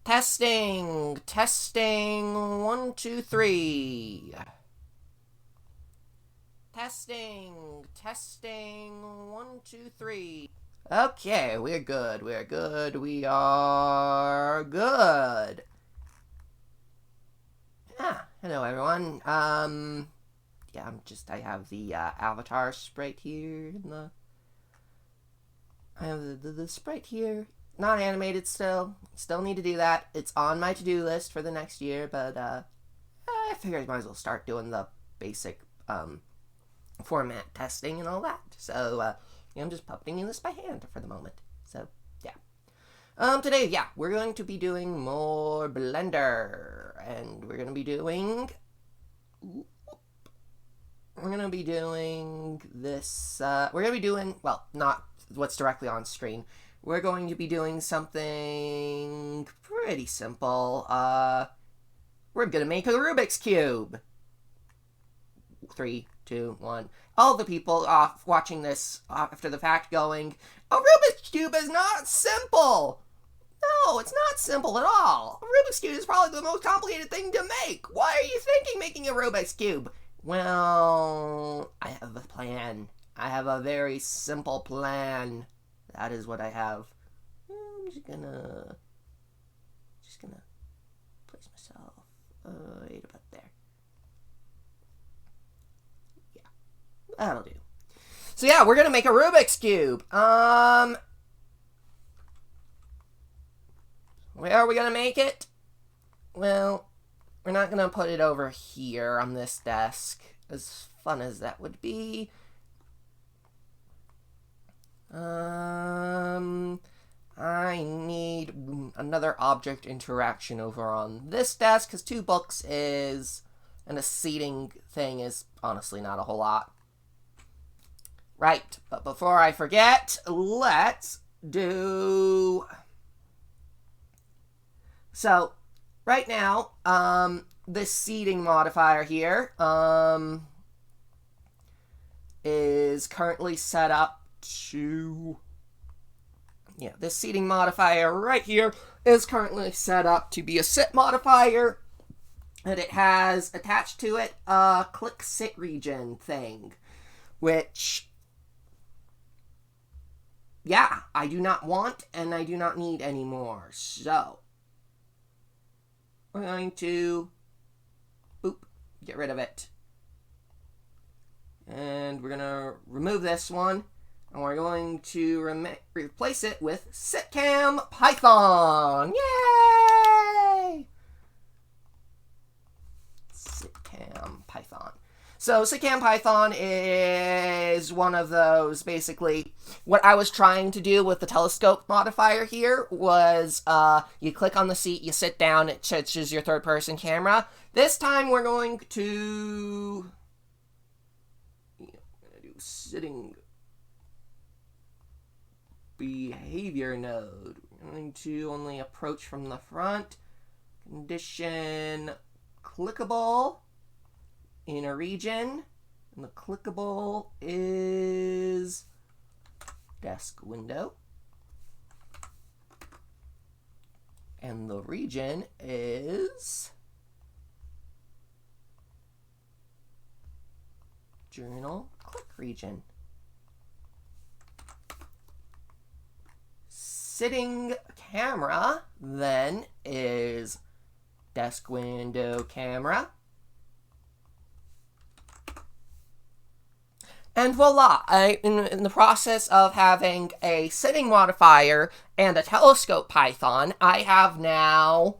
Testing, testing, 1, 2, 3. Testing, testing, 1, 2, 3. Okay, we're good, we are good. Yeah, hello everyone. Yeah, I have the avatar sprite here I have the sprite here. Not animated still. Still need to do that. It's on my to-do list for the next year, but I figured I might as well start doing the basic format testing and all that. So I'm just puppeting this by hand for the moment. So yeah. Today, yeah, we're going to be doing more Blender, and we're gonna be doing this. We're gonna be doing, well, not what's directly on screen. We're going to be doing something pretty simple. We're gonna make a Rubik's Cube. 3, 2, 1. All the people watching this after the fact going, a Rubik's Cube is not simple! No, it's not simple at all. A Rubik's Cube is probably the most complicated thing to make. Why are you thinking making a Rubik's Cube? Well, I have a plan. I have a very simple plan. That is what I have. I'm just gonna place myself right about there. Yeah, that'll do. So yeah, we're gonna make a Rubik's Cube. Where are we gonna make it? Well, we're not gonna put it over here on this desk, as fun as that would be. I need another object interaction over on this desk, because 2 books is, and a seating thing is honestly not a whole lot. Right, but before I forget, let's do... So, right now, this seating modifier here, is currently set up to... Yeah, this seating modifier right here is currently set up to be a sit modifier, and it has attached to it a click sit region thing, which, yeah, I do not want and I do not need anymore. So we're going to get rid of it, and we're gonna remove this one. And we're going to replace it with Sitcam Python. Yay! Sitcam Python. So Sitcam Python is one of those, basically, what I was trying to do with the telescope modifier here was you click on the seat, you sit down, it switches your third-person camera. This time we're going to do sitting behavior node. We're going to only approach from the front. Condition clickable in a region. And the clickable is desk window. And the region is journal click region. Sitting camera then is desk window camera. And voila, in the process of having a sitting modifier and a telescope Python, I have now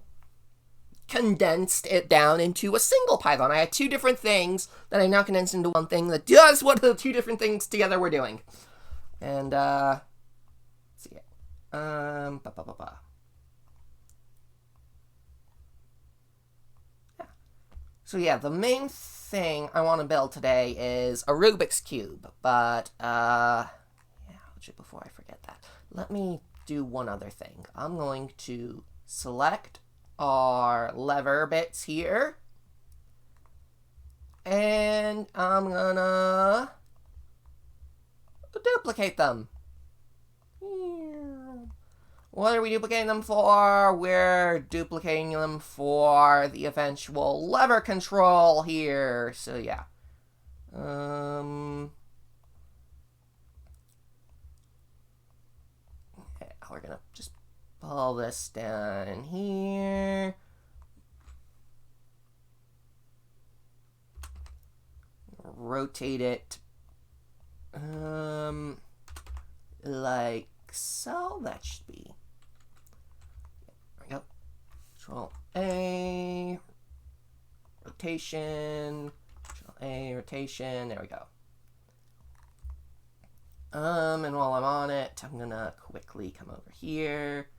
condensed it down into a single Python. I had 2 different things that I now condensed into one thing that does what the 2 different things together we're doing. And, let's see it. Yeah. So yeah, the main thing I want to build today is a Rubik's Cube, but yeah, before I forget that, let me do one other thing. I'm going to select our lever bits here, and I'm gonna duplicate them. What are we duplicating them for? We're duplicating them for the eventual lever control here. So yeah. Okay, we're gonna just pull this down here. Rotate it. Like so. That should be. There we go. Control A. Rotation. Control A. Rotation. There we go. And while I'm on it, I'm gonna quickly come over here.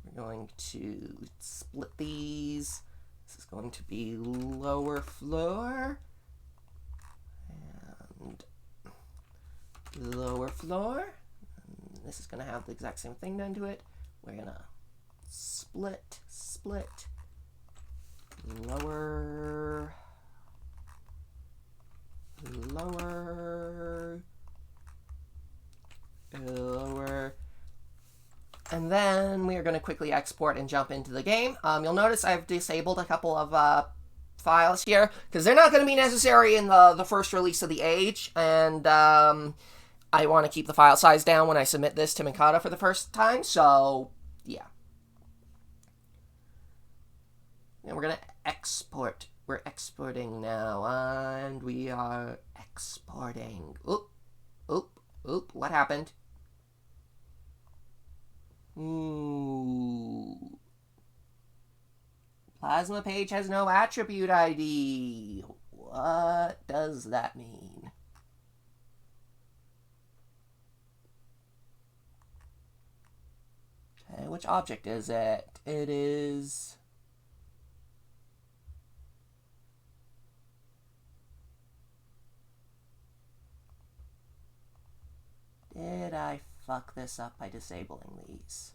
We're going to split these. This is going to be lower floor. And lower floor. And this is going to have the exact same thing done to it. We're going to split, lower, lower, lower. And then we are going to quickly export and jump into the game. You'll notice I've disabled a couple of files here because they're not going to be necessary in the first release of the age, and I want to keep the file size down when I submit this to Mikado for the first time, so yeah. And we're going to export. We're exporting now, and we are exporting. Oop, oop, oop, what happened? Ooh. Plasma page has no attribute ID. What does that mean? Okay, which object is it? It is... Did I fuck this up by disabling these?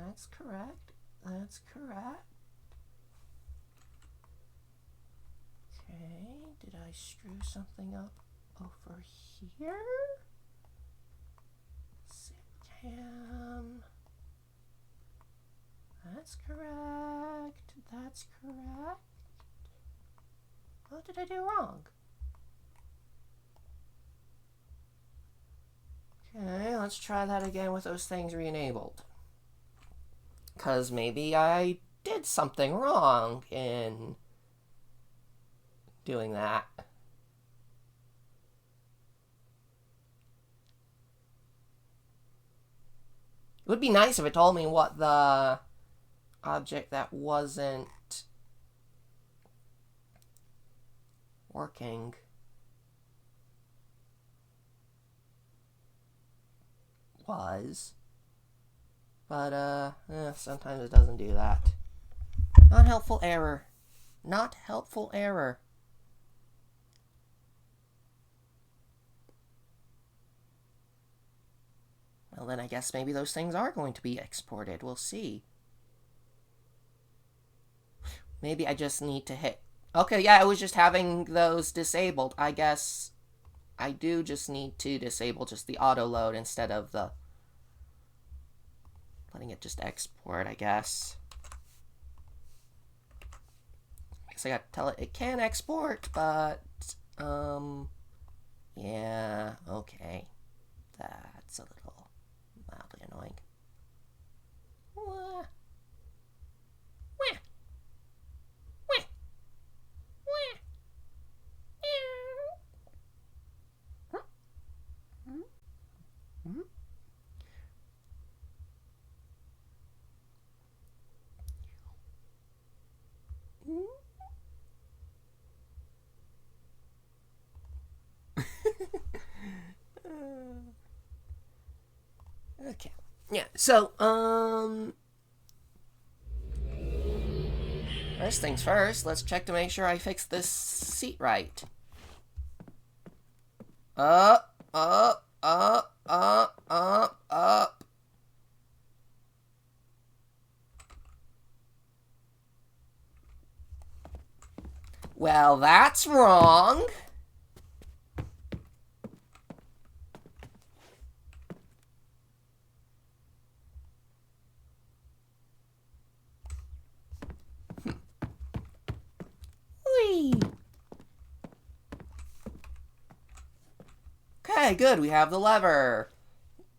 That's correct. That's correct. Okay, did I screw something up over here? Cam. That's correct. That's correct. What did I do wrong? Okay, let's try that again with those things re-enabled. Because maybe I did something wrong in doing that. It would be nice if it told me what the object that wasn't working was. But, sometimes it doesn't do that. Not helpful error. Not helpful error. Well, then I guess maybe those things are going to be exported. We'll see. Maybe I just need to hit... Okay, yeah, I was just having those disabled. I guess I do just need to disable just the auto load instead of the... letting it just export, I guess. I guess I gotta tell it it can export, but... yeah, okay. That's a little mildly annoying. Wah. Wah. Wah. Wah. Okay. Yeah, so, first things first, let's check to make sure I fixed this seat right. Up, up, up, up, up, up. Well, that's wrong. Whee! Okay, good. We have the lever.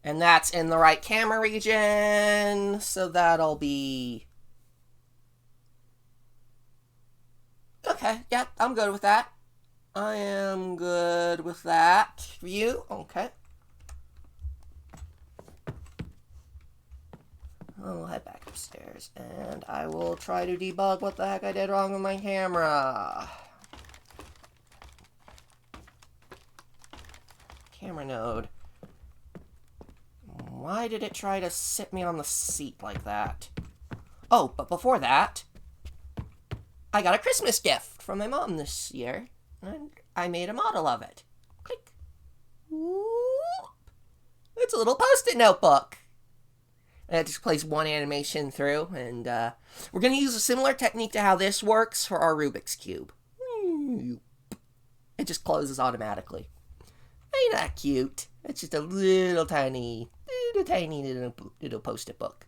And that's in the right camera region. So that'll be... Okay, yeah, I'm good with that. I am good with that view. Okay. I'll head back upstairs and I will try to debug what the heck I did wrong with my camera. Camera node. Why did it try to sit me on the seat like that? Oh, but before that, I got a Christmas gift from my mom this year, and I made a model of it. Click. Whoop. It's a little Post-it notebook. And it just plays one animation through, and we're going to use a similar technique to how this works for our Rubik's Cube. It just closes automatically. Ain't that cute? It's just a little tiny little Post-it book.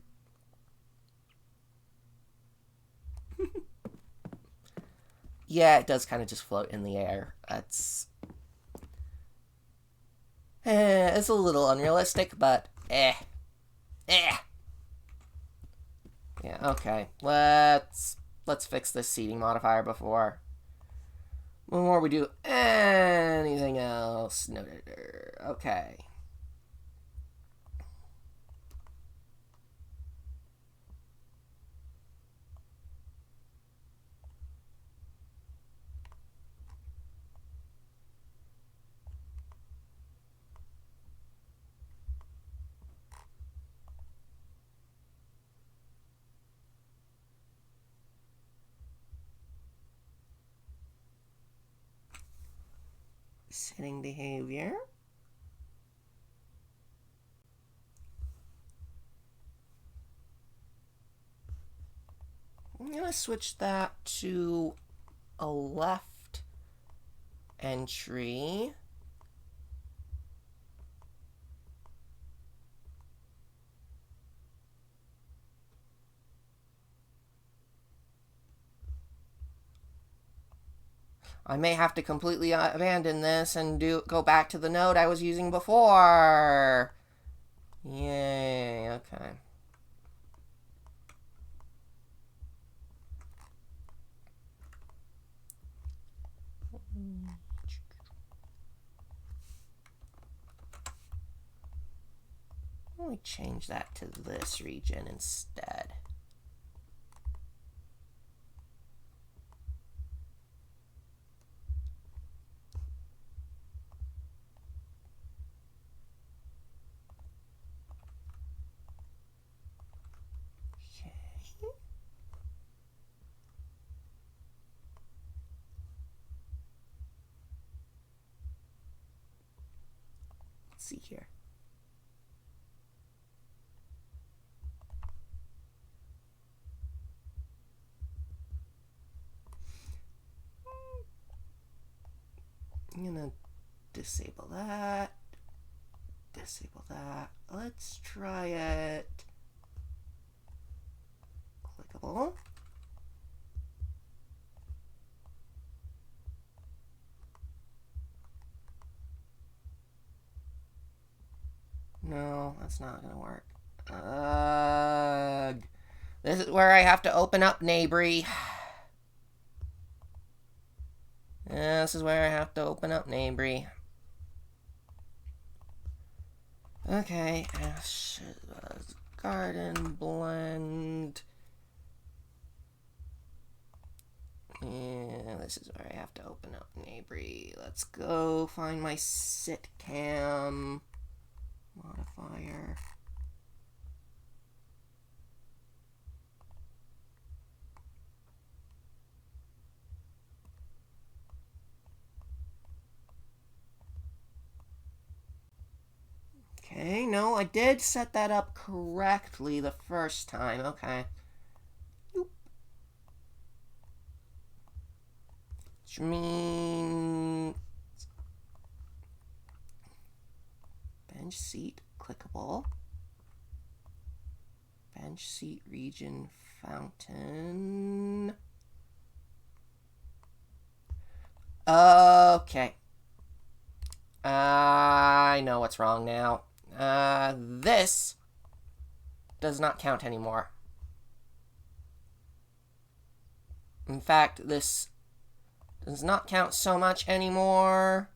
Yeah, it does kind of just float in the air. It's a little unrealistic, but Yeah, okay. Let's fix this seating modifier before we do anything else. No. Okay. Setting behavior. I'm going to switch that to a left entry. I may have to completely abandon this and go back to the node I was using before. Yay, okay. Let me change that to this region instead. See here. I'm gonna disable that. Disable that. Let's try it. Clickable. No, that's not gonna work. This is where I have to open up Neighbory. This is where I have to open up Neighbory. Okay, garden blend. Yeah, this is where I have to open up Neighbory. Let's go find my sitcam modifier. Okay, no, I did set that up correctly the first time. Okay. Let's which means bench seat clickable, bench seat region fountain. Okay. I know what's wrong now. This does not count anymore. In fact, this does not count so much anymore.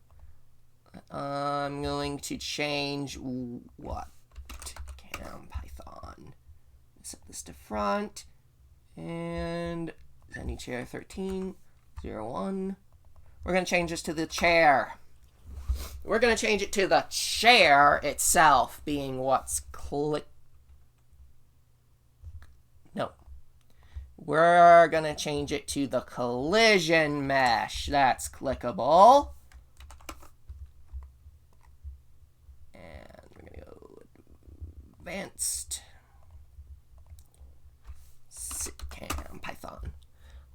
I'm going to change what? Cam Python. Set this to front. And any chair 1301. We're going to change this to the chair. We're going to change it to the chair itself being what's No. We're going to change it to the collision mesh. That's clickable. And we're going to go advanced. Sitcam Python.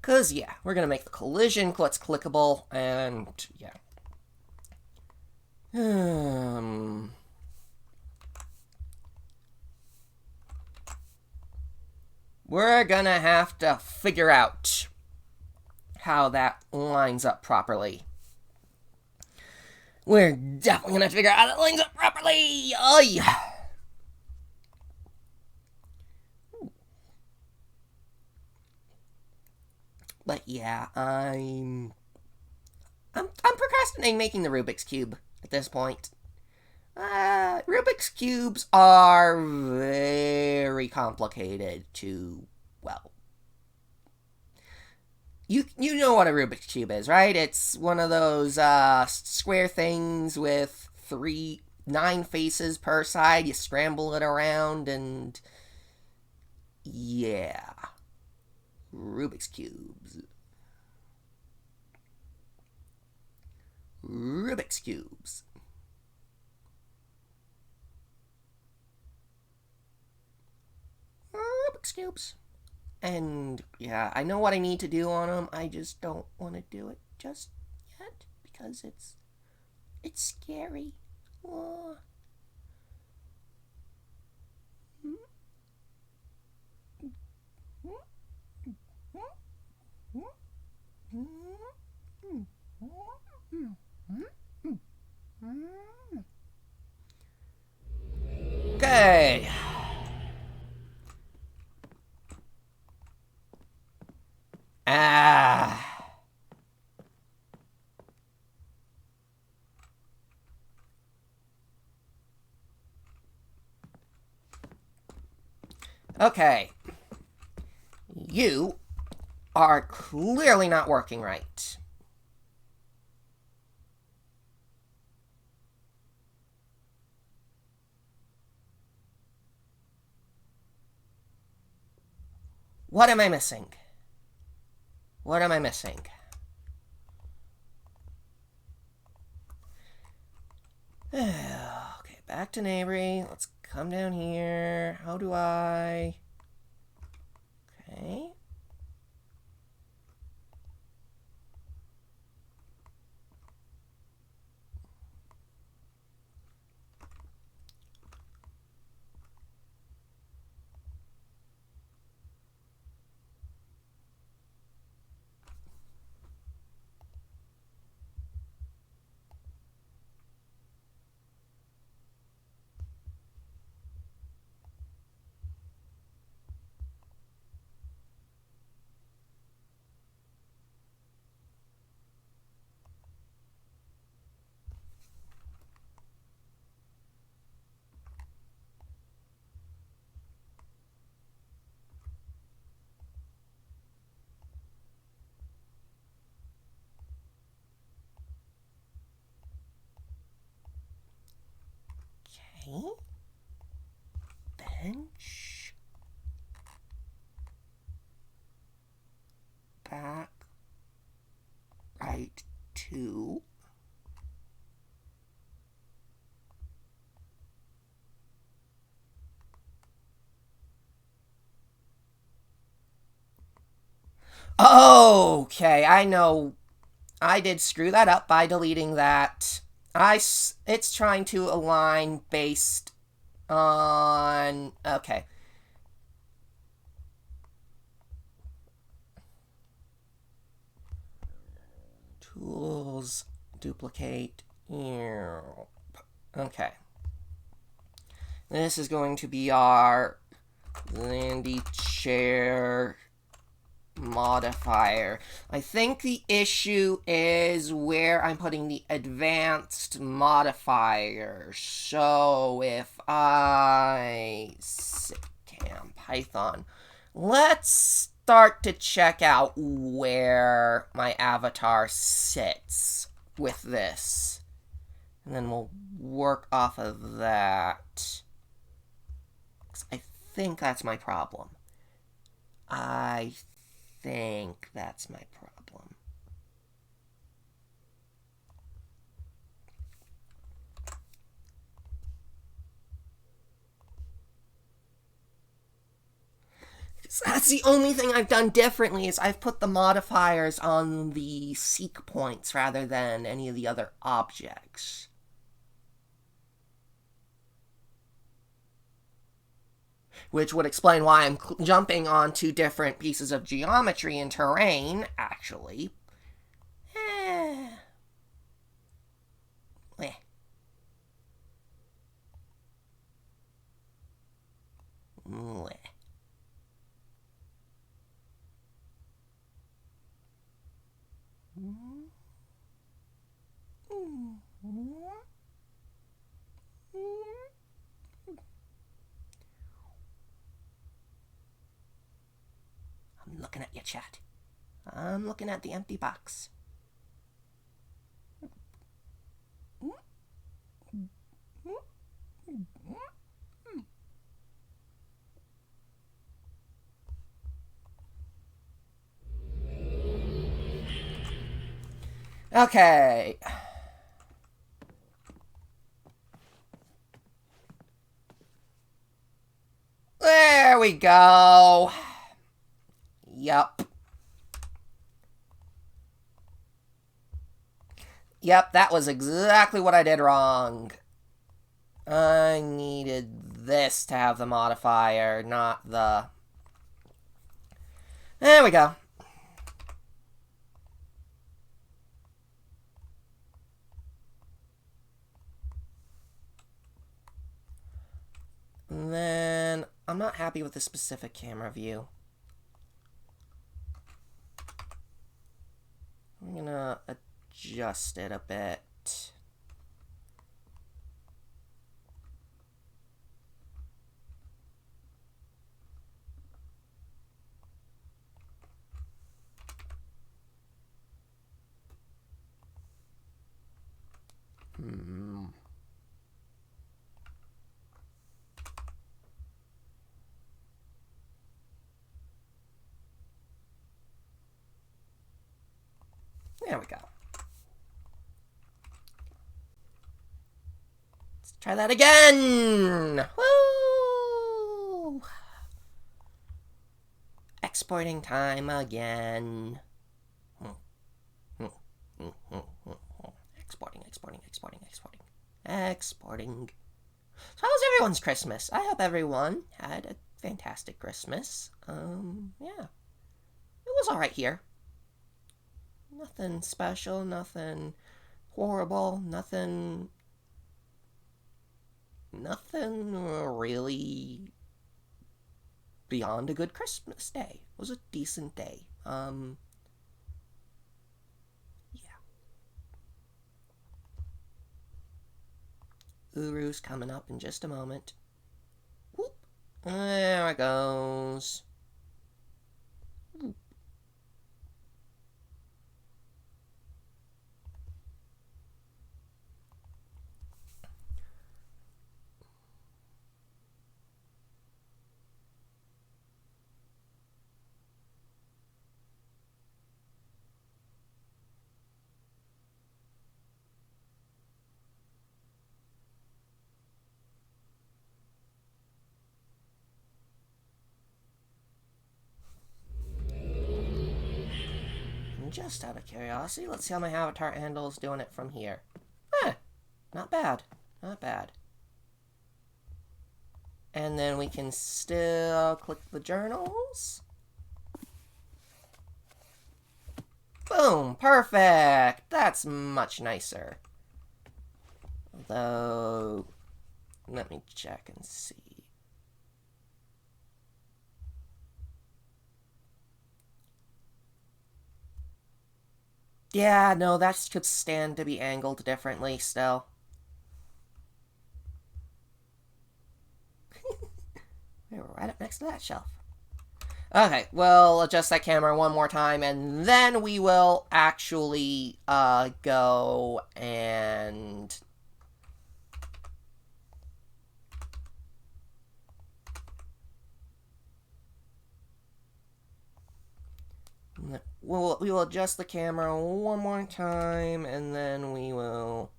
Because, yeah, we're going to make the collision what's clickable. And, yeah. We're gonna have to figure out how that lines up properly. We're definitely gonna have to figure out how that lines up properly. Oy. But yeah, I'm procrastinating making the Rubik's Cube at this point. Rubik's Cubes are very complicated to, well, you know what a Rubik's Cube is, right? It's one of those square things with 9 faces per side. You scramble it around and, yeah, Rubik's Cubes. Rubik's Cubes. Rubik's Cubes. And, yeah, I know what I need to do on them. I just don't want to do it just yet because it's scary. Oh. Okay. Okay. You are clearly not working right. What am I missing? What am I missing? Okay, back to neighboring. Let's come down here. How do I... Okay. Okay. Bench. Back. Right 2. Okay, I know I did screw that up by deleting that. It's trying to align based on... Okay. Tools, duplicate, okay. This is going to be our Landy chair modifier. I think the issue is where I'm putting the advanced modifier. So if I cam Python, let's start to check out where my avatar sits with this. And then we'll work off of that. I think that's my problem. I think that's my problem. That's the only thing I've done differently is I've put the modifiers on the seek points rather than any of the other objects. Which would explain why I'm jumping onto different pieces of geometry and terrain, actually. I'm looking at your chat. I'm looking at the empty box. Okay. There we go. Yup. Yep, that was exactly what I did wrong. I needed this to have the modifier, not the... There we go. And then I'm not happy with the specific camera view. I'm gonna adjust it a bit. There we go. Let's try that again. Woo! Exporting time again. Exporting. So how was everyone's Christmas? I hope everyone had a fantastic Christmas. Yeah. It was alright here. Nothing special, nothing horrible, nothing really beyond a good Christmas day. It was a decent day. Yeah. Uru's coming up in just a moment. Whoop. There it goes. Whoop. And just out of curiosity, let's see how my avatar handle is doing it from here. Not bad. Not bad. And then we can still click the journals. Boom! Perfect! That's much nicer. Although, let me check and see. Yeah, no, that could stand to be angled differently still. We're right up next to that shelf. Okay, we'll adjust that camera one more time, and then we will actually go and... We will adjust the camera one more time, and then we will...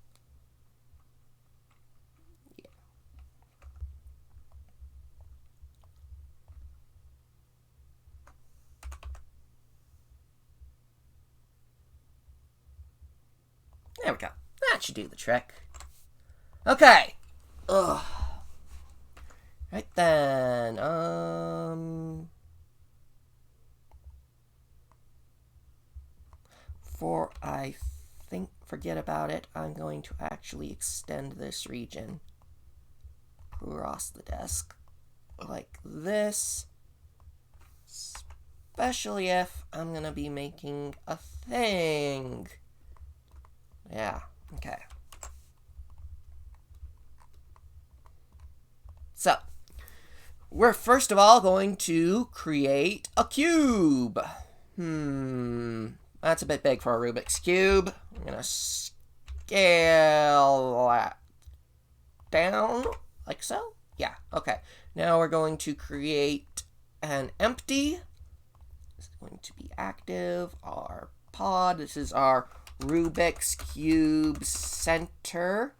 Yeah. There we go. That should do the trick. Okay. Ugh. Right then. Before I forget about it, I'm going to actually extend this region across the desk like this, especially if I'm going to be making a thing. Yeah, okay. So, we're first of all going to create a cube. That's a bit big for a Rubik's Cube. I'm going to scale that down, like so. Yeah, okay. Now we're going to create an empty. This is going to be active, our pod. This is our Rubik's Cube center.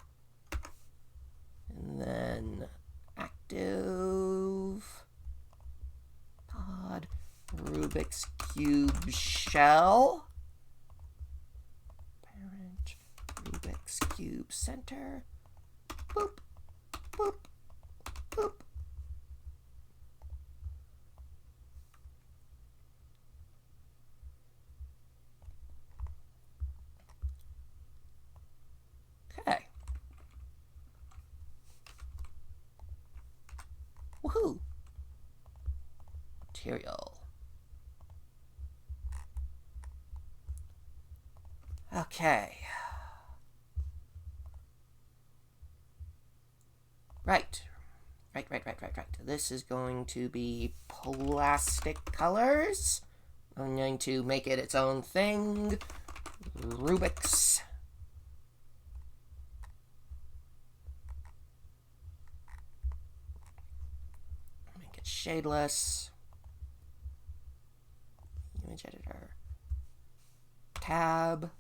And then active, pod, Rubik's Cube shell. Rubik's Cube center. Boop, boop, boop. Okay. Woohoo! Material. Okay. Right. This is going to be plastic colors. I'm going to make it its own thing. Rubik's. Make it shadeless. Image editor. Tab.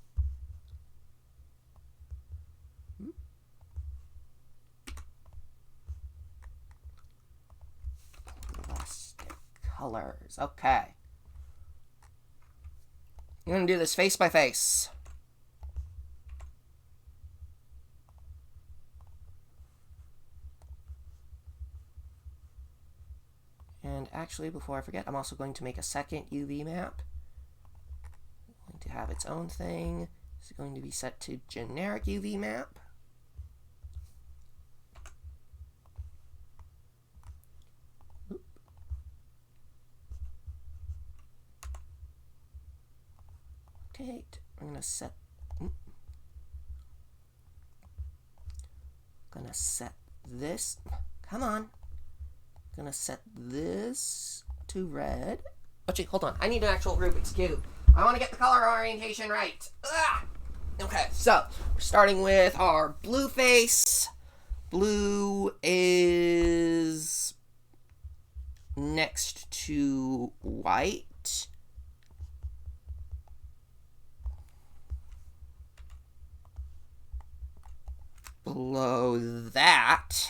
Colors. Okay. I'm going to do this face by face. And actually, before I forget, I'm also going to make a second UV map. I'm going to have its own thing. It's going to be set to generic UV map. I'm gonna set this. Come on. Gonna set this to red. Actually, hold on. I need an actual Rubik's Cube. I want to get the color orientation right. Ugh! Okay, so we're starting with our blue face. Blue is next to white. Below that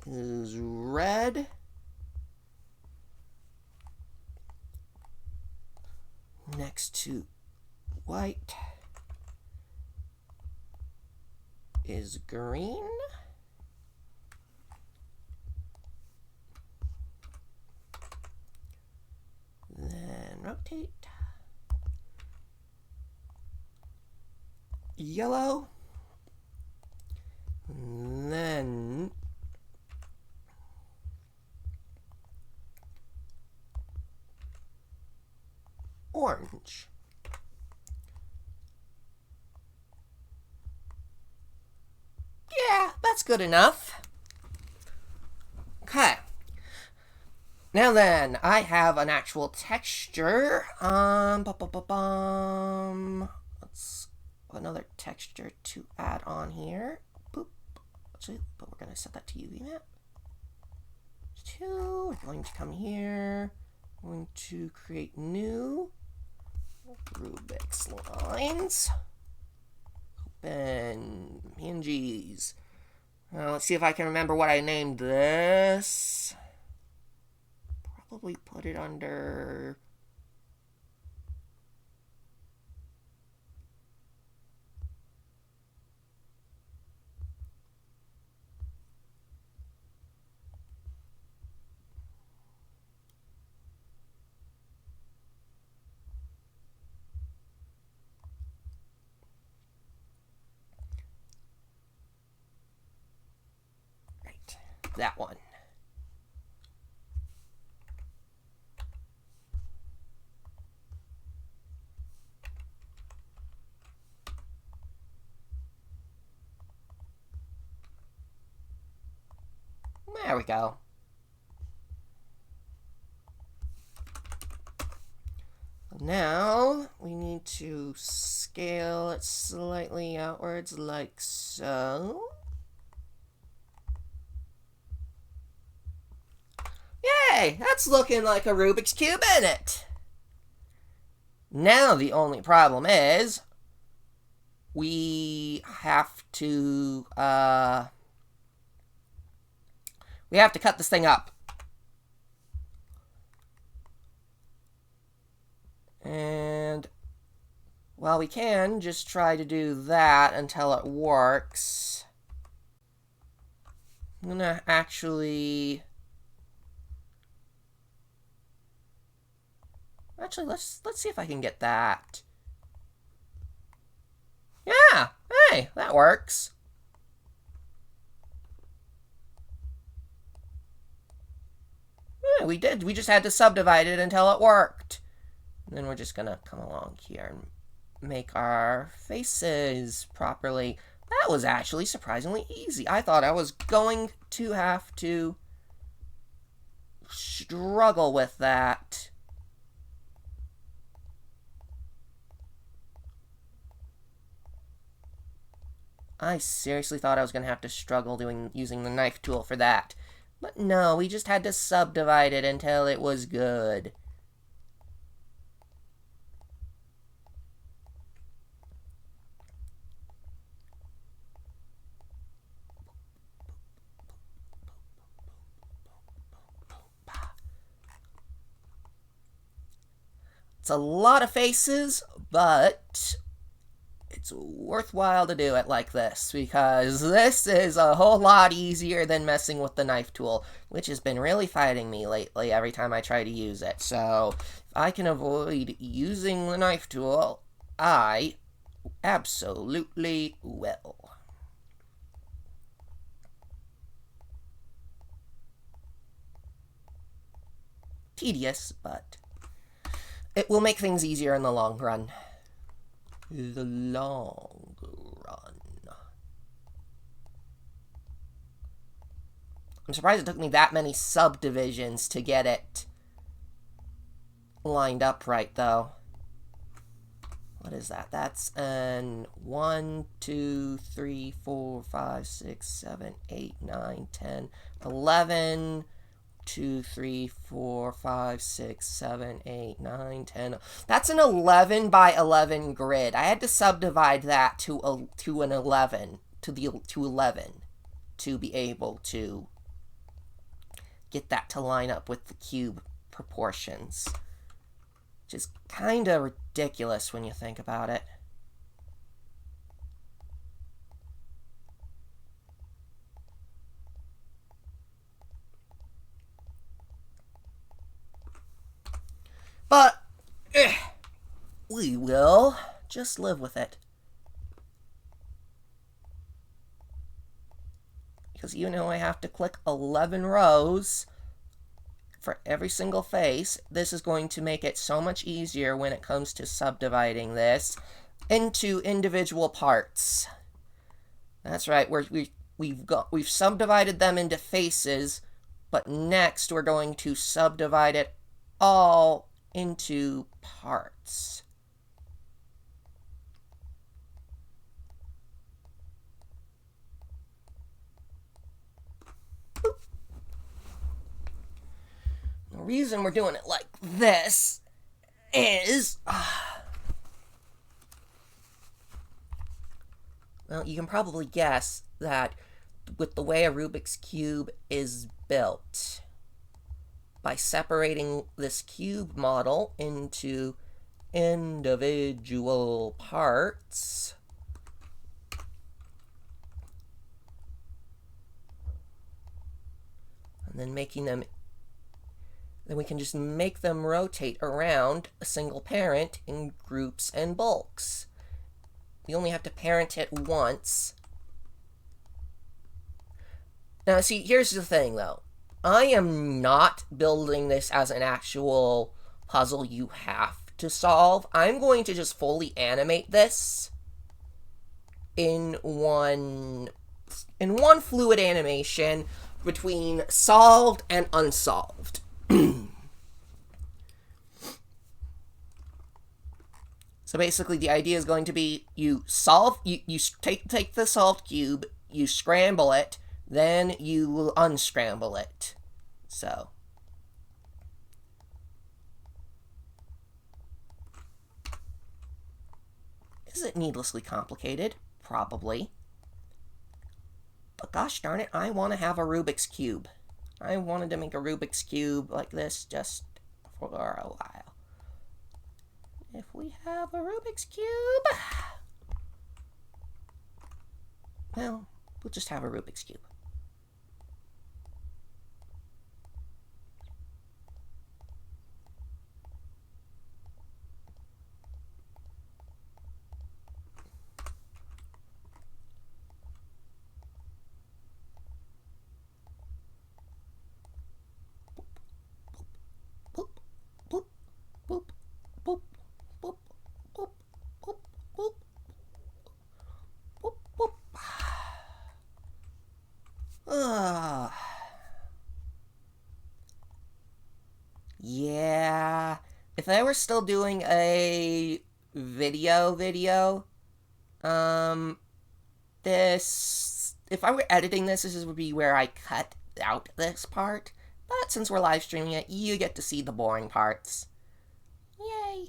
is red. next to white is green. Then rotate. Yellow. And then orange. Yeah, that's good enough. Okay. Now then, I have an actual texture. Let's put another texture to add on here. Boop. Actually, but we're gonna set that to UV map. We're going to come here. We're going to create new Rubix lines. Open PNGs. Let's see if I can remember what I named this. Probably put it under... Right, that one. There we go. Now, we need to scale it slightly outwards like so. Yay! That's looking like a Rubik's Cube in it! Now the only problem is, we have to cut this thing up. And, well, we can just try to do that until it works. I'm gonna actually... let's see if I can get that. Yeah! Hey, that works. Yeah, we did. We just had to subdivide it until it worked. And then we're just gonna come along here and make our faces properly. That was actually surprisingly easy. I thought I was going to have to struggle with that. I seriously thought I was gonna have to struggle using the knife tool for that. But no, we just had to subdivide it until it was good. It's a lot of faces, but it's worthwhile to do it like this, because this is a whole lot easier than messing with the knife tool, which has been really fighting me lately every time I try to use it. So, if I can avoid using the knife tool, I absolutely will. Tedious, but it will make things easier in the long run. The long run. I'm surprised it took me that many subdivisions to get it lined up right, though. What is that? That's an 1, 2, 3, 4, 5, 6, 7, 8, 9, 10, 11... 2, 3, 4, 5, 6, 7, 8, 9, 10. That's an 11 by 11 grid. I had to subdivide that to an 11, to 11, to be able to get that to line up with the cube proportions. which is kind of ridiculous when you think about it. But we will just live with it. Because you know I have to click 11 rows for every single face. This is going to make it so much easier when it comes to subdividing this into individual parts. That's right, we've subdivided them into faces, but next we're going to subdivide it all into parts. The reason we're doing it like this is, well, you can probably guess that with the way a Rubik's Cube is built, by separating this cube model into individual parts, and then making them, then we can just make them rotate around a single parent in groups and bulks. We only have to parent it once. Now, see, here's the thing, though. I am not building this as an actual puzzle you have to solve. I'm going to just fully animate this in one fluid animation between solved and unsolved. So basically the idea is going to be you take the solved cube, you scramble it, then you will unscramble it. So. Is it needlessly complicated? Probably. But gosh darn it, I want to have a Rubik's Cube. I wanted to make a Rubik's Cube like this just for a while. If we have a Rubik's Cube, well, we'll just have a Rubik's Cube. Yeah, if I were still doing a video, if I were editing this would be where I cut out this part. But since we're live streaming it, you get to see the boring parts. Yay.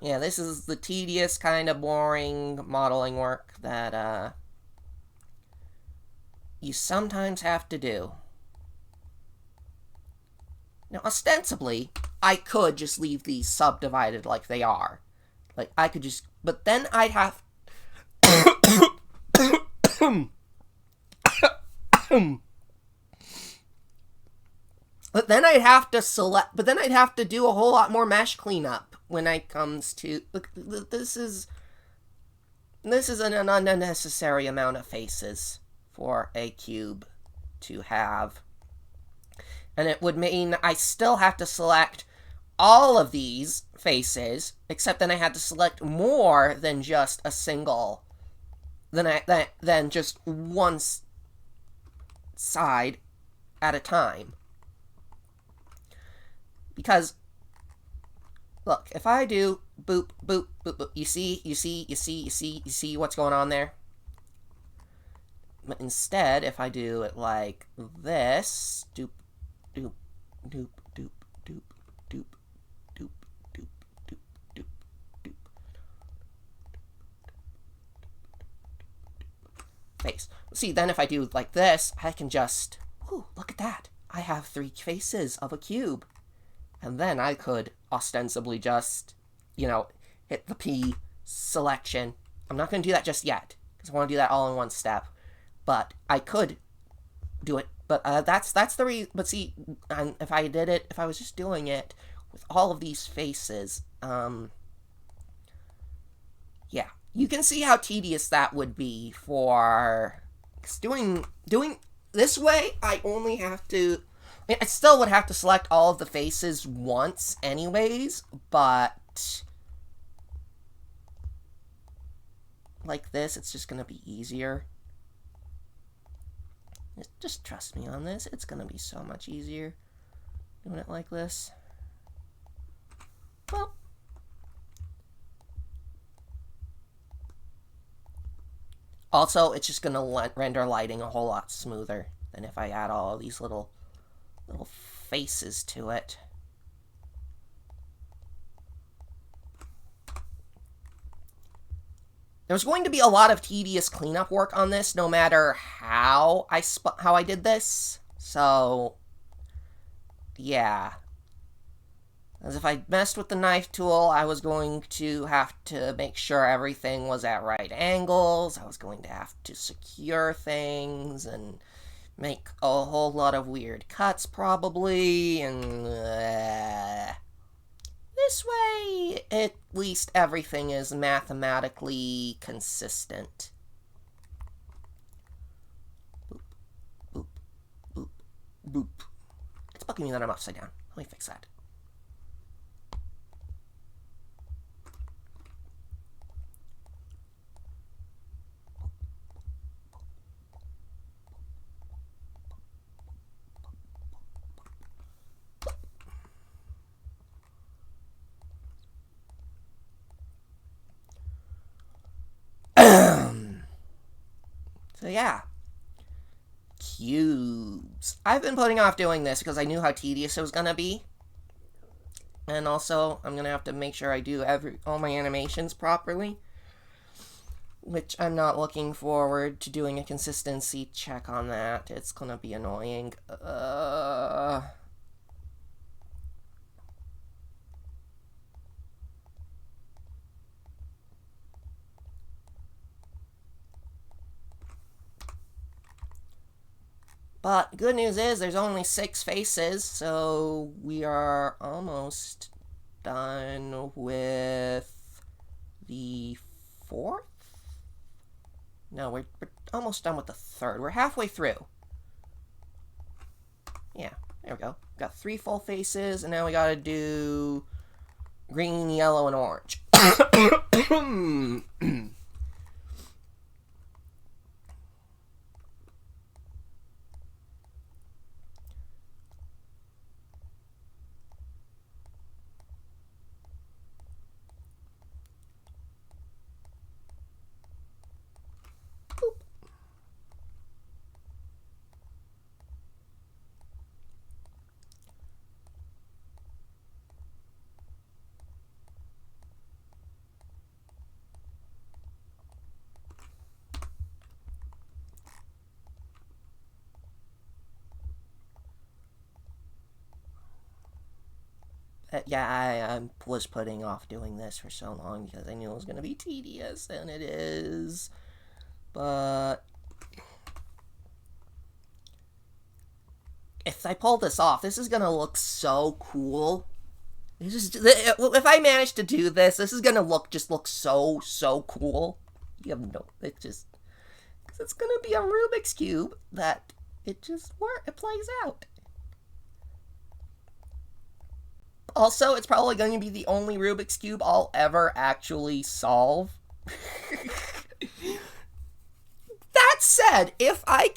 Yeah, this is the tedious, kind of boring modeling work that, you sometimes have to do. Now, ostensibly, I could just leave these subdivided like they are. Like, I could just... But then I'd have... But then I'd have to select... But then I'd have to do a whole lot more mesh cleanup when it comes to... Look, this is an unnecessary amount of faces for a cube to have. And it would mean I still have to select all of these faces, except then I had to select more than just a single, than just one side at a time. Because, look, if I do boop, boop, boop, boop, you see what's going on there? But instead, if I do it like this, doop, doop, doop, doop, doop, doop, doop, doop, doop, doop, doop. Face. See, then if I do like this, I can just, ooh, look at that. I have 3 faces of a cube. And then I could ostensibly just, you know, hit the P selection. I'm not going to do that just yet, because I want to do that all in one step. But I could do it. But that's the reason. But see, if I did it, if I was just doing it with all of these faces, yeah, you can see how tedious that would be for. Cause doing this way, I only have to. I still would have to select all of the faces once, anyways. But like this, it's just gonna be easier. Just trust me on this. It's gonna be so much easier doing it like this. Well, also, it's just gonna render lighting a whole lot smoother than if I add all of these little faces to it. There's going to be a lot of tedious cleanup work on this, no matter how I did this. So, yeah. As if I messed with the knife tool, I was going to have to make sure everything was at right angles. I was going to have to secure things and make a whole lot of weird cuts, probably. And this way, at least everything is mathematically consistent. Boop, boop, boop, boop. It's bugging me that I'm upside down. Let me fix that. So yeah, cubes. I've been putting off doing this because I knew how tedious it was gonna be, and also I'm gonna have to make sure I do all my animations properly, which I'm not looking forward to doing a consistency check on that. It's gonna be annoying. But good news is there's only 6 faces, so we are almost done with the 4th? No, we're almost done with the 3rd. We're halfway through. Yeah, there we go. Got 3 full faces, and now we gotta do green, yellow, and orange. Yeah, I was putting off doing this for so long because I knew it was going to be tedious, and it is. But if I pull this off, this is going to look so cool. If I manage to do this, this is going to look so cool. You have no, because it's going to be a Rubik's Cube that it plays out. Also, it's probably going to be the only Rubik's Cube I'll ever actually solve. That said, if I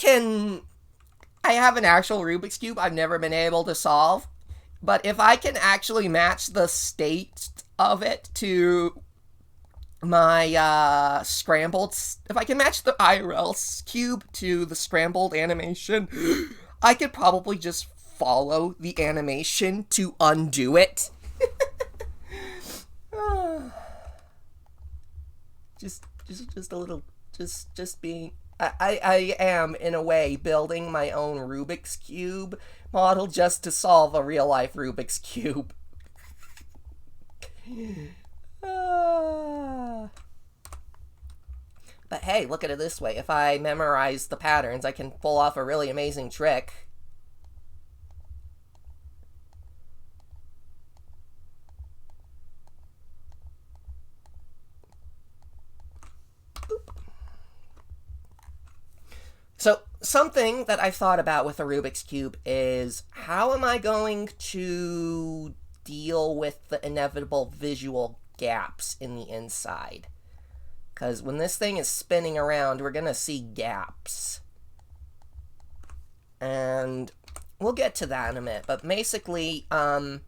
have an actual Rubik's Cube I've never been able to solve, but if I can actually match the state of it to my scrambled, if I can match the IRL cube to the scrambled animation, I could probably just follow the animation to undo it. just a little, just being I am, in a way, building my own Rubik's Cube model just to solve a real-life Rubik's Cube. But hey, look at it this way. If I memorize the patterns, I can pull off a really amazing trick. So something that I've thought about with a Rubik's Cube is, how am I going to deal with the inevitable visual gaps in the inside? Because when this thing is spinning around, we're going to see gaps. And we'll get to that in a minute. But basically, what I'm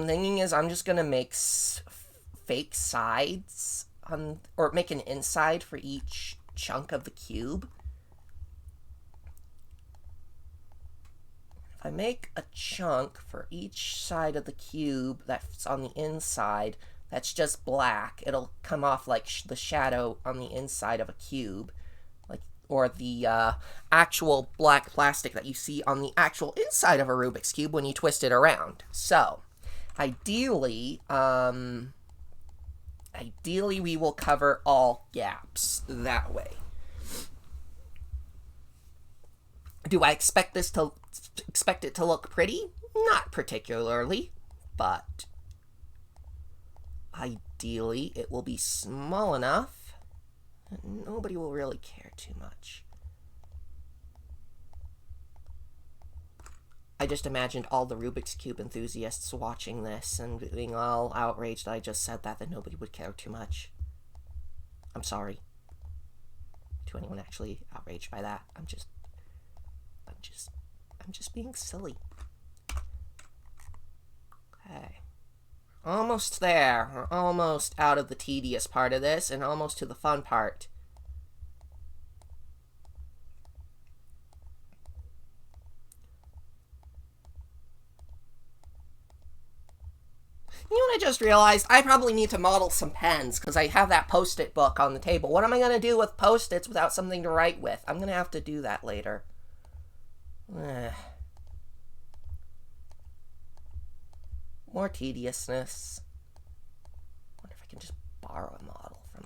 thinking is I'm just going to make fake sides, or make an inside for each chunk of the cube. If I make a chunk for each side of the cube that's on the inside, that's just black, it'll come off like the shadow on the inside of a cube, like, or the actual black plastic that you see on the actual inside of a Rubik's Cube when you twist it around. So ideally, we will cover all gaps that way. Do I expect it to look pretty? Not particularly, but ideally it will be small enough that nobody will really care too much. I just imagined all the Rubik's Cube enthusiasts watching this and being all outraged that I just said that nobody would care too much. I'm sorry to anyone actually outraged by that. I'm just being silly. Okay. Almost there. We're almost out of the tedious part of this and almost to the fun part. You know what I just realized? I probably need to model some pens because I have that Post-it book on the table. What am I going to do with Post-its without something to write with? I'm going to have to do that later. More tediousness. I wonder if I can just borrow a model from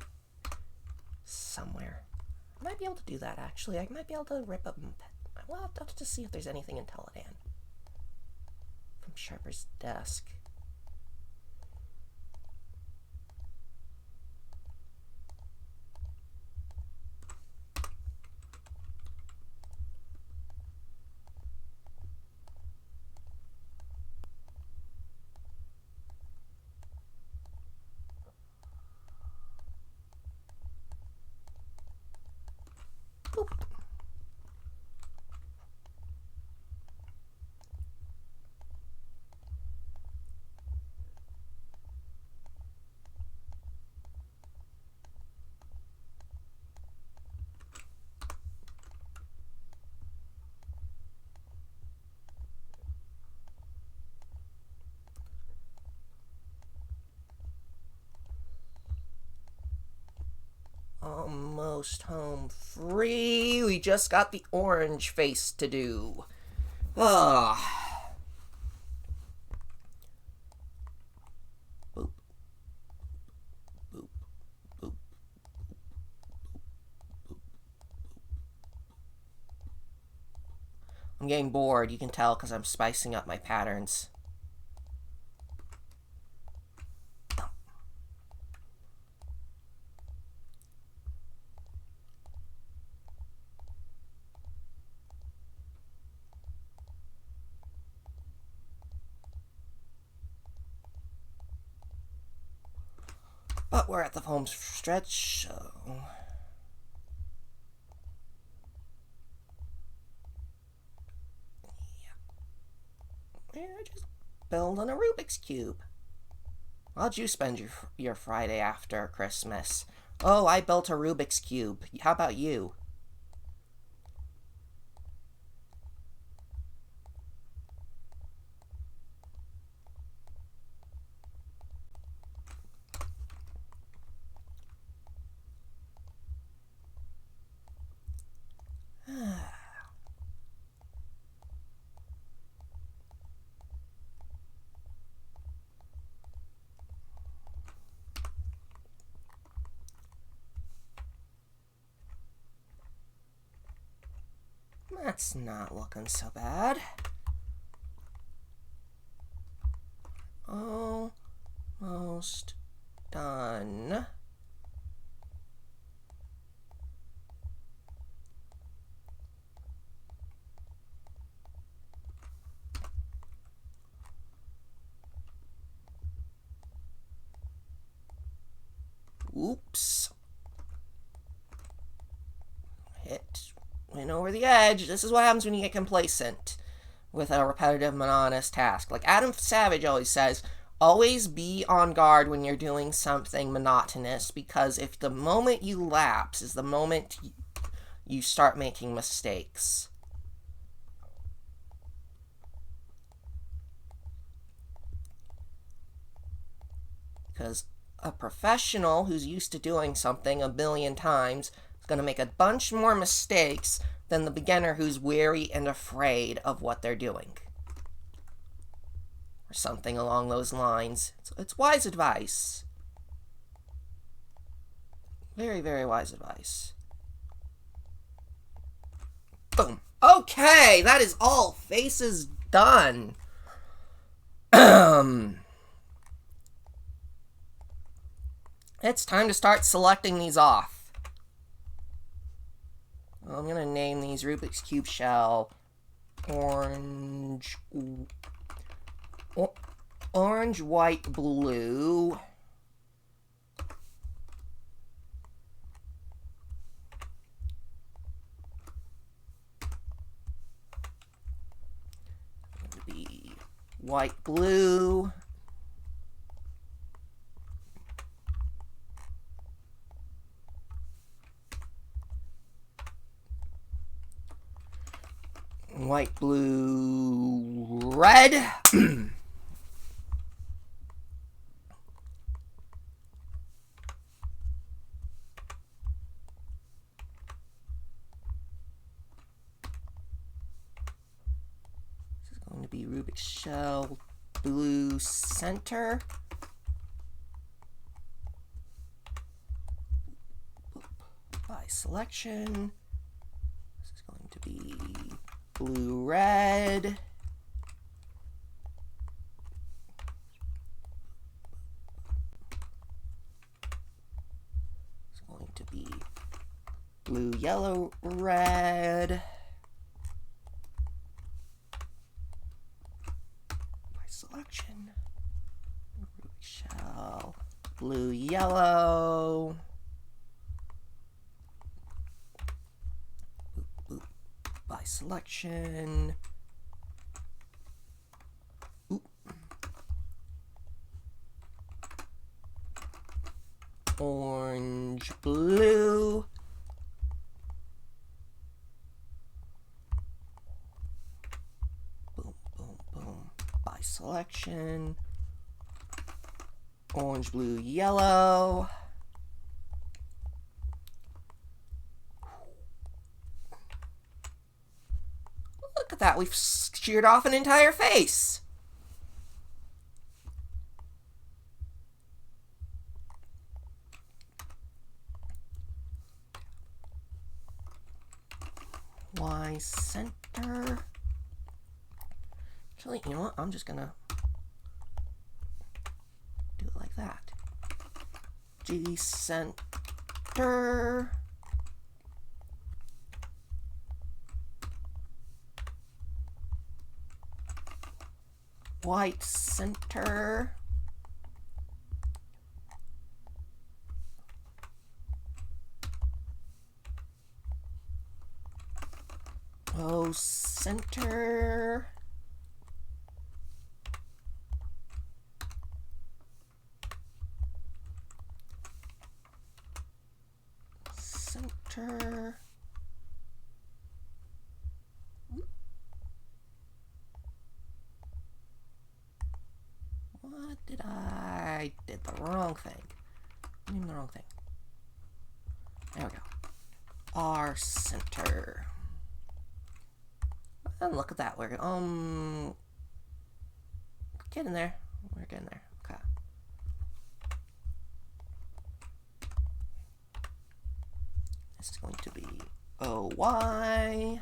somewhere. I might be able to do that, actually. I might be able to rip up... Well, I'll have to see if there's anything in Teledan from Sharper's desk. Almost home free. We just got the orange face to do. Boop. Boop. Boop. Boop. I'm getting bored, you can tell, because I'm spicing up my patterns. But we're at the home stretch, so... yeah. We're just building a Rubik's Cube. How'd you spend your Friday after Christmas? Oh, I built a Rubik's Cube. How about you? That's not looking so bad. Almost done. Oops. Went over the edge. This is what happens when you get complacent with a repetitive, monotonous task. Like Adam Savage always says, always be on guard when you're doing something monotonous, because if the moment you lapse is the moment you start making mistakes. Because a professional who's used to doing something a million times is going to make a bunch more mistakes than the beginner who's wary and afraid of what they're doing. Or something along those lines. It's wise advice. Very, very wise advice. Boom. Okay, that is all faces done. It's time to start selecting these off. I'm going to name these Rubik's Cube shell orange, white, blue. It's going to be white, blue. White, blue, red. This is going to be Rubik's shell, blue center. By selection. This is going to be blue, red. It's going to be blue, yellow, red. By selection. Rubik's shell, blue, yellow. By selection. Oop. Orange, blue. Boom, boom, boom. By selection. Orange, blue, yellow. Look at that, we've sheared off an entire face. Y center. Actually, you know what? I'm just gonna do it like that. G center. White center. O center. Center. What did I did the wrong thing. I mean the wrong thing. There we go. R center. And look at that. We're getting there. We're getting there. Okay. This is going to be OY.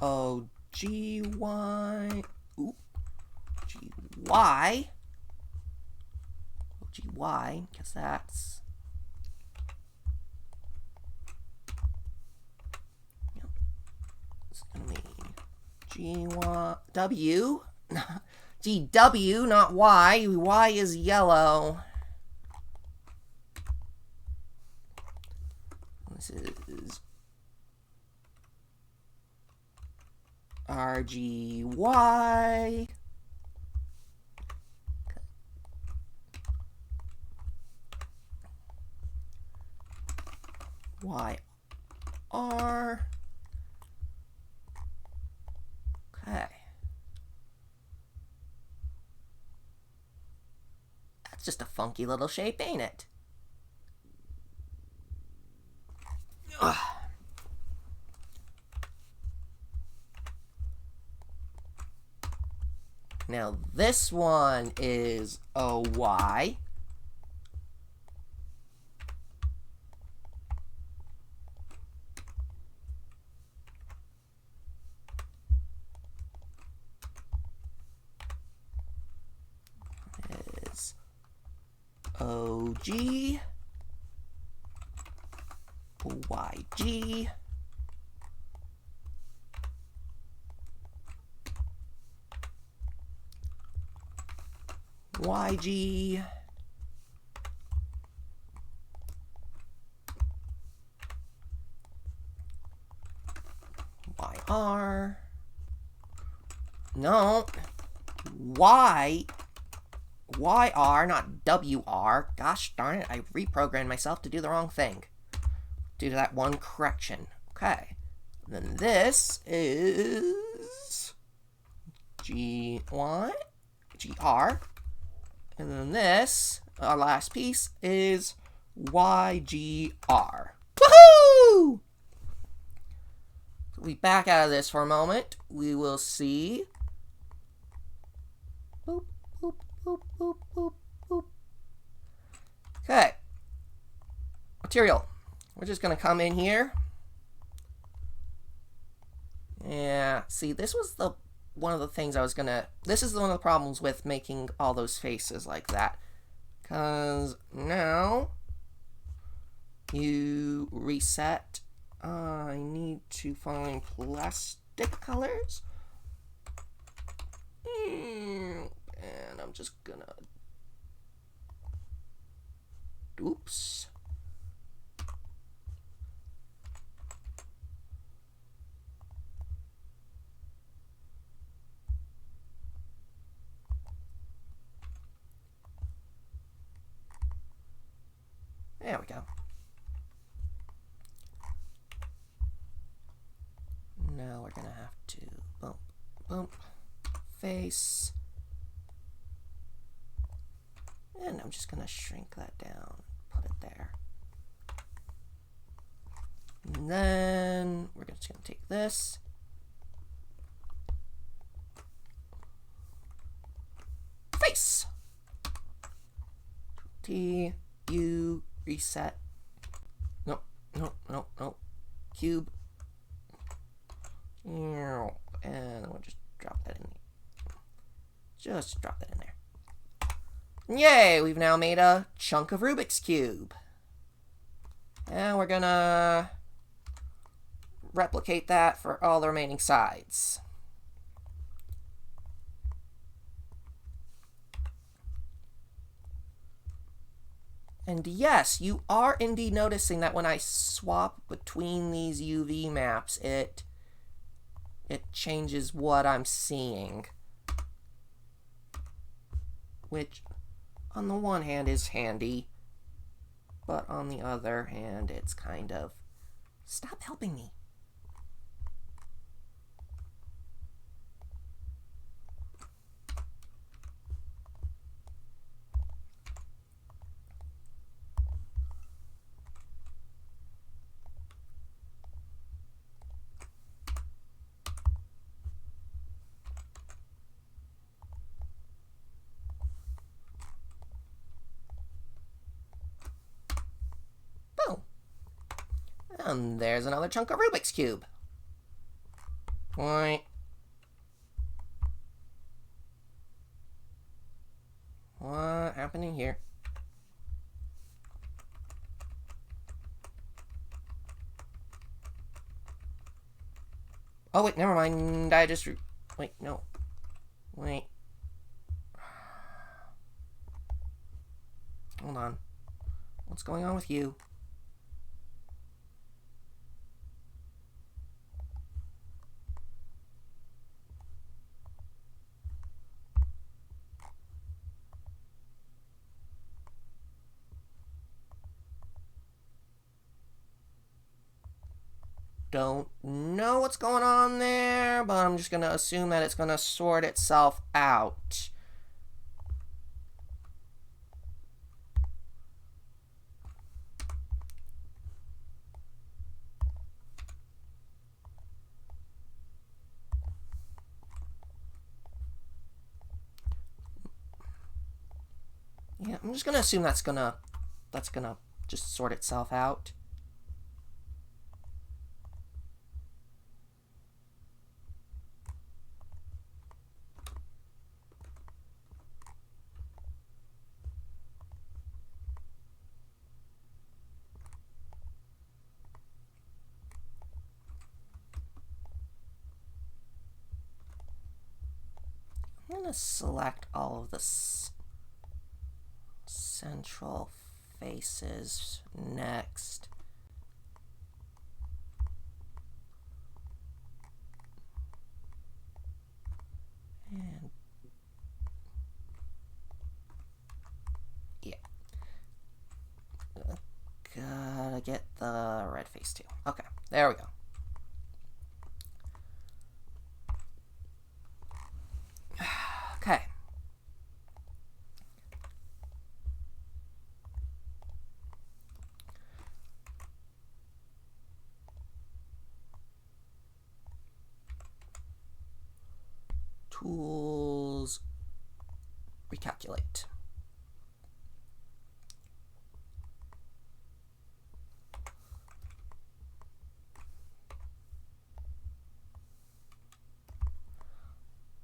O, G, Y. Oop. G, Y. O, G, Y. Guess that's. Yep. It's gonna be G, Y, W. G, W, not Y. Y is yellow. This is R, G, Y. Y, R. Okay. That's just a funky little shape, ain't it? Ugh. Now this one is a Y. Is OG. YG. YG. YR. No. YR, not WR. Gosh darn it, I reprogrammed myself to do the wrong thing. Due to that one correction. Okay. And then this is GY, GR. And then this, our last piece, is YGR. Woohoo! So we back out of this for a moment. We will see. Boop, boop, boop, boop, boop, boop. Okay. Material. We're just going to come in here. Yeah, see, this was one of the things I was going to... This is one of the problems with making all those faces like that. Because now you reset. I need to find plastic colors. And I'm just going to... Oops. There we go. Now we're gonna have to bump, bump, face. And I'm just gonna shrink that down, put it there. And then we're just gonna take this. Face! T, U, reset. Nope, nope, nope, nope. Cube. And then we'll just drop that in there. Just drop that in there. Yay! We've now made a chunk of Rubik's Cube. And we're gonna replicate that for all the remaining sides. And yes, you are indeed noticing that when I swap between these UV maps, it changes what I'm seeing. Which, on the one hand, is handy. But on the other hand, it's kind of... Stop helping me. And there's another chunk of Rubik's Cube. What? What happening here? Oh, wait, never mind. I just... Wait, no. Wait. Hold on. What's going on with you? Don't know what's going on there, but I'm just going to assume that it's going to sort itself out. Yeah, I'm just going to assume that's going to just sort itself out. I'm going to select all of the central faces next. And yeah. Gotta get the red face too. Okay, there we go. Okay. Tools, recalculate.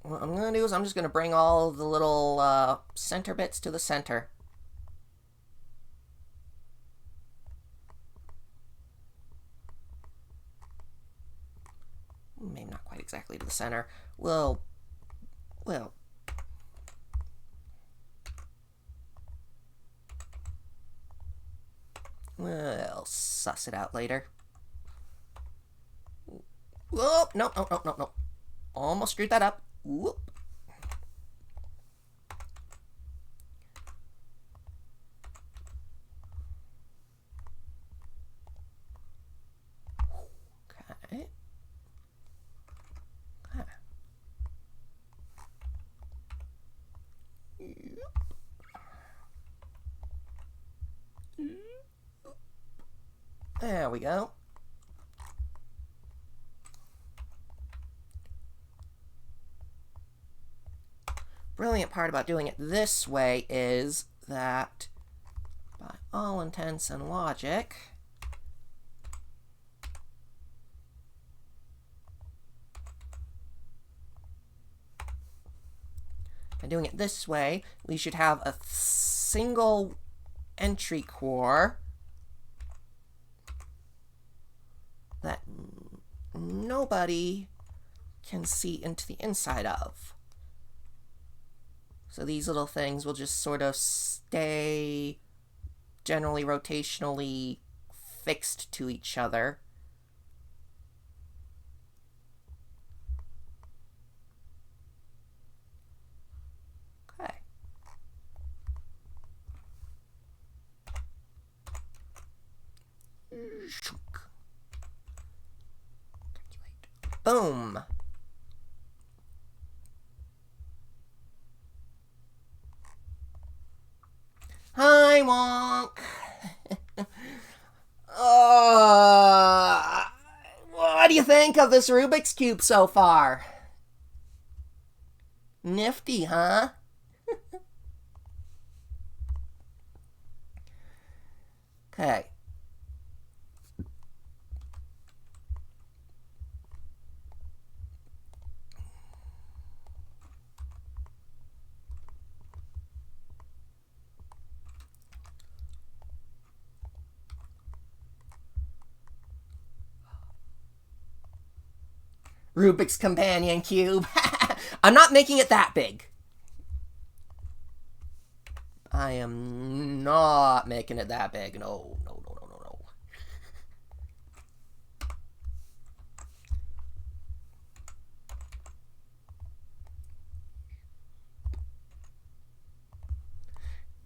What I'm going to do is I'm just going to bring all the little center bits to the center. Maybe not quite exactly to the center. We'll suss it out later. Whoop! No. Almost screwed that up. Whoop. Okay. There we go. Brilliant part about doing it this way is that, by all intents and logic, by doing it this way, we should have a single entry core that nobody can see into the inside of. So these little things will just sort of stay generally rotationally fixed to each other. Okay. Boom. Hi, Wonk. What do you think of this Rubik's Cube so far? Nifty, huh? Okay. Rubik's companion cube. I'm not making it that big. I am not making it that big. No, no, no, no, no, no.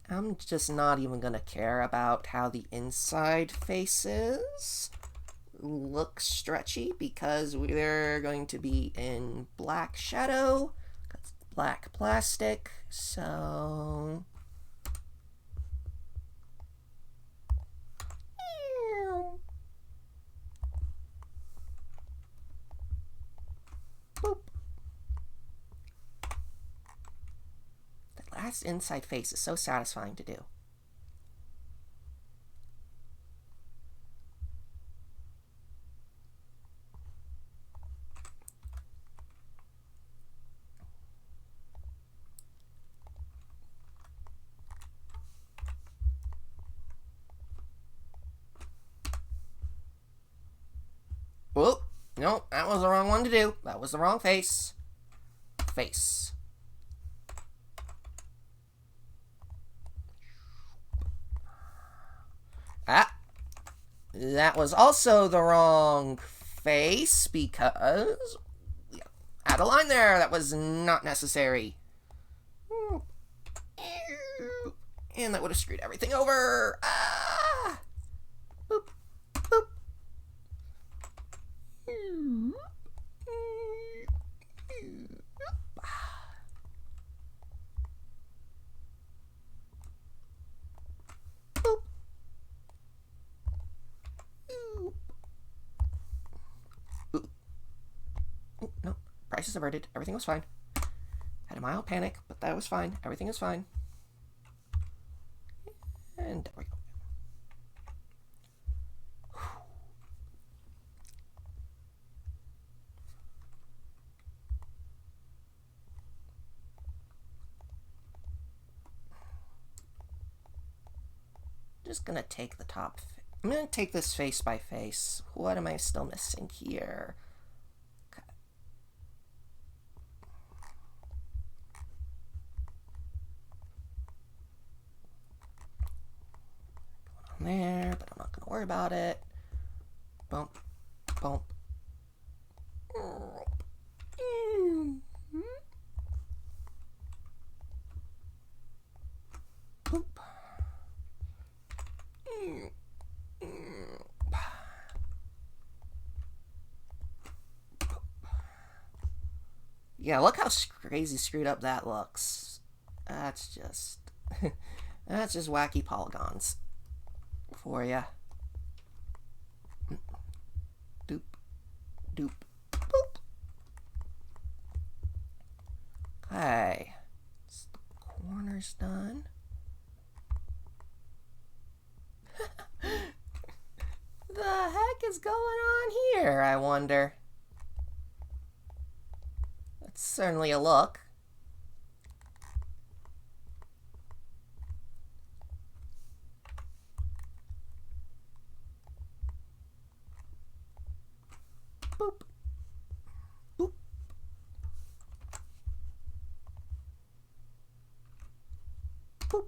I'm just not even gonna care about how the inside faces look stretchy because we're going to be in black shadow, black plastic, so... Boop. That last inside face is so satisfying to do. Whoop. No, that was the wrong one to do. That was the wrong face. Face. Ah. That was also the wrong face because... add a line there. That was not necessary. And that would have screwed everything over. Ah! Boop. Boop. No, crisis averted. Everything was fine. Had a mild panic, but that was fine. Everything is fine. And there we go. Just gonna take the top. I'm gonna take this face by face. What am I still missing here? Okay. Going on there, but I'm not gonna worry about it. Bump, bump. Boop. Yeah, look how crazy screwed up that looks. That's just... that's just wacky polygons for ya. Doop. Doop. Boop. Okay. The corner's done. The heck is going on here, I wonder? That's certainly a look. Boop. Boop. Boop.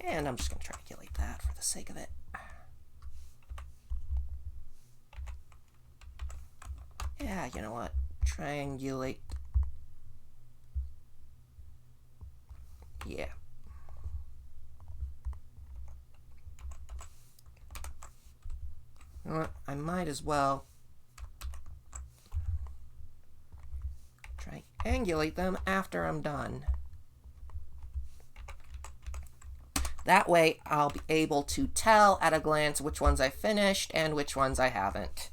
And I'm just going to triangulate that for the sake of it. Yeah, you know what? Triangulate. Yeah. You know what? I might as well triangulate them after I'm done. That way I'll be able to tell at a glance which ones I finished and which ones I haven't.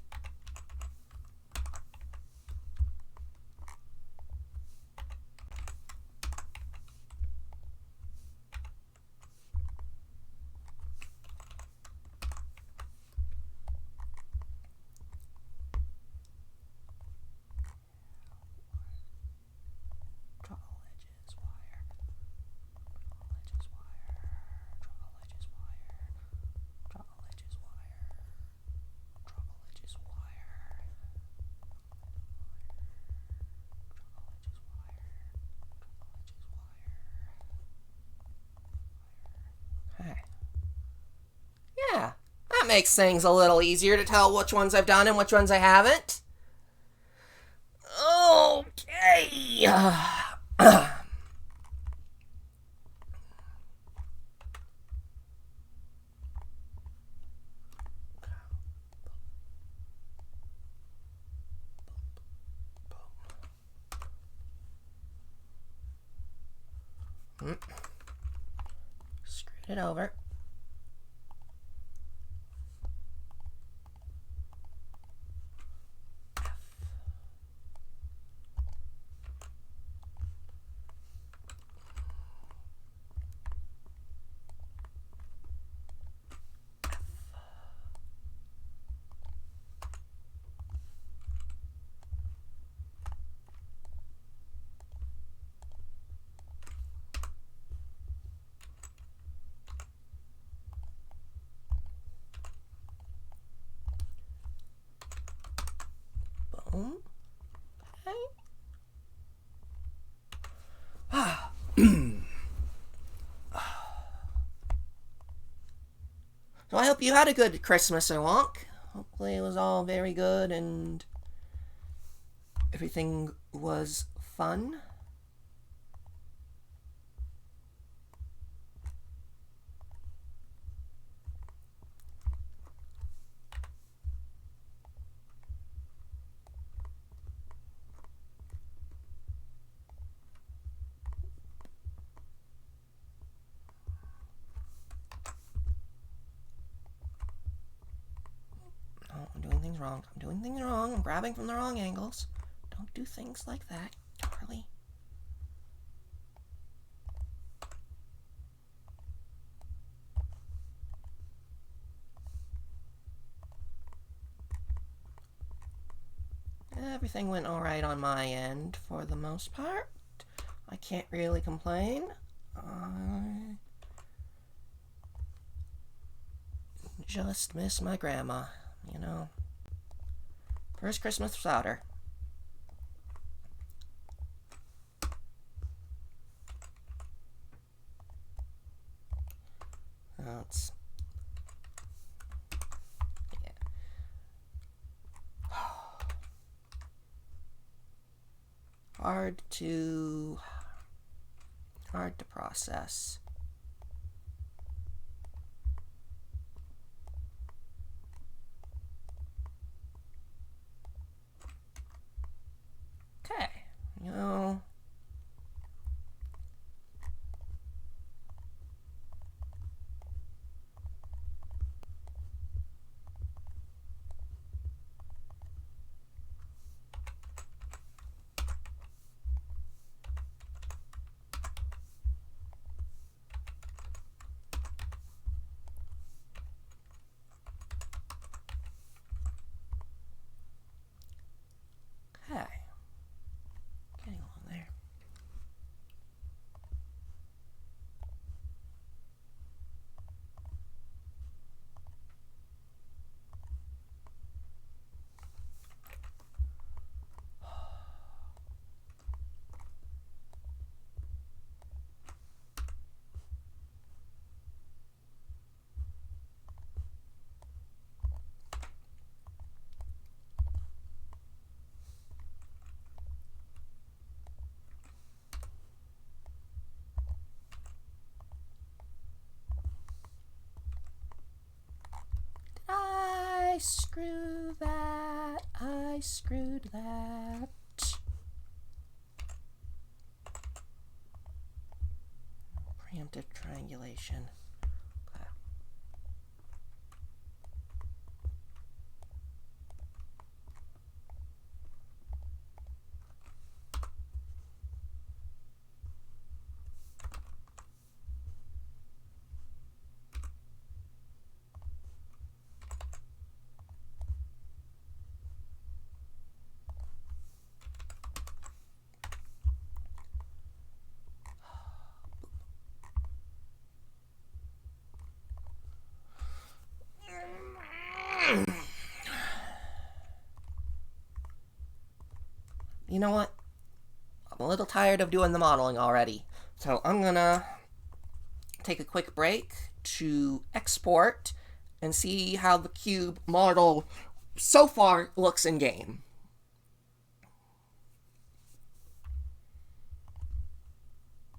Yeah, that makes things a little easier to tell which ones I've done and which ones I haven't. Okay. Screwed it over. Boom. So I hope you had a good Christmas and walk. Hopefully it was all very good and everything was fun. I'm doing things wrong. I'm doing things wrong. I'm grabbing from the wrong angles. Don't do things like that, Charlie. Everything went alright on my end for the most part. I can't really complain. I just miss my grandma, you know. First Christmas without her. It's hard to process. Okay, you know. Okay. Getting along there. I screwed that. I screwed that. Preemptive triangulation. you know what? I'm a little tired of doing the modeling already. So I'm gonna take a quick break to export and see how the cube model so far looks in game.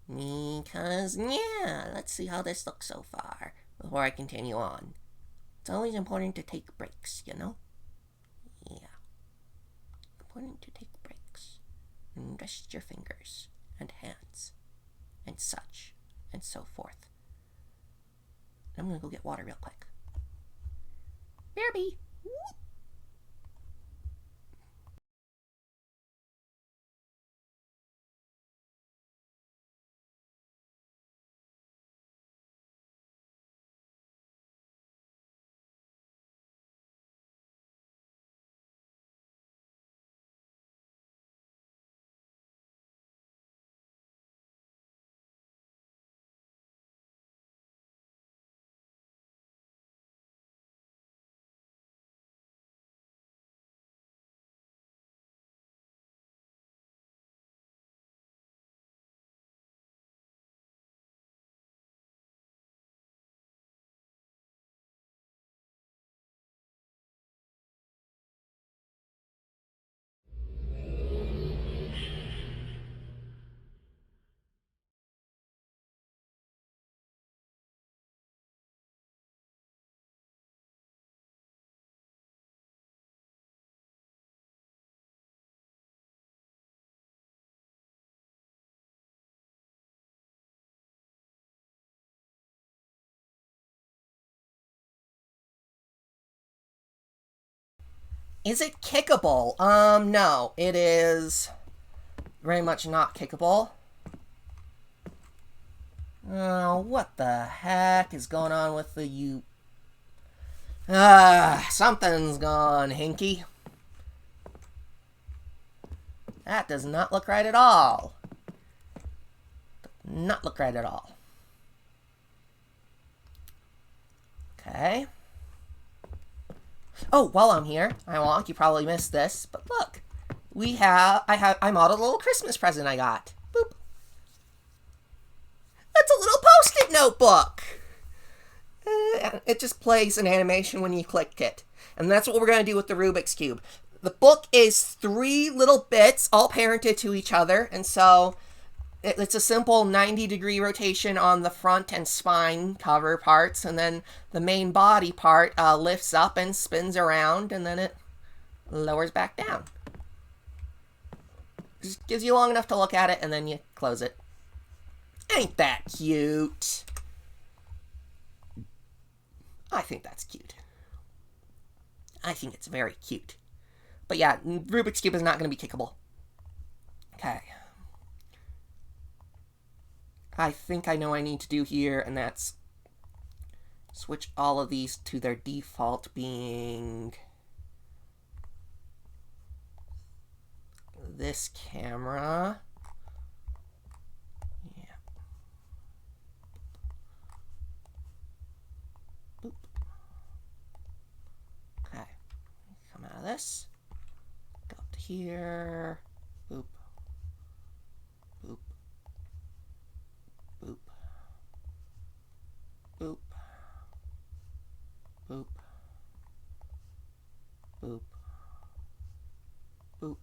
Because, yeah, let's see how this looks so far before I continue on. It's always important to take breaks, you know? Yeah. Important to take breaks. And rest your fingers and hands and such and so forth. I'm gonna go get water real quick. BRB! Is it kickable? No. It is very much not kickable. Oh, what the heck is going on with the U... something's gone hinky. That does not look right at all. Not look right at all. Okay. Oh, while I'm here, you probably missed this, but look. I modeled a little Christmas present I got. Boop. That's a little Post-it notebook. It just plays an animation when you click it. And that's what we're going to do with the Rubik's Cube. The book is 3 little bits, all parented to each other, and so it's a simple 90-degree rotation on the front and spine cover parts, and then the main body part lifts up and spins around, and then it lowers back down. Just gives you long enough to look at it, and then you close it. Ain't that cute? I think that's cute. I think it's very cute. But yeah, Rubik's Cube is not going to be kickable. Okay. I think I know what I need to do here, and that's switch all of these to their default being this camera. Yeah. Boop. Okay. Come out of this. Go up to here. Boop. Boop. Boop. Boop. Boop. Boop. Boop.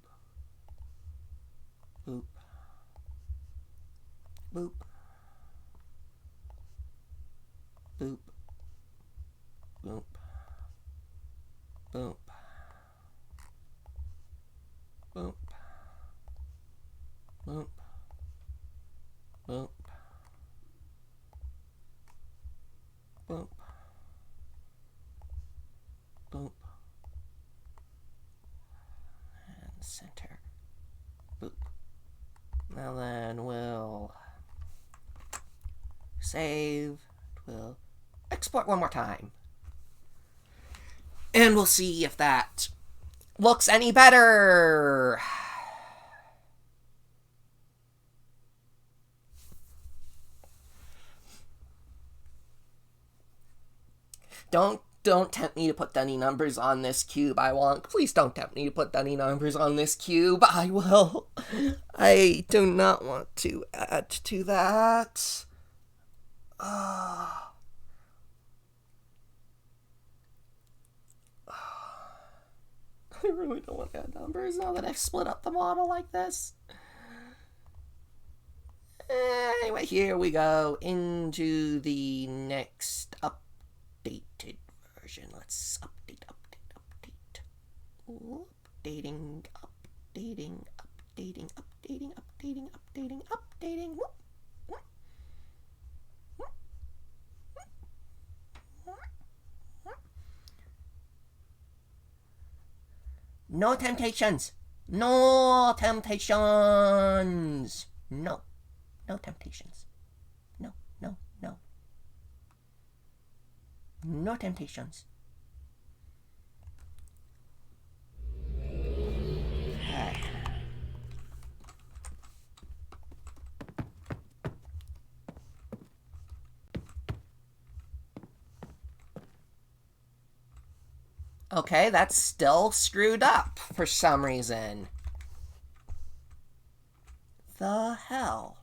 Boop. Boop. Boop. Boop. Boop. Boop. Boop. Boop. Boop. Boop. And center. Boop. Now then we'll save. We'll export one more time. And we'll see if that looks any better. Don't don't tempt me to put any numbers on this cube, I won't. Please don't tempt me to put any numbers on this cube. I will. I do not want to add to that. I really don't want to add numbers now that I've split up the model like this. Anyway, here we go into the next updated version. Let's update. Updating. No temptations. No temptations. No. No temptations. No. No temptations. Okay, that's still screwed up for some reason. The hell?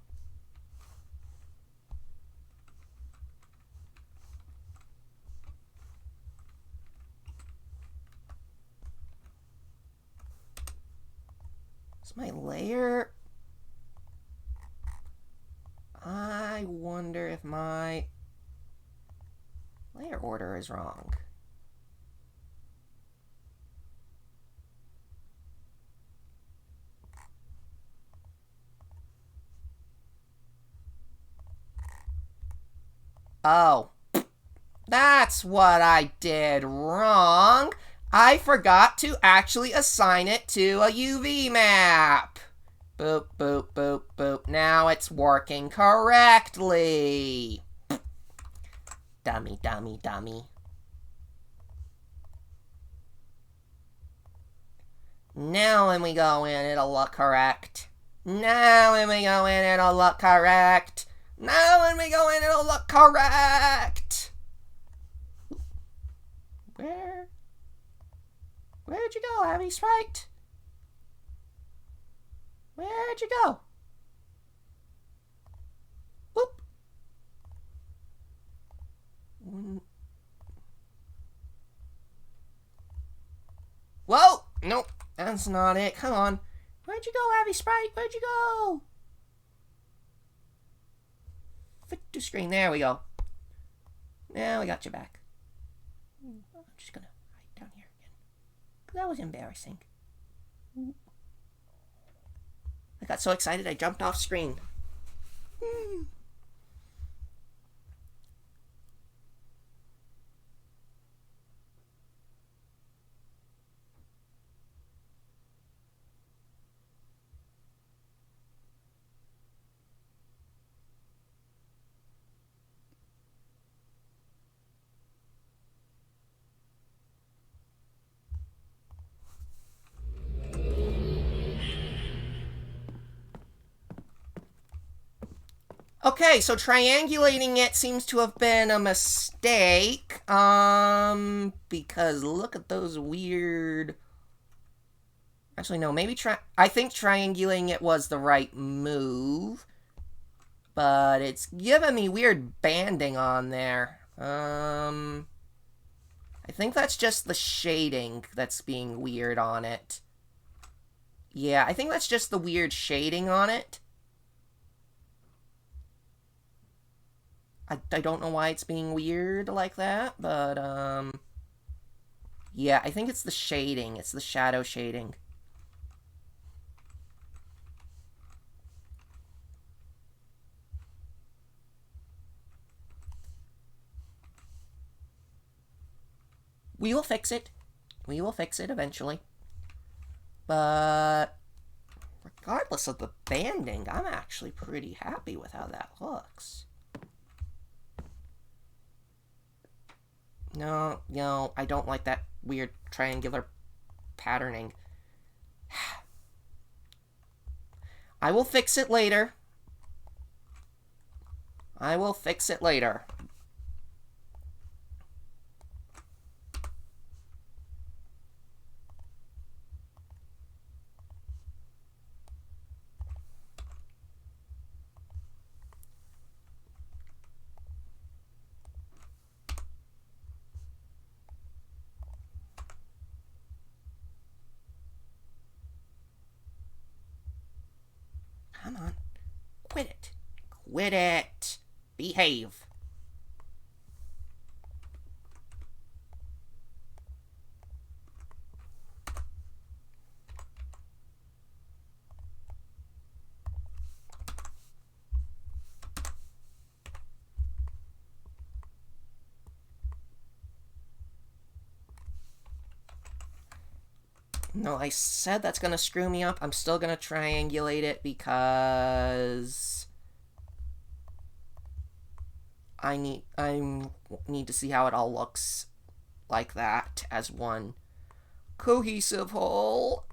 Is my layer... I wonder if my layer order is wrong. Oh, that's what I did wrong. I forgot to actually assign it to a UV map. Boop, boop, boop, boop. Now it's working correctly. Dummy. Now when we go in, it'll look correct. Now when we go in, it'll look correct. Where'd you go, Abby Sprite? Where'd you go? Boop. Whoa! Nope, that's not it. Come on. Where'd you go, Abby Sprite? Where'd you go? Fit to screen. There we go. Now we got you back. I'm just gonna hide down here again. That was embarrassing. I got so excited I jumped off screen. Okay, so triangulating it seems to have been a mistake. Because look at those weird... Actually, no, maybe I think triangulating it was the right move. But it's giving me weird banding on there. I think that's just the shading that's being weird on it. Yeah, I think that's just the weird shading on it. I don't know why it's being weird like that, but, yeah, I think it's the shading. It's the shadow shading. We will fix it. We will fix it eventually. But regardless of the banding, I'm actually pretty happy with how that looks. No, I don't like that weird triangular patterning. I will fix it later. I will fix it later. Come on. Quit it. Quit it. Behave. No, I said that's gonna screw me up. I'm still gonna triangulate it because I need to see how it all looks like that as one cohesive whole.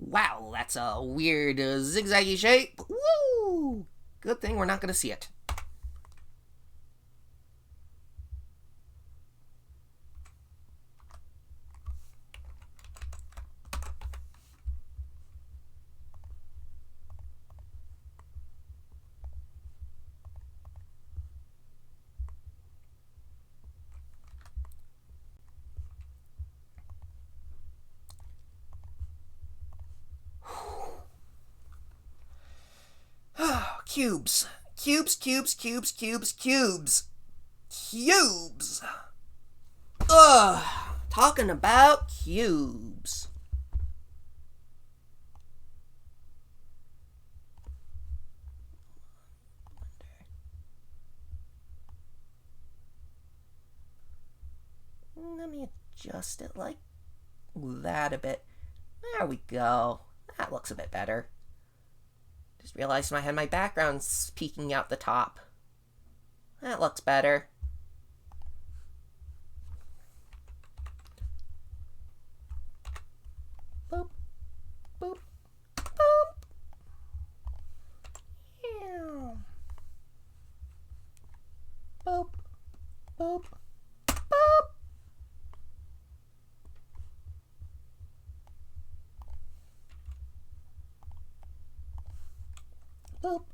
Wow, that's a weird zigzaggy shape. Woo! Good thing we're not gonna see it. Cubes. Cubes, cubes, cubes, cubes, cubes. Cubes. Ugh. Talking about cubes. Let me adjust it like that a bit. There we go. That looks a bit better. Just realized I had my background peeking out the top. That looks better. Boop, boop, boop. Ew. Boop, boop, boop. Boop,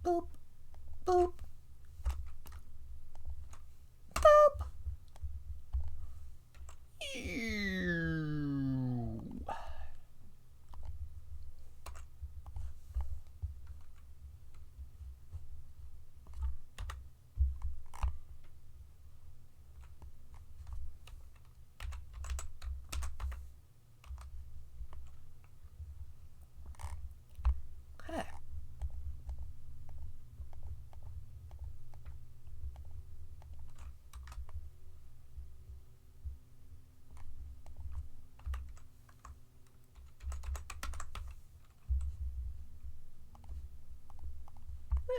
boop, boop, boop. Ew. Okay.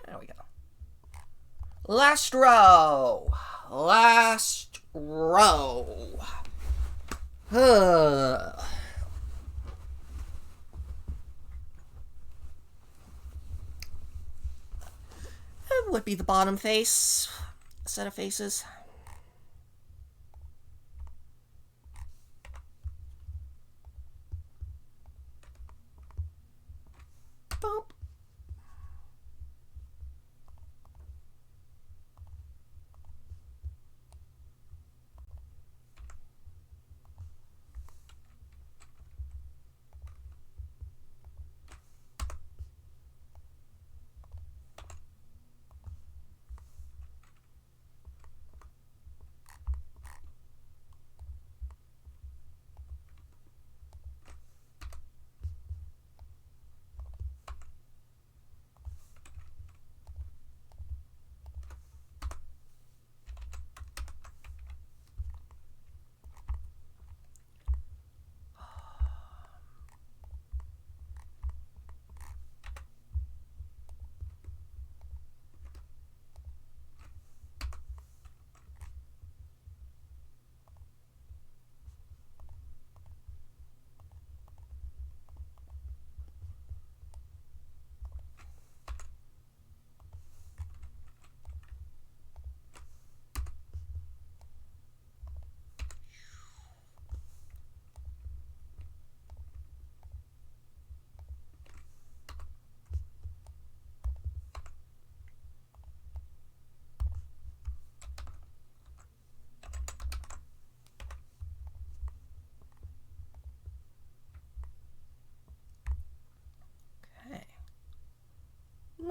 There we go. Last row. Last row. That would be the bottom face. Set of faces. Boop.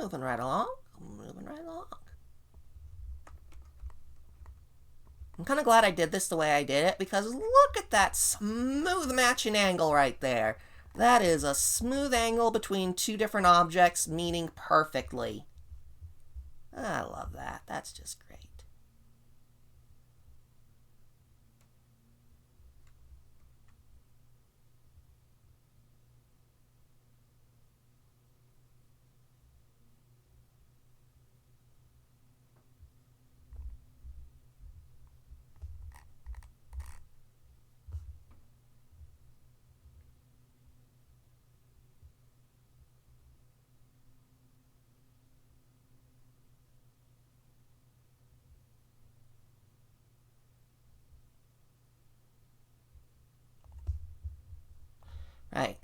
moving right along. Moving right along. I'm kind of glad I did this the way I did it, because look at that smooth matching angle right there. That is a smooth angle between two different objects meeting perfectly. I love that. That's just great. Right,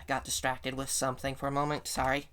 got distracted with something for a moment, sorry.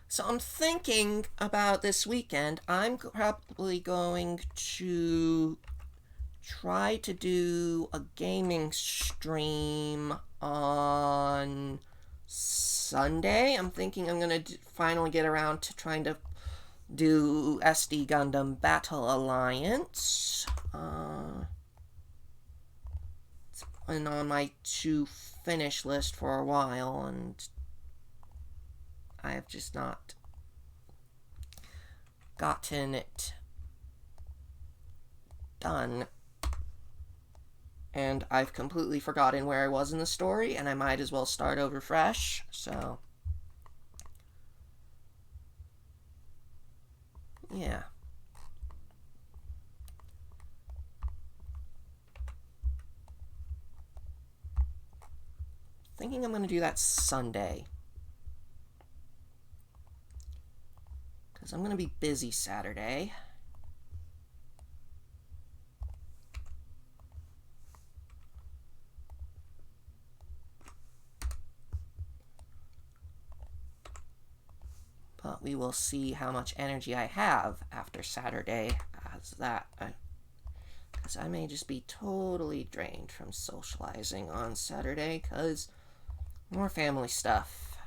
So I'm thinking about this weekend. I'm probably going to try to do a gaming stream on Sunday. I'm thinking I'm going to finally get around to trying to do SD Gundam Battle Alliance. It's been on my to finish list for a while, and I have just not gotten it done. And I've completely forgotten where I was in the story, and I might as well start over fresh, so yeah. Thinking I'm going to do that Sunday, because I'm going to be busy Saturday. But we will see how much energy I have after Saturday, as that, because I may just be totally drained from socializing on Saturday, because more family stuff.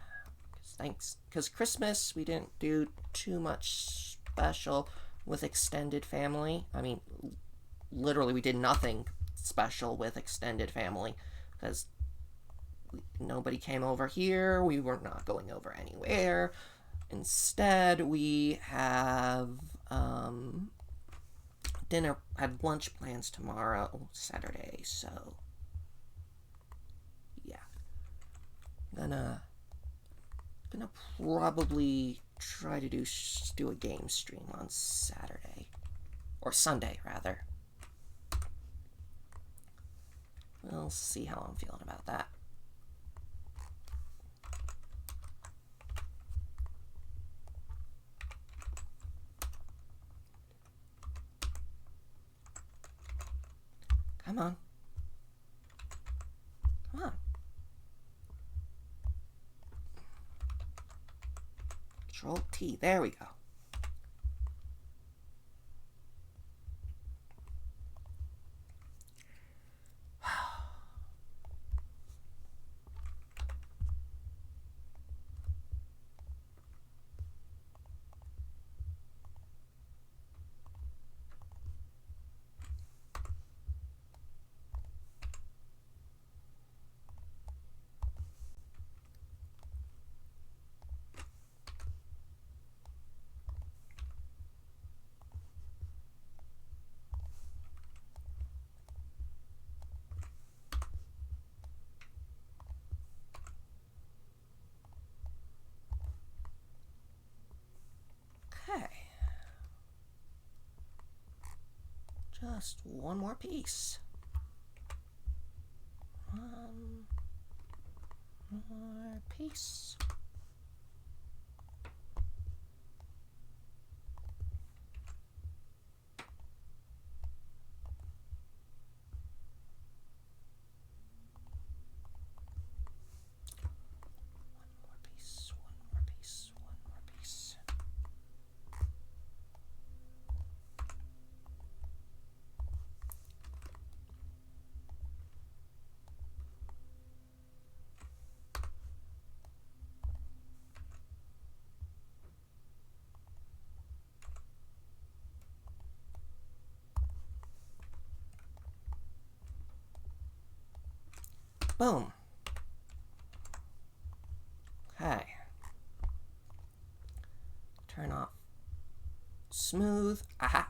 Because Christmas, we didn't do too much special with extended family. I mean, literally, we did nothing special with extended family, because nobody came over here. We were not going over anywhere. Instead, we have dinner, had lunch plans tomorrow, Saturday, so yeah. Gonna probably try to do a game stream on Saturday, or Sunday rather. We'll see how I'm feeling about that. Come on. Come on. Control T. There we go. Just one more piece. One more piece. Boom. Okay. Turn off. Smooth. Aha.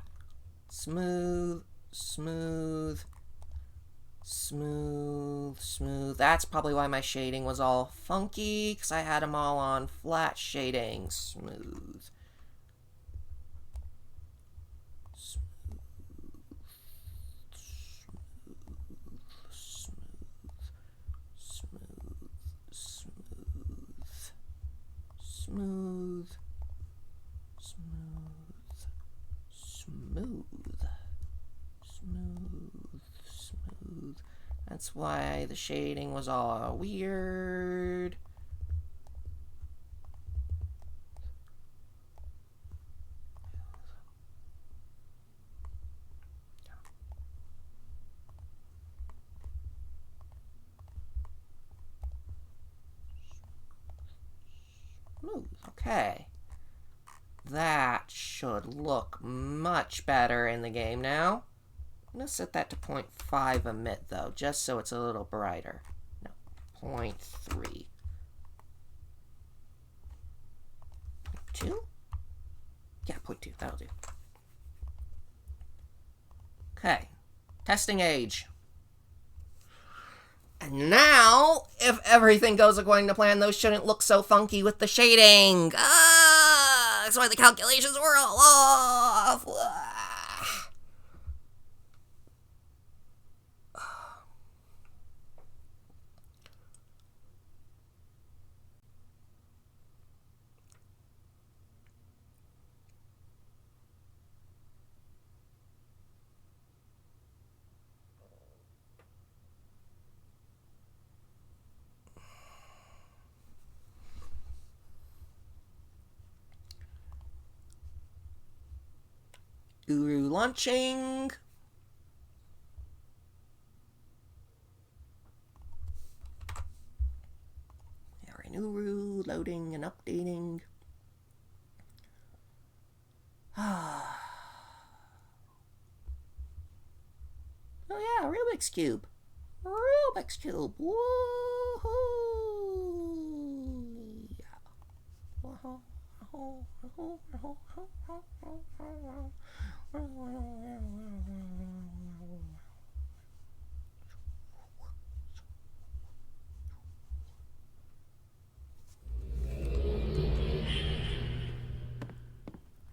Smooth. Smooth. Smooth. Smooth. That's probably why my shading was all funky, because I had them all on flat shading. Smooth. Smooth, smooth, smooth, smooth, smooth. That's why the shading was all weird. Smooth, okay. That should look much better in the game now. I'm going to set that to 0.5 emit, though, just so it's a little brighter. No, 0.3. 0.2? Yeah, 0.2, that'll do. Okay, testing age. And now, if everything goes according to plan, those shouldn't look so funky with the shading. That's why the calculations were all off. Uru launching. We're in Uru, loading and updating. Oh yeah, Rubik's Cube. Rubik's Cube. Woohoo!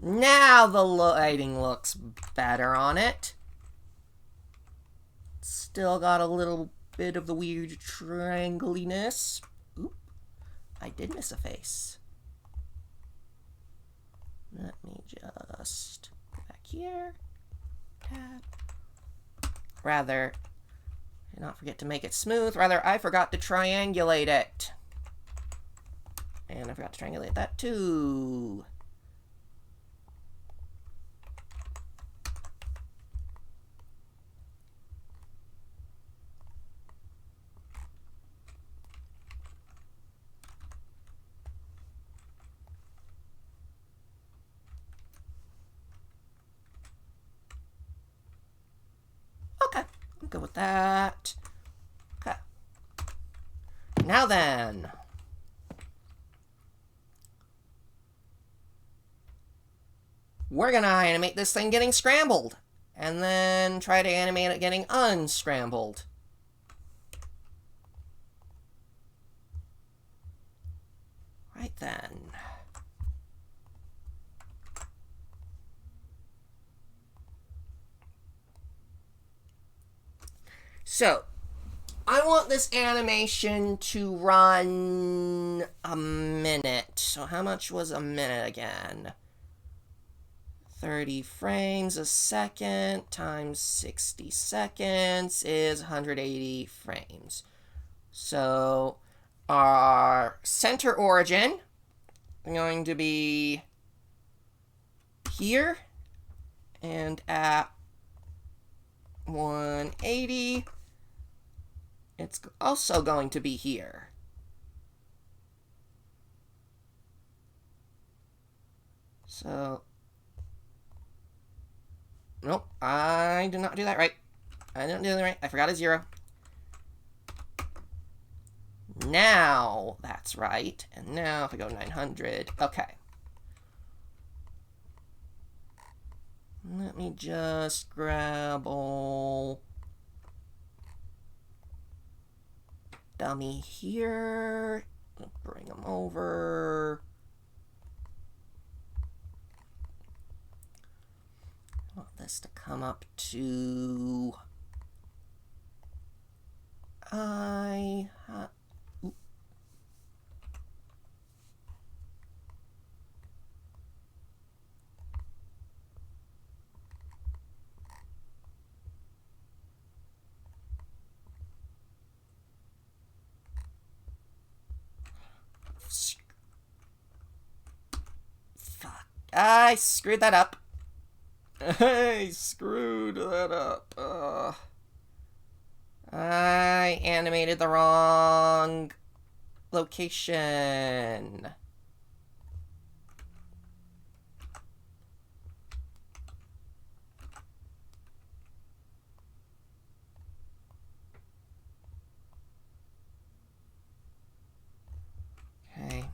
Now the lighting looks better on it. Still got a little bit of the weird triangliness. Oop, I did miss a face. Let me just go back here. Tap. Rather, not forget to make it smooth. Rather, I forgot to triangulate it. And I forgot to triangulate that too. Okay, I'm good with that. Okay. Now then. We're gonna animate this thing getting scrambled. And then try to animate it getting unscrambled. Right then. So, I want this animation to run a minute. So how much was a minute again? 30 frames a second times 60 seconds is 180 frames. So our center origin is going to be here, and at 180 it's also going to be here. So, nope, I did not do that right. I didn't do that right. I forgot a 0. Now that's right. And now if I go 900, okay. Let me just grab all dummy here. Bring them over. I want this to come up to fuck. I screwed that up. I screwed that up. I animated the wrong location. Okay.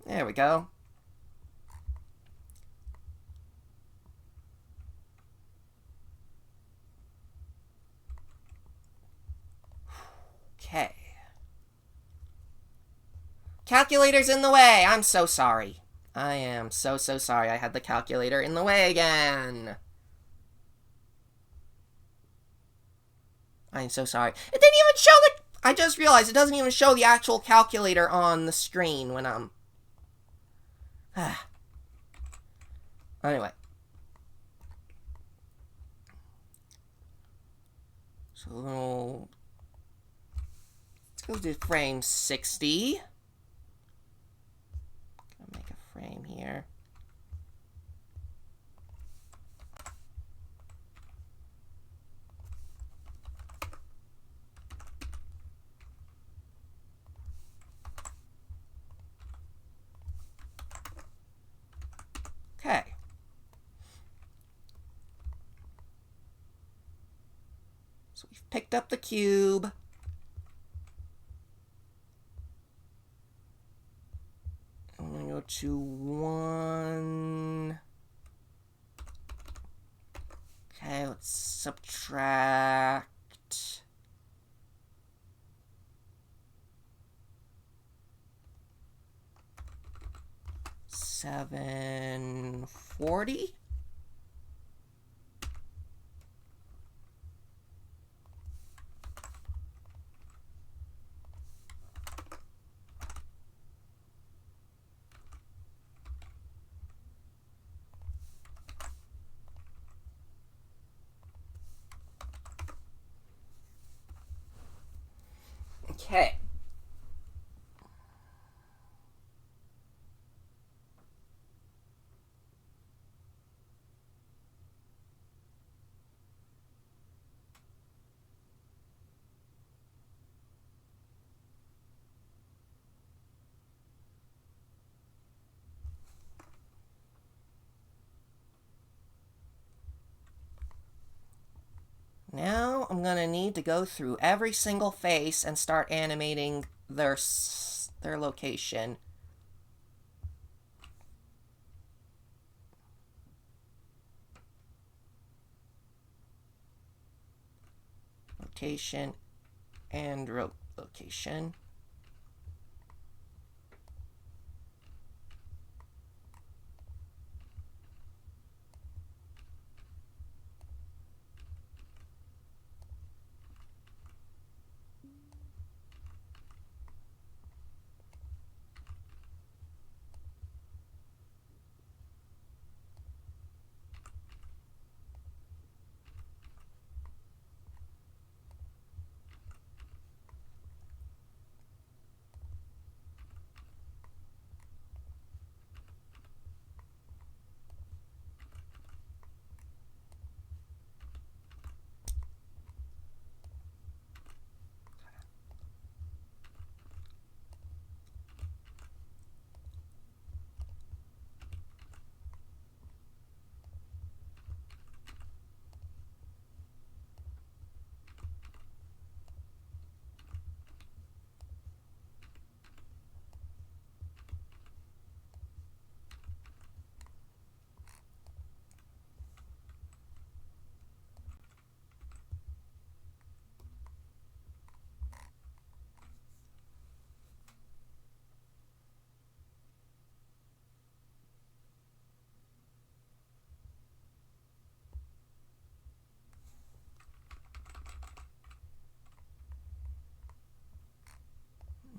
There we go. Okay. Calculator's in the way. I'm so sorry. I am so sorry I had the calculator in the way again. I'm so sorry. It didn't even show the... I just realized it doesn't even show the actual calculator on the screen when I'm... Anyway. So... let's go to frame 60. Gonna make a frame here. Okay. So we've picked up the cube. I'm going to go to 1. Okay, let's subtract. $740. Okay. Now I'm going to need to go through every single face and start animating their location. rotation, and location.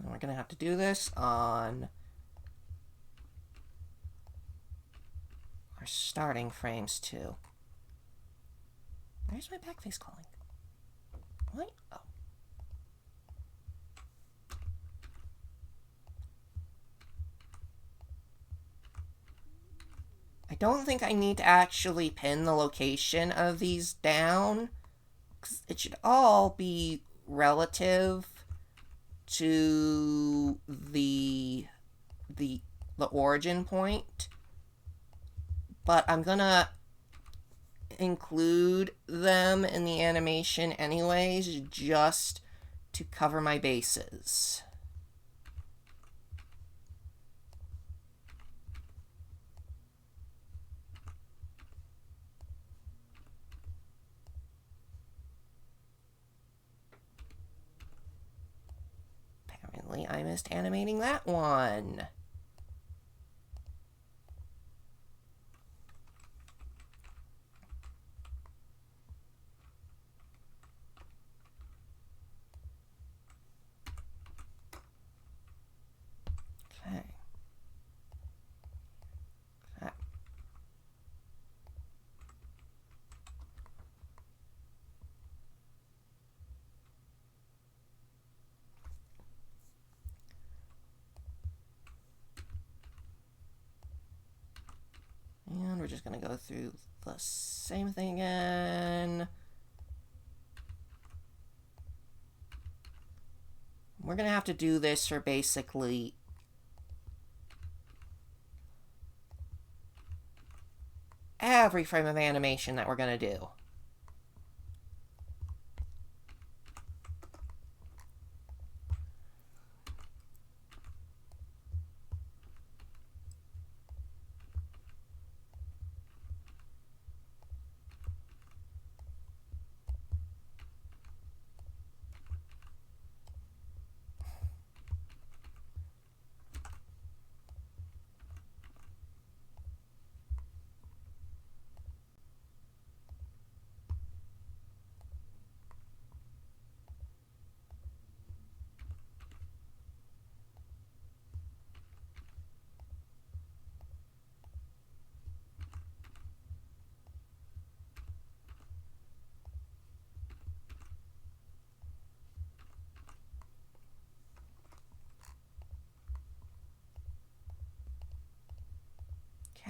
We're going to have to do this on our starting frames too. Where's my backface calling? What? Oh. I don't think I need to actually pin the location of these down, because it should all be relative to the origin point. But I'm gonna include them in the animation anyways, just to cover my bases. Apparently, I missed animating that one. Okay. Okay. And we're just going to go through the same thing again. We're going to have to do this for basically every frame of animation that we're going to do.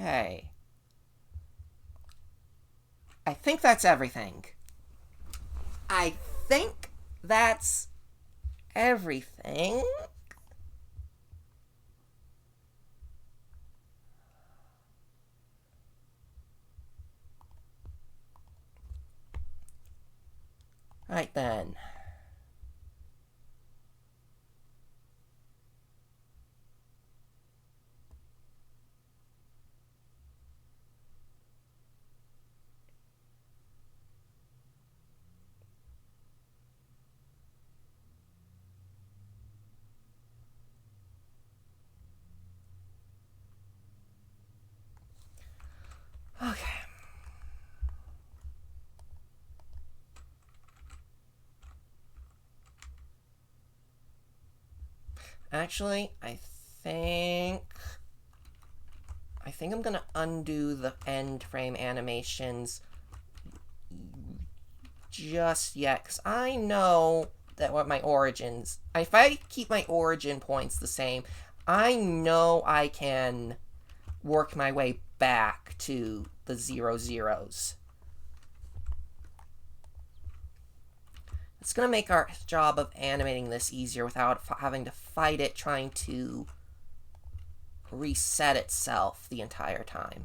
Okay. I think that's everything. I think that's everything. Right then. Actually, I think I'm gonna undo the end frame animations just yet, because I know that what my origins, if I keep my origin points the same, I know I can work my way back to the 0, 0s. It's going to make our job of animating this easier without having to fight it trying to reset itself the entire time.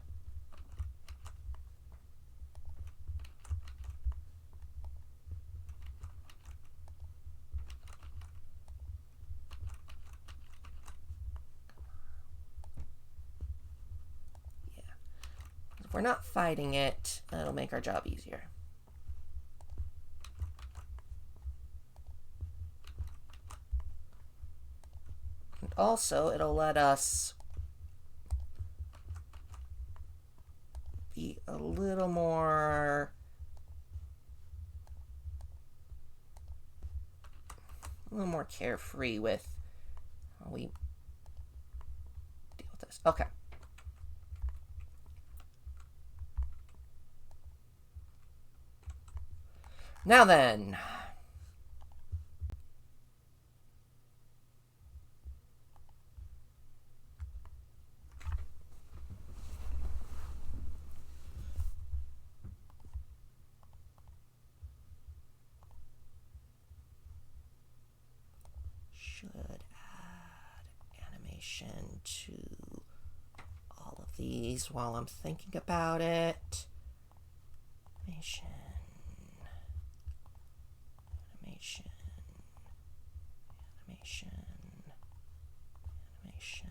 Yeah. If we're not fighting it, it'll make our job easier. And also, it'll let us be a little more carefree with how we deal with this. Okay. Now then, should add animation to all of these while I'm thinking about it. Animation. Animation. Animation. Animation.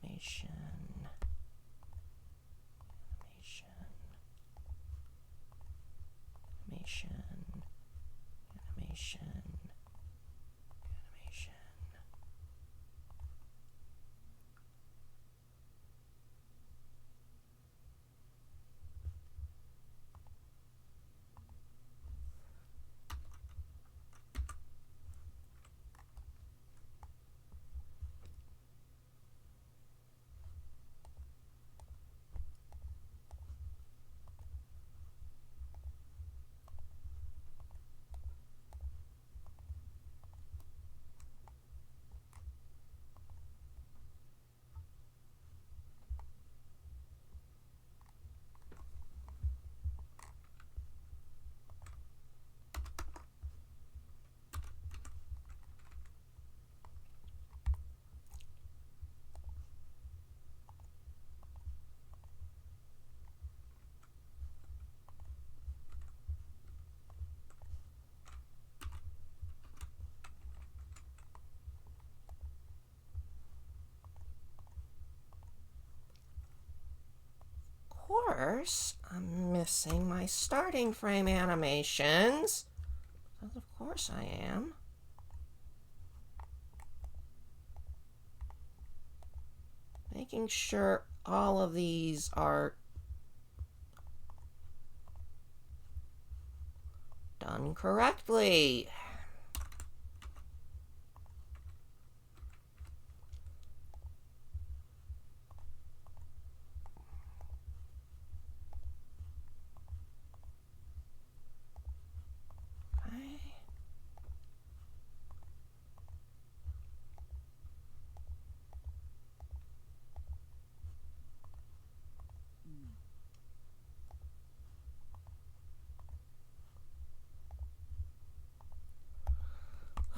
Animation. Animation. Animation. Animation. Of course, I'm missing my starting frame animations. Of course I am. Making sure all of these are done correctly.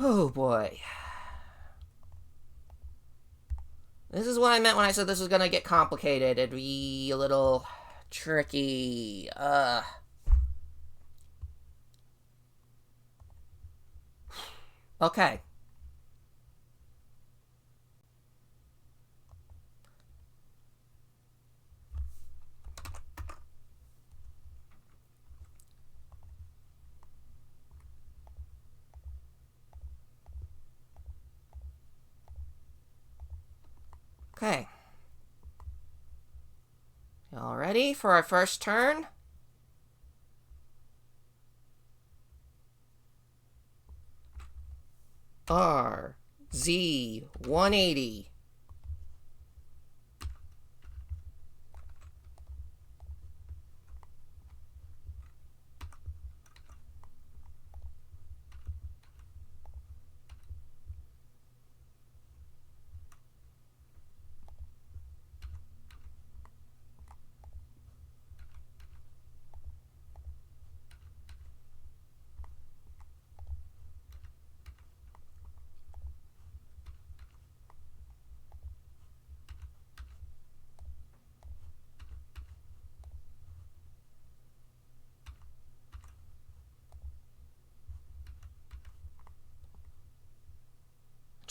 Oh boy. This is what I meant when I said this was gonna get complicated. It'd be a little tricky. Okay. Okay. Y'all ready for our first turn? RZ 180.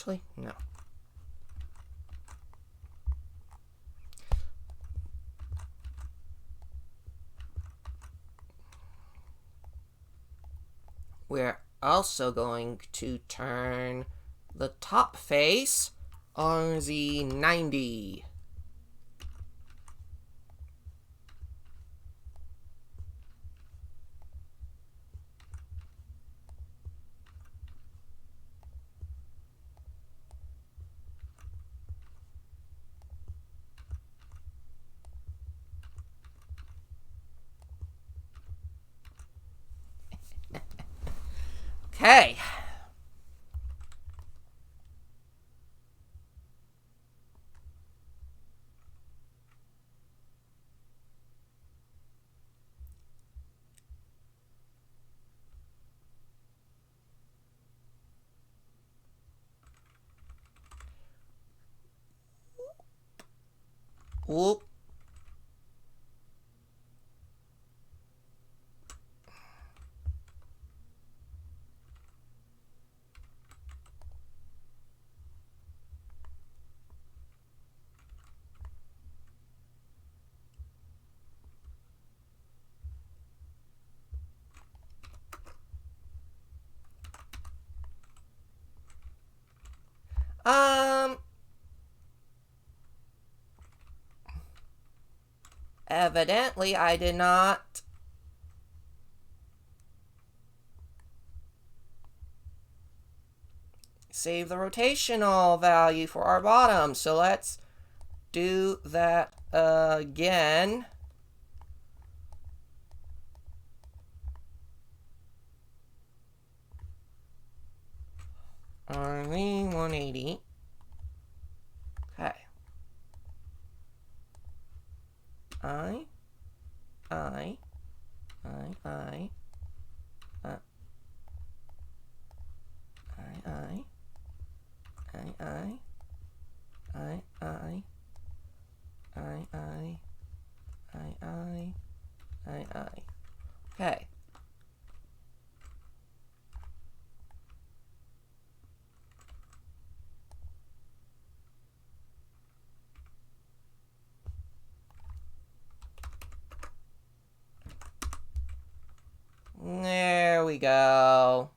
Actually, no. We're also going to turn the top face RZ90. Okay. Whoop. Evidently, I did not save the rotational value for our bottom. So let's do that again. RZ 180. Okay. I, I, I, I, I, I, Okay. There we go.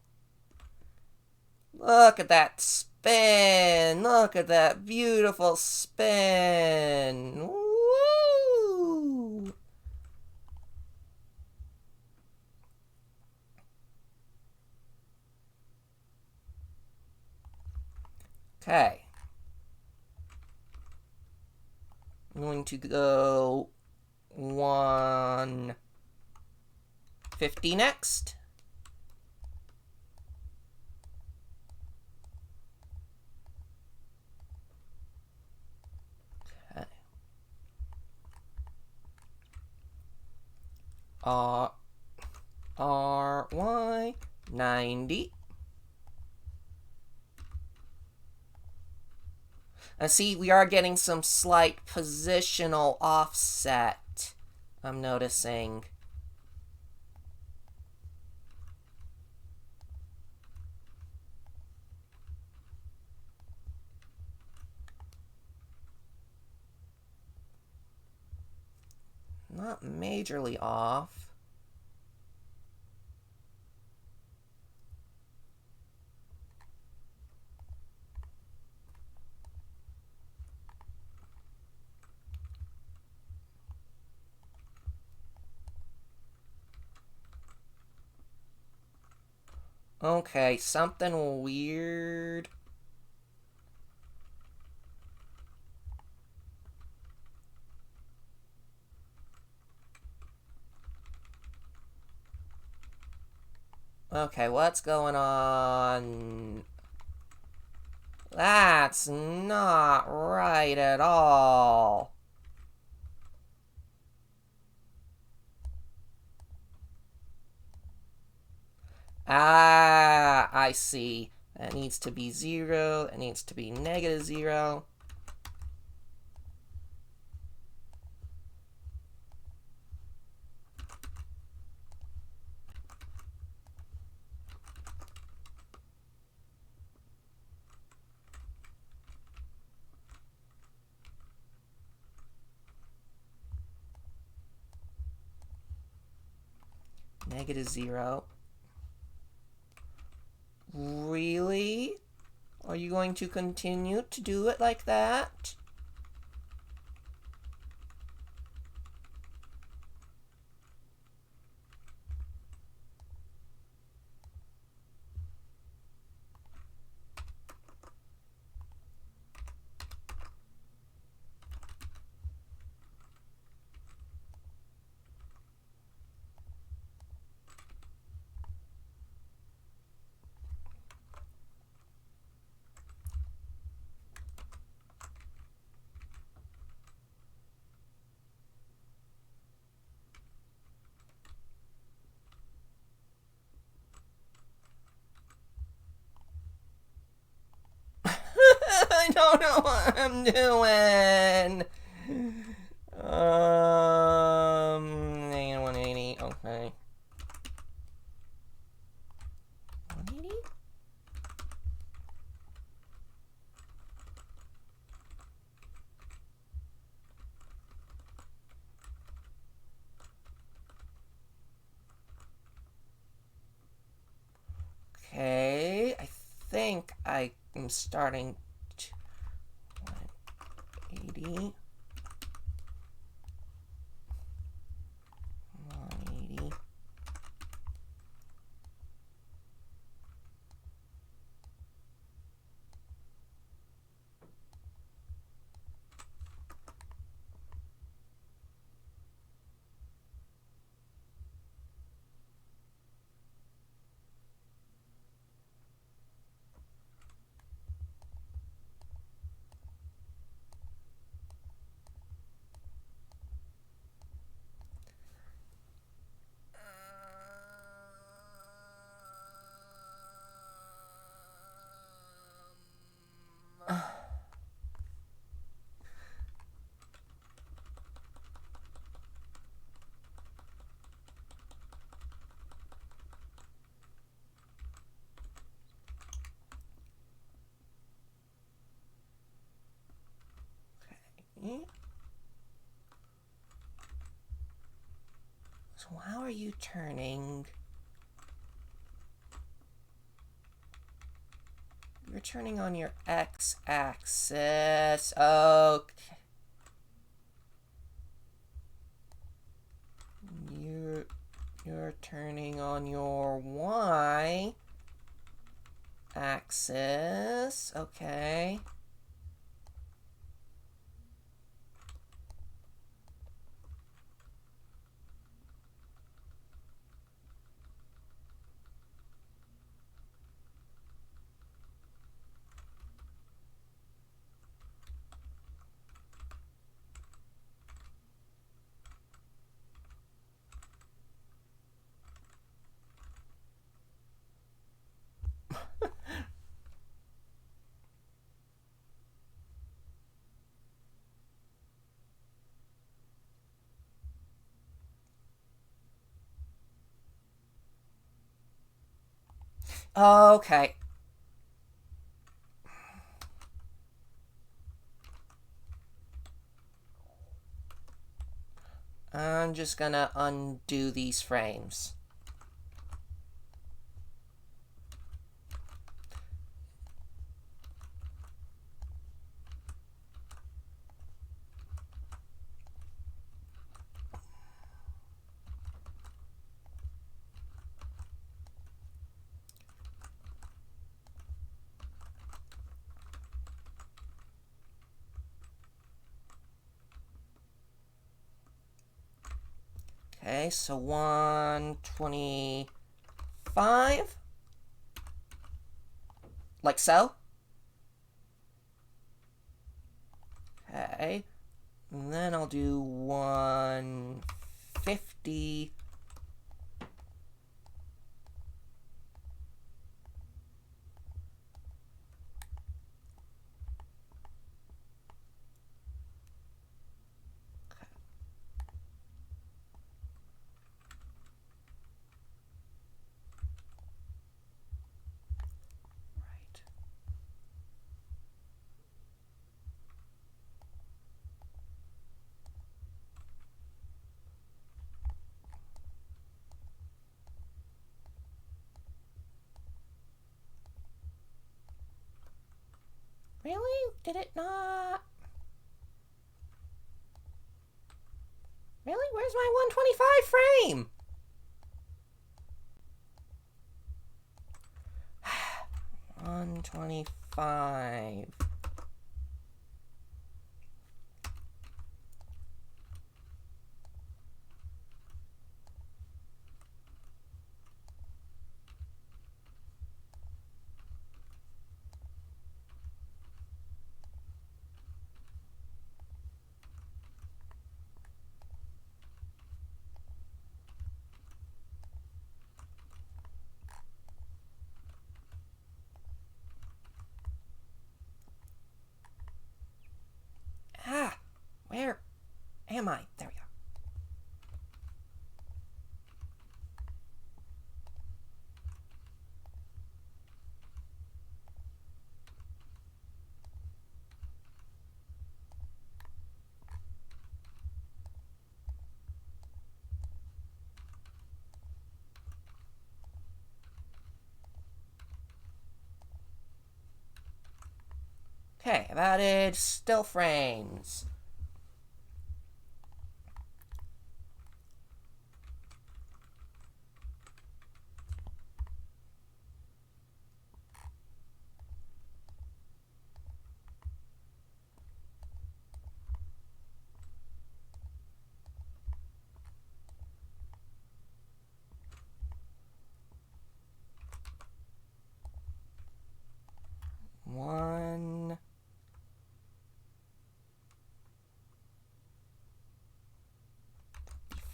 Look at that spin. Look at that beautiful spin. Woo! Okay. I'm going to go 150 next. Okay. RY 90. And see, we are getting some slight positional offset, I'm noticing. Not majorly off. Okay, something weird. Okay, what's going on? That's not right at all. Ah, I see. That needs to be 0. That needs to be -0. -0. Really? Are you going to continue to do it like that? I don't know what I'm doing. 180. Okay. 180? Okay, I think I am starting to 180. 180. Okay. So how are you turning? You're turning on your x-axis. Okay. You're turning on your y-axis. Okay. Okay. I'm just gonna undo these frames. Okay, so 125. Like so. Okay. And then I'll do 150. Really? Did it not? Really? Where's my 125 frame? $125. Ah, where am I? There we go. Okay, I've added still frames. One.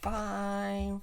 Five.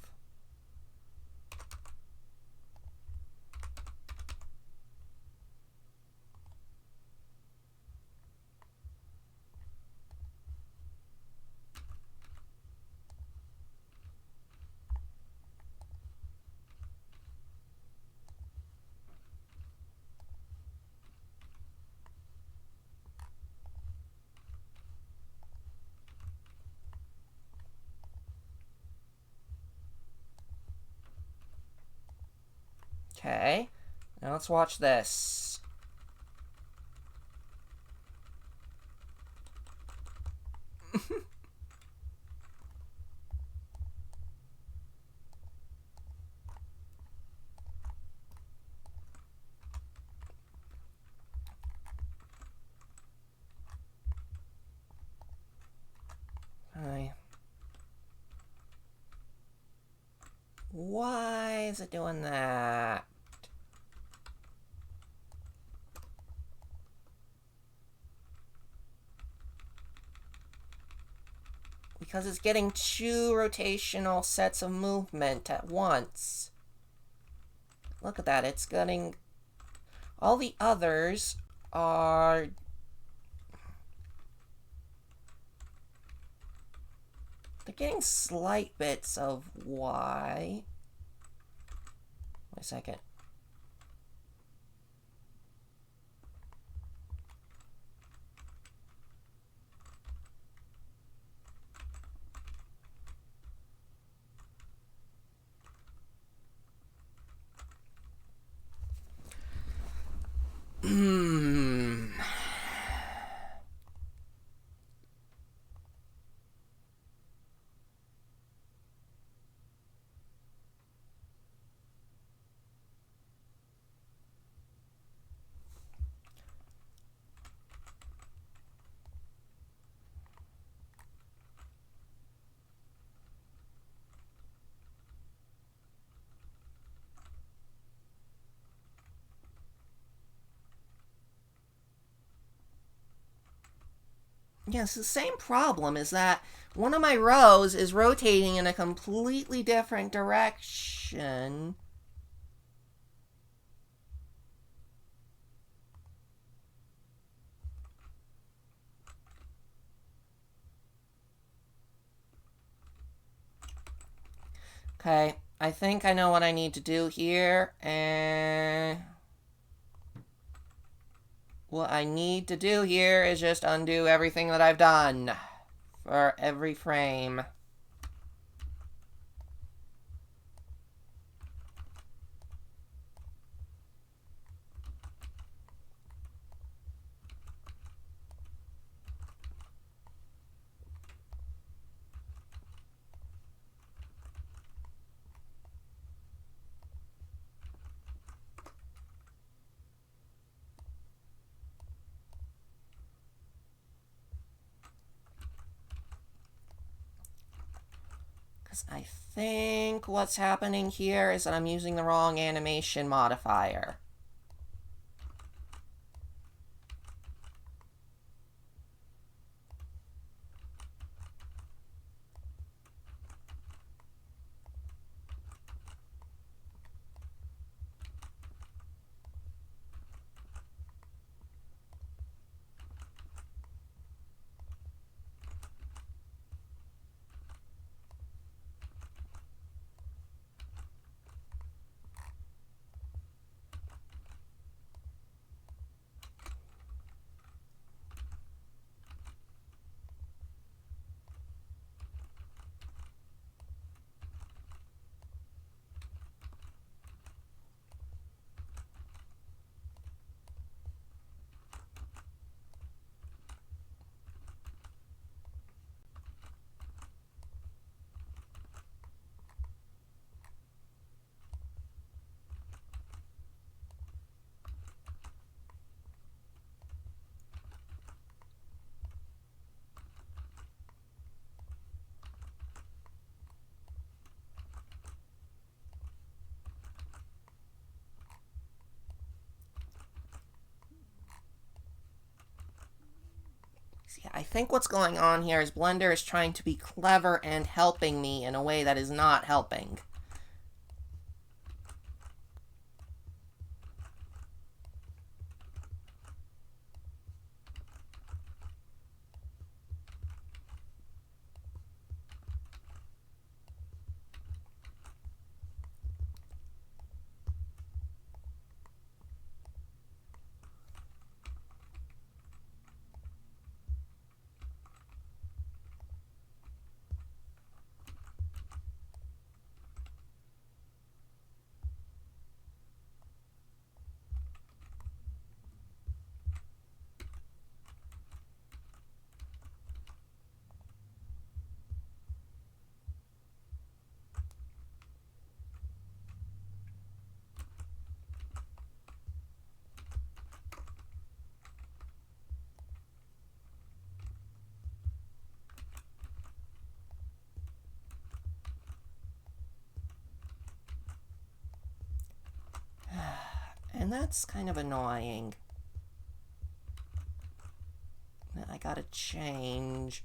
Okay, now let's watch this. Hi. Why is it doing that? Because it's getting two rotational sets of movement at once. Look at that, it's getting... All the others are... They're getting slight bits of Y. Wait a second. Yes, the same problem is that one of my rows is rotating in a completely different direction. Okay, I think I know what I need to do here, and what I need to do here is just undo everything that I've done for every frame. I think what's happening here is that I'm using the wrong animation modifier. See, I think what's going on here is Blender is trying to be clever and helping me in a way that is not helping. And that's kind of annoying. I gotta change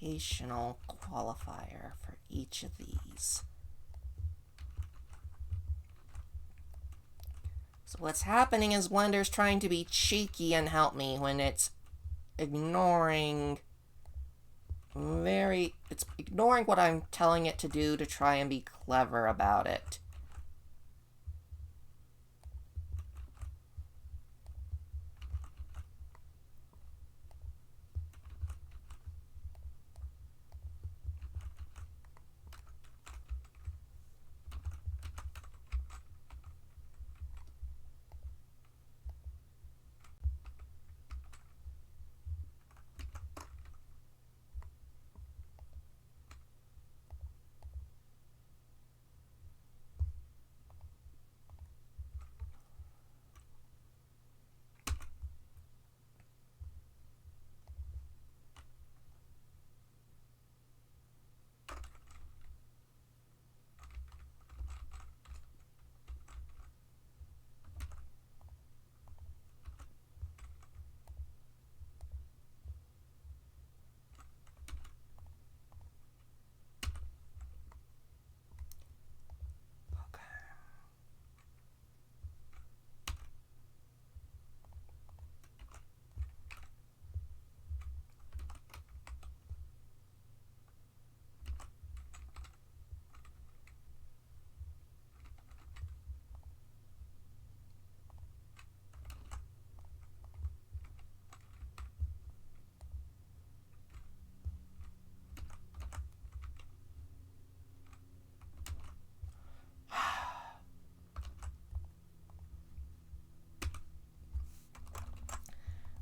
rotational qualifier for each of these. So what's happening is Blender's trying to be cheeky and help me when it's ignoring what I'm telling it to do to try and be clever about it.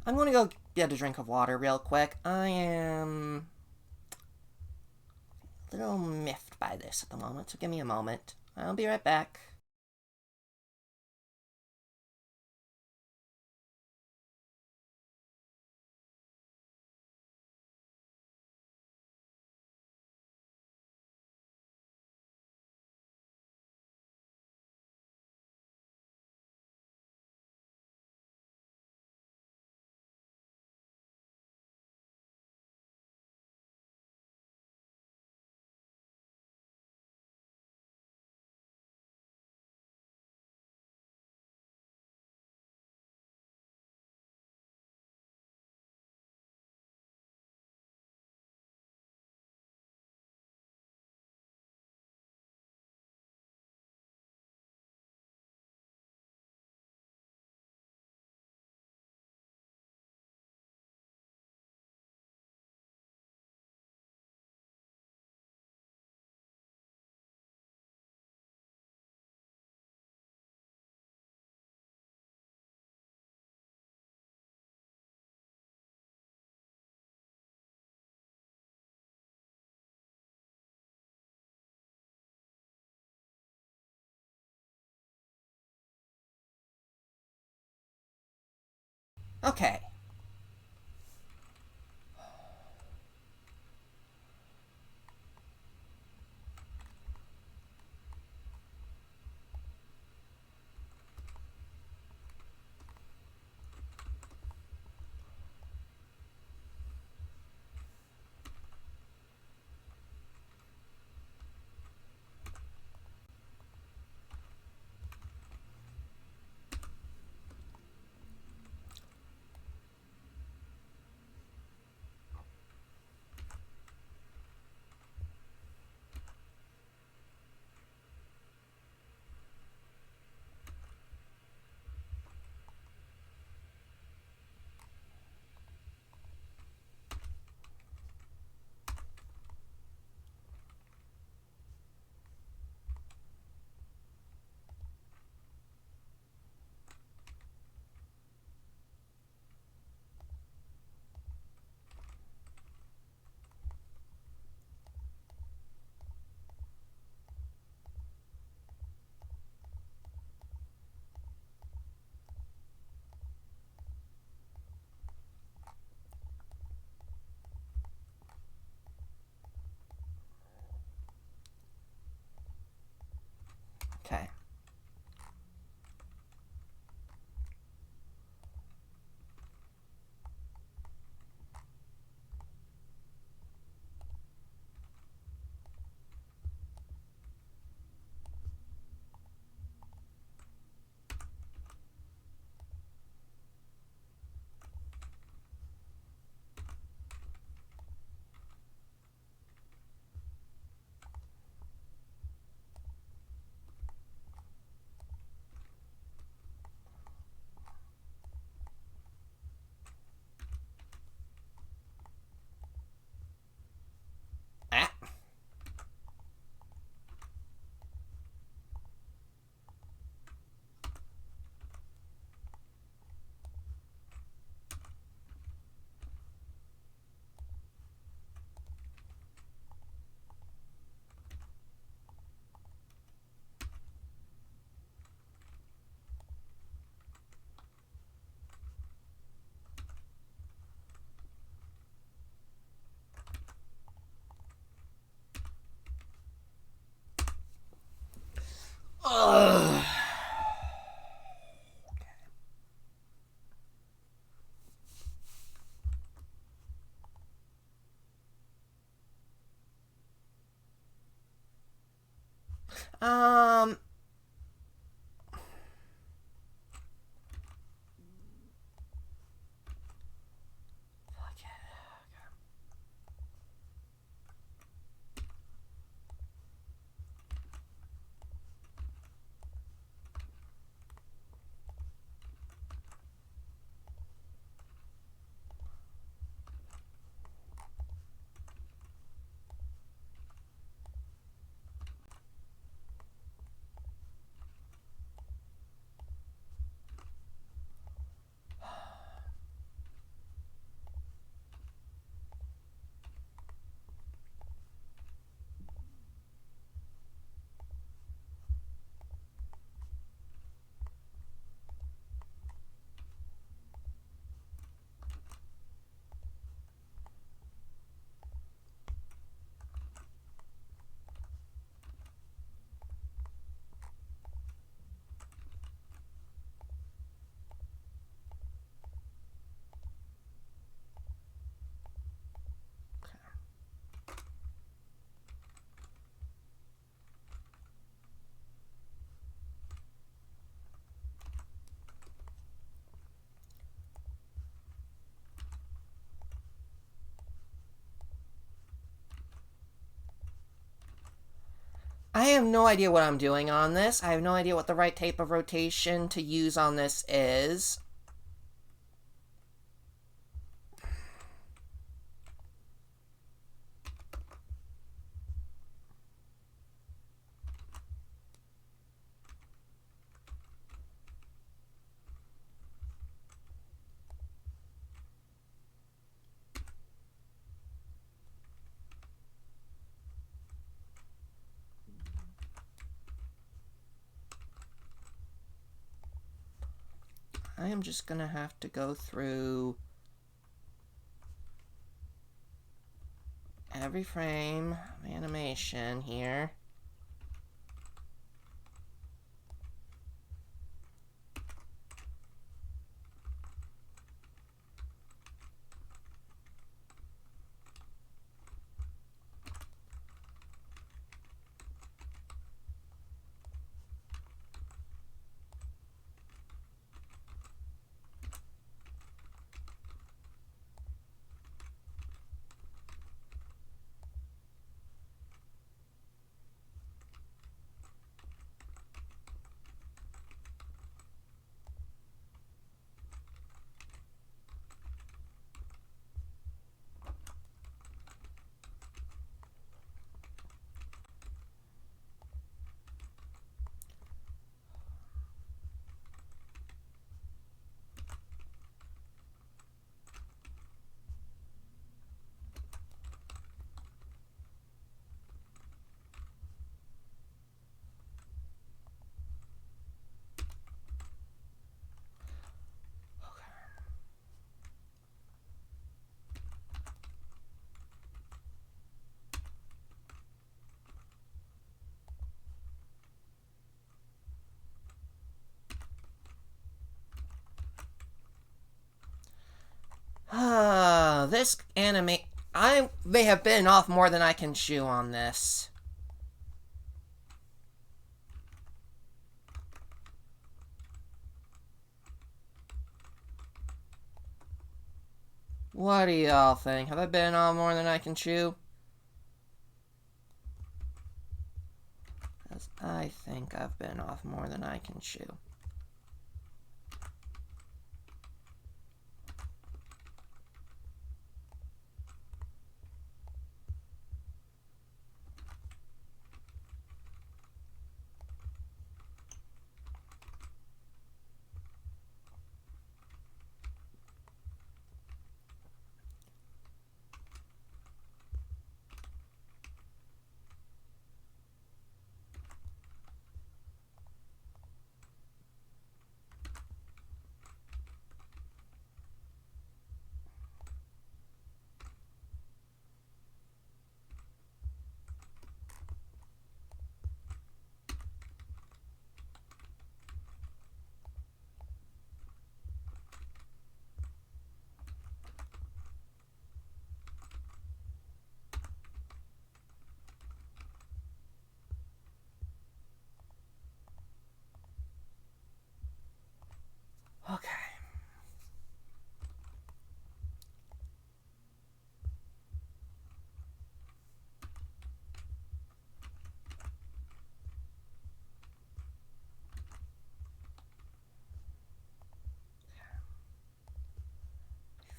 I'm gonna go get a drink of water real quick. I am a little miffed by this at the moment, so give me a moment. I'll be right back. Okay. Okay. Ah. Ugh. Um. Fuck it. I have no idea what I'm doing on this. I have no idea what the right type of rotation to use on this is. I am just gonna have to go through every frame of animation here. This anime... I may have bitten off more than I can chew on this. What do y'all think? Have I bitten off more than I can chew? 'Cause I think I've bitten off more than I can chew. Okay.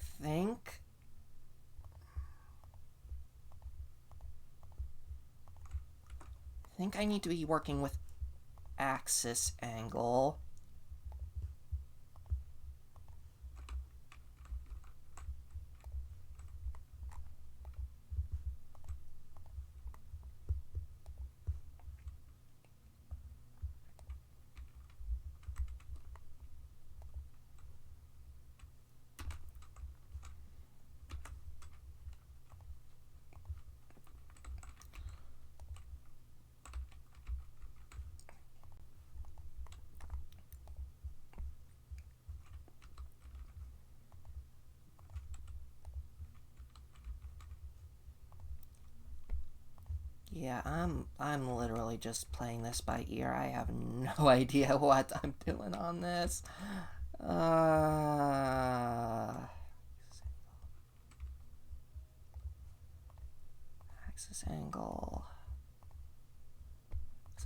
I think I need to be working with axis angle. Yeah, I'm literally just playing this by ear. I have no idea what I'm doing on this. Axis angle.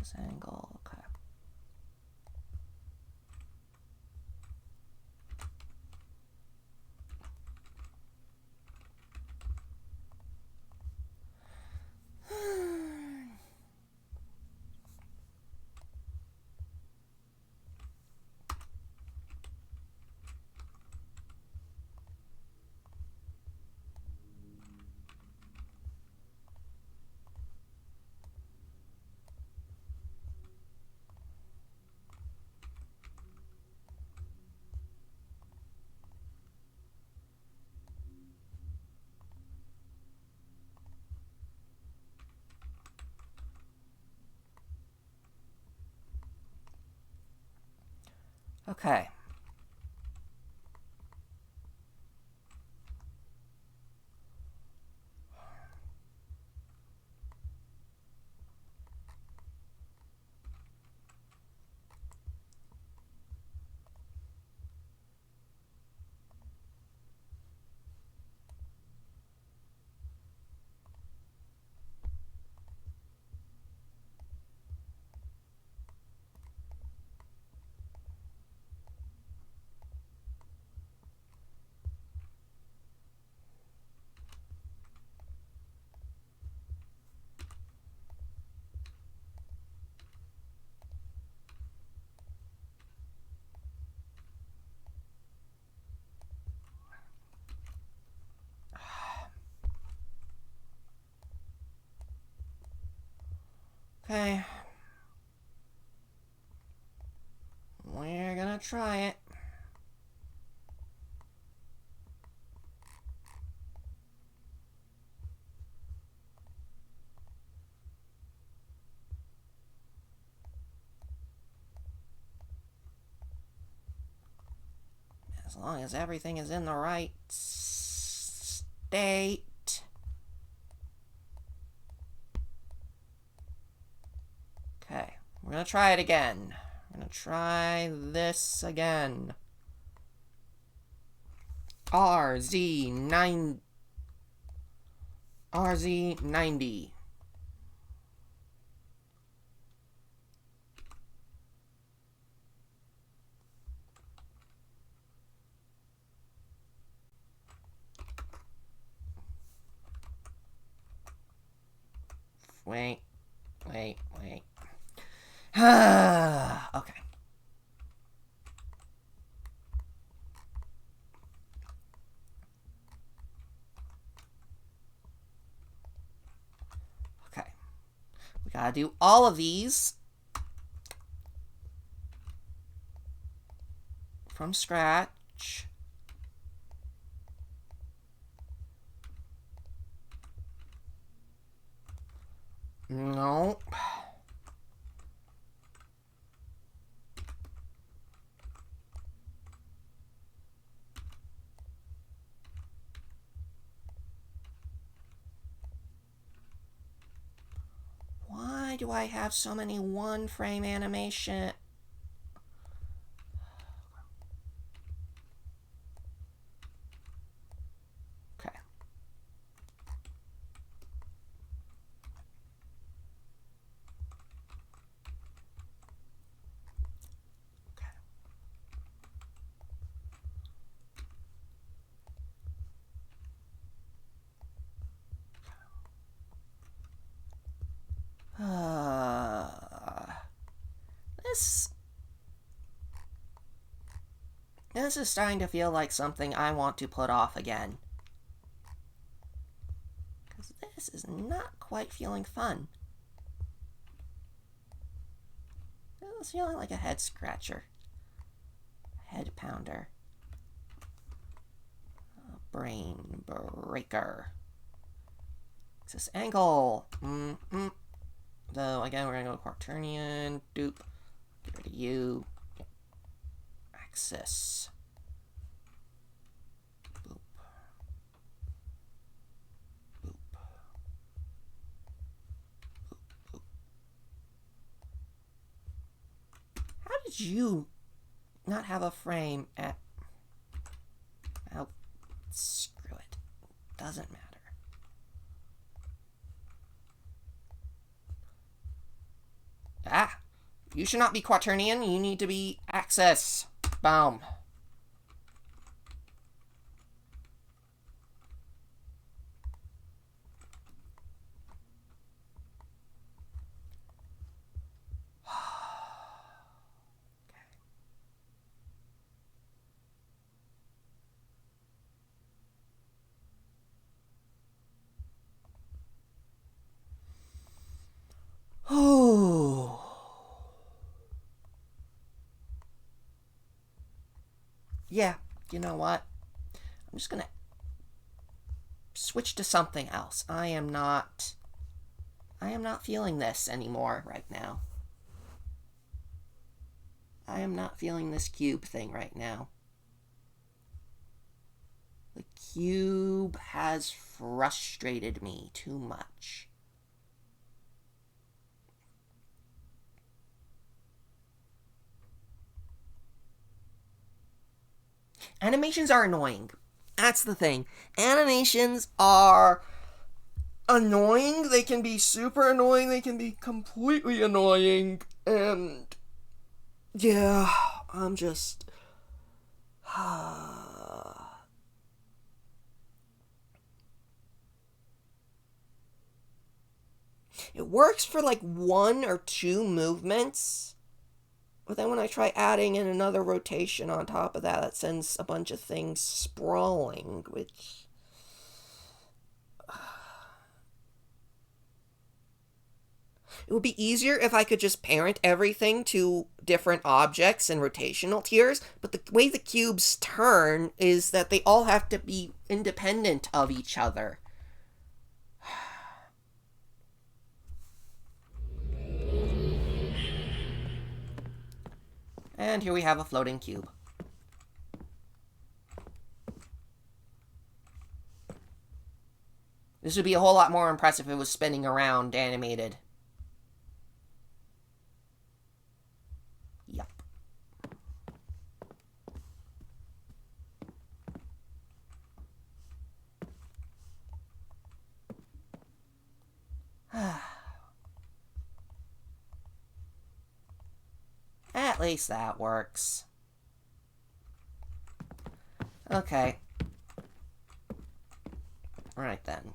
Axis angle. Okay. Okay. Okay. We're gonna try it. As long as everything is in the right state. Okay, we're gonna try it again. We're gonna try this again. RZ90. Wait. Okay. Okay. We gotta do all of these from scratch. No. Why do I have so many one-frame animation? Okay. This is starting to feel like something I want to put off again. Because this is not quite feeling fun. It's feeling like a head scratcher. Head pounder. A brain breaker. Axis angle. So again, we're going to go quaternion. Doop. Get rid of you. Axis. Boop. Boop. Boop. Boop. How did you not have a frame at... Oh, screw it. Doesn't matter. Ah, you should not be quaternion. You need to be axis. Boom. Oh. Yeah, you know what? I'm just gonna switch to something else. I am not feeling this anymore right now. I am not feeling this cube thing right now. The cube has frustrated me too much. Animations are annoying. That's the thing. Animations are annoying. They can be super annoying. They can be completely annoying. And yeah, I'm just... It works for like 1 or 2 movements. But then when I try adding in another rotation on top of that, that sends a bunch of things sprawling, which... It would be easier if I could just parent everything to different objects and rotational tiers, but the way the cubes turn is that they all have to be independent of each other. And here we have a floating cube. This would be a whole lot more impressive if it was spinning around animated. Yup. At least that works. Okay. Right then.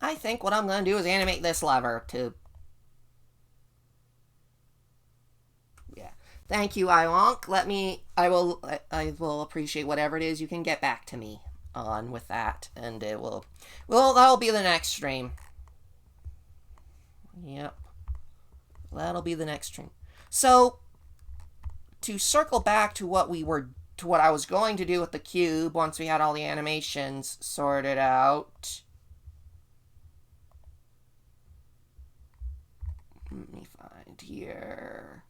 I think what I'm going to do is animate this lever to... Yeah. Thank you, iWonk. I will appreciate whatever it is you can get back to me on with that. And that'll be the next stream. Yep. That'll be the next stream. So, to circle back to what I was going to do with the cube once we had all the animations sorted out... Let me find here.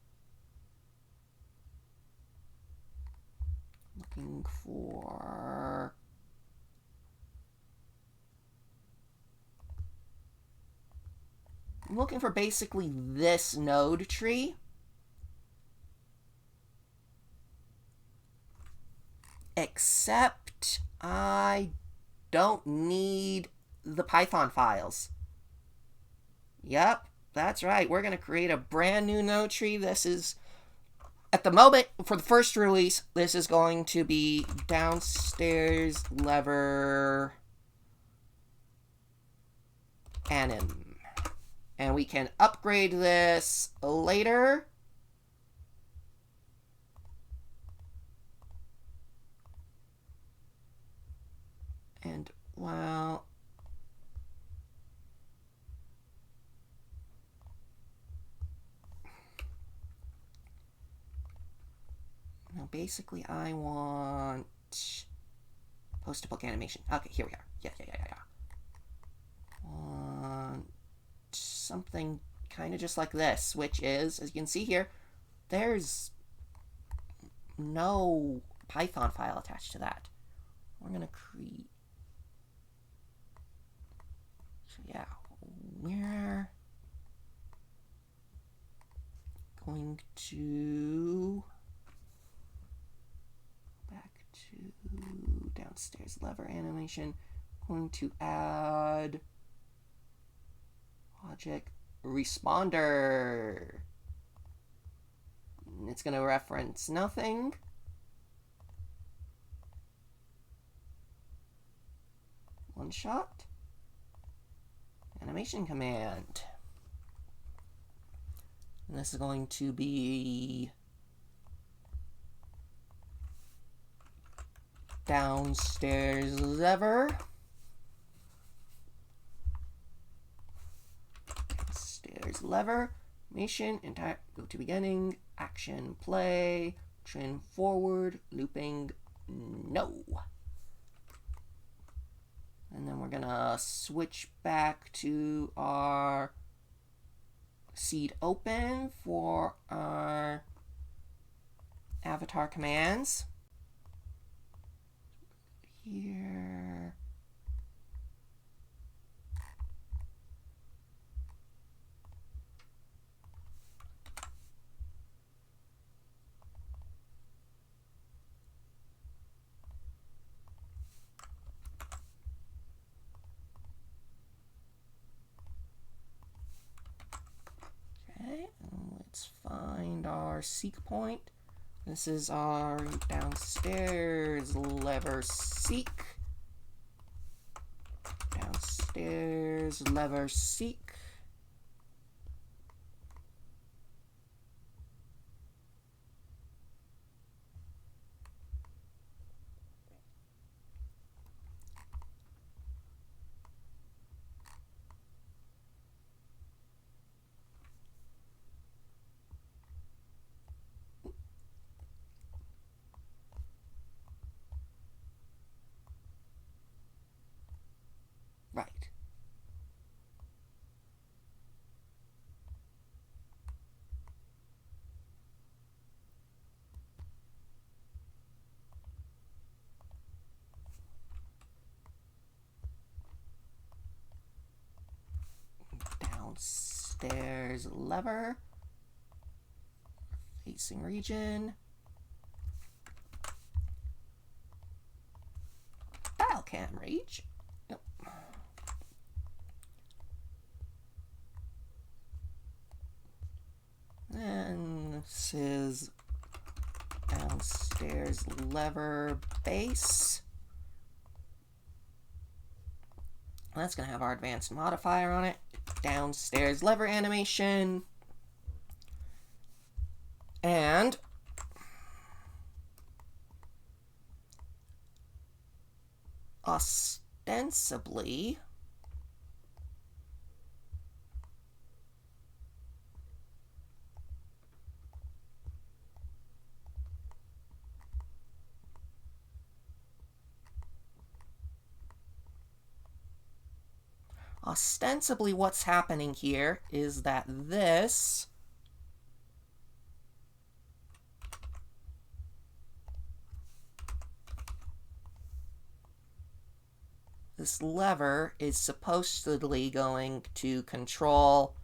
Looking for... I'm looking for basically this node tree. Except I don't need the Python files. Yep. That's right, we're going to create a brand new node tree. This is, at the moment, for the first release, this is going to be downstairs lever anim. And we can upgrade this later. And, well... Now, basically, I want post-to-book animation. Okay, here we are. Yeah. Want something kind of just like this, which is, as you can see here, there's no Python file attached to that. We're going to create... yeah, we're going to back to downstairs lever animation. Going to add object responder. It's going to reference nothing. One shot. Animation command. And this is going to be downstairs lever. Downstairs lever. Animation, entire, go to beginning, action, play, trend forward, looping, no. And then we're gonna switch back to our seed open for our avatar commands. Here. Okay, and let's find our seek point. This is our downstairs lever seek. Downstairs lever seek. Right. Downstairs lever. Facing region. Dial cam reach. Nope. And this is downstairs lever base. That's going to have our advanced modifier on it. Downstairs lever animation. And ostensibly what's happening here is that this lever is supposedly going to control,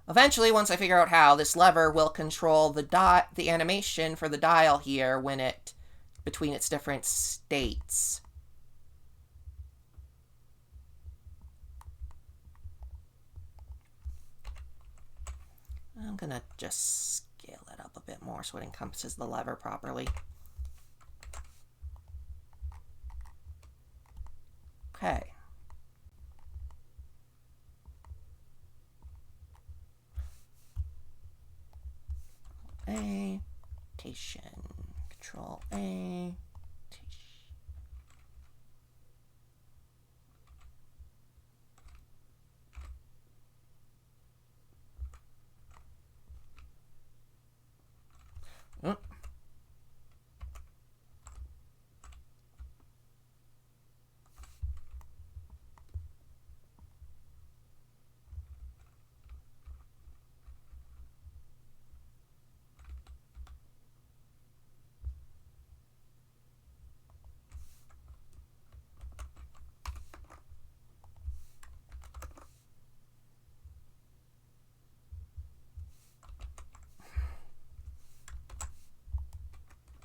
eventually once I figure out how, this lever will control the animation for the dial here when it, between its different states. I'm gonna just scale it up a bit more so it encompasses the lever properly. Okay. A, rotation, Control A, oh.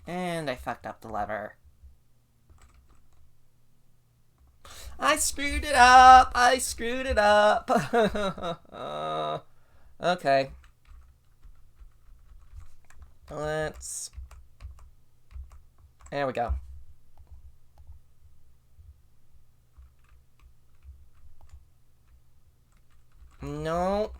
And I fucked up the lever. I screwed it up! I screwed it up! Okay. Let's... There we go. No.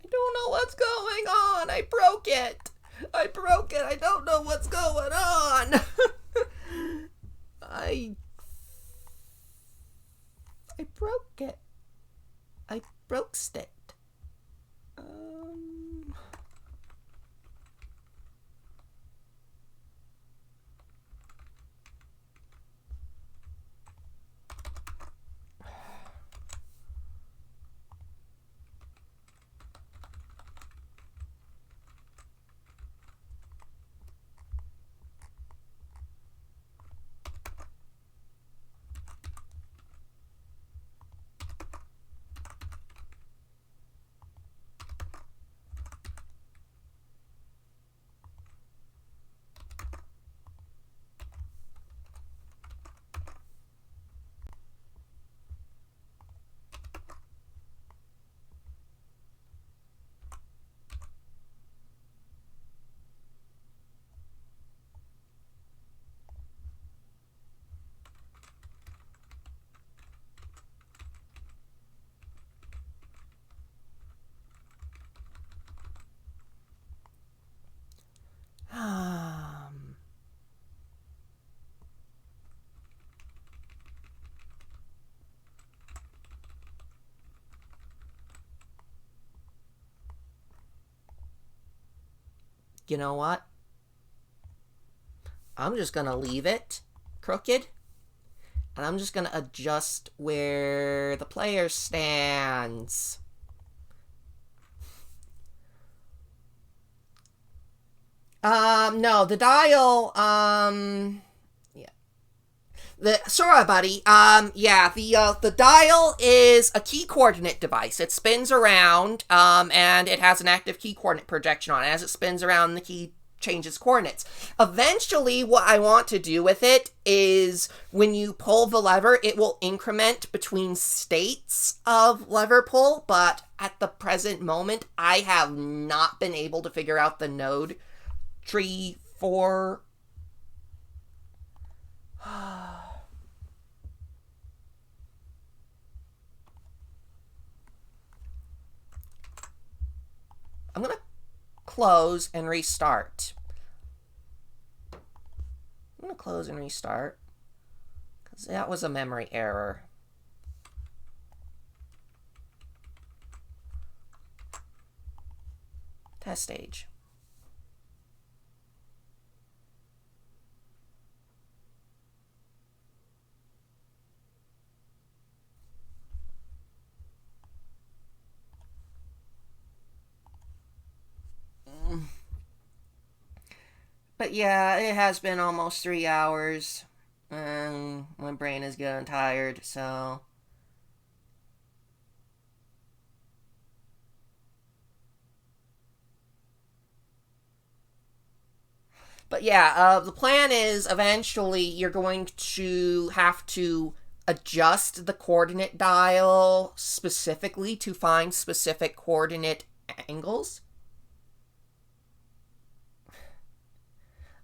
I don't know what's going on. I broke it. I broke it. I don't know what's going on. I broke it. I broke it. You know what? I'm just gonna leave it crooked, and I'm just gonna adjust where the player stands. No, the dial, yeah. Sorry, buddy. Yeah, the dial is a key coordinate device. It spins around, and it has an active key coordinate projection on it. As it spins around, the key changes coordinates. Eventually, what I want to do with it is when you pull the lever, it will increment between states of lever pull, but at the present moment, I have not been able to figure out the node tree for... I'm gonna close and restart. I'm gonna close and restart because that was a memory error. Test stage. But yeah, it has been almost 3 hours, and my brain is getting tired, so... But yeah, the plan is eventually you're going to have to adjust the coordinate dial specifically to find specific coordinate angles.